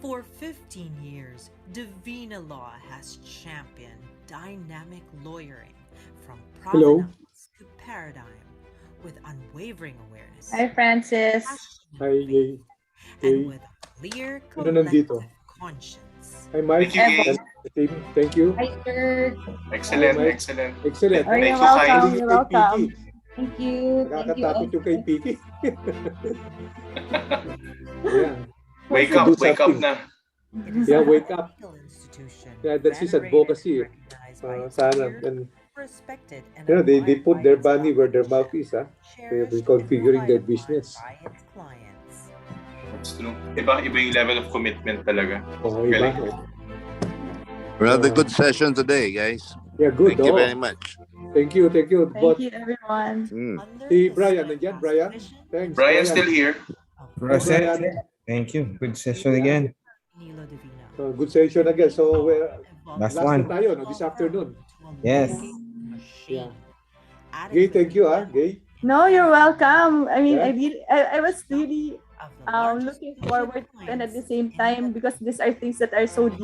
For 15 years, Divina Law has championed dynamic lawyering from provenance to paradigm with unwavering awareness, Hi, Francis. Hi, Gay. and with a clear Ano nandito? collective conscience. Hi, Mike. Thank you, And team, thank you. Hi, sir. Excellent, Mike. excellent. Excellent. Oh, Thank you're you, Sai. welcome. You're welcome. Thank you. Thank you. Nakakatakot yung kay Piki. Yeah. Wake up Do something. na. It is Yeah, not wake a up. legal institution, Yeah, that's his venerated advocacy. and recognized by its Sana. peers, And respected and they admired put by their its money where their mouth competition, is, huh? They're cherished and reconfiguring their relied upon business. by its clients. That's true. Iba yung level of commitment talaga. Oh, iba. Galing. Another good session today, guys. Yeah, good. Thank you Oh. very much. Thank you. Thank But you, everyone. Under si the Brian, steadfast nandyan, Brian? vision Thanks, Brian's still here. of Hey, Brian. Thank you. Good session again. Nilo Divina. Good session again. So, Last last one. na tayo, no? This afternoon. Yes. Yeah. Gay, thank you, Gay. No, you're welcome. I mean, Yeah. I was really looking forward to it, and at the same time, because these are things that are so dear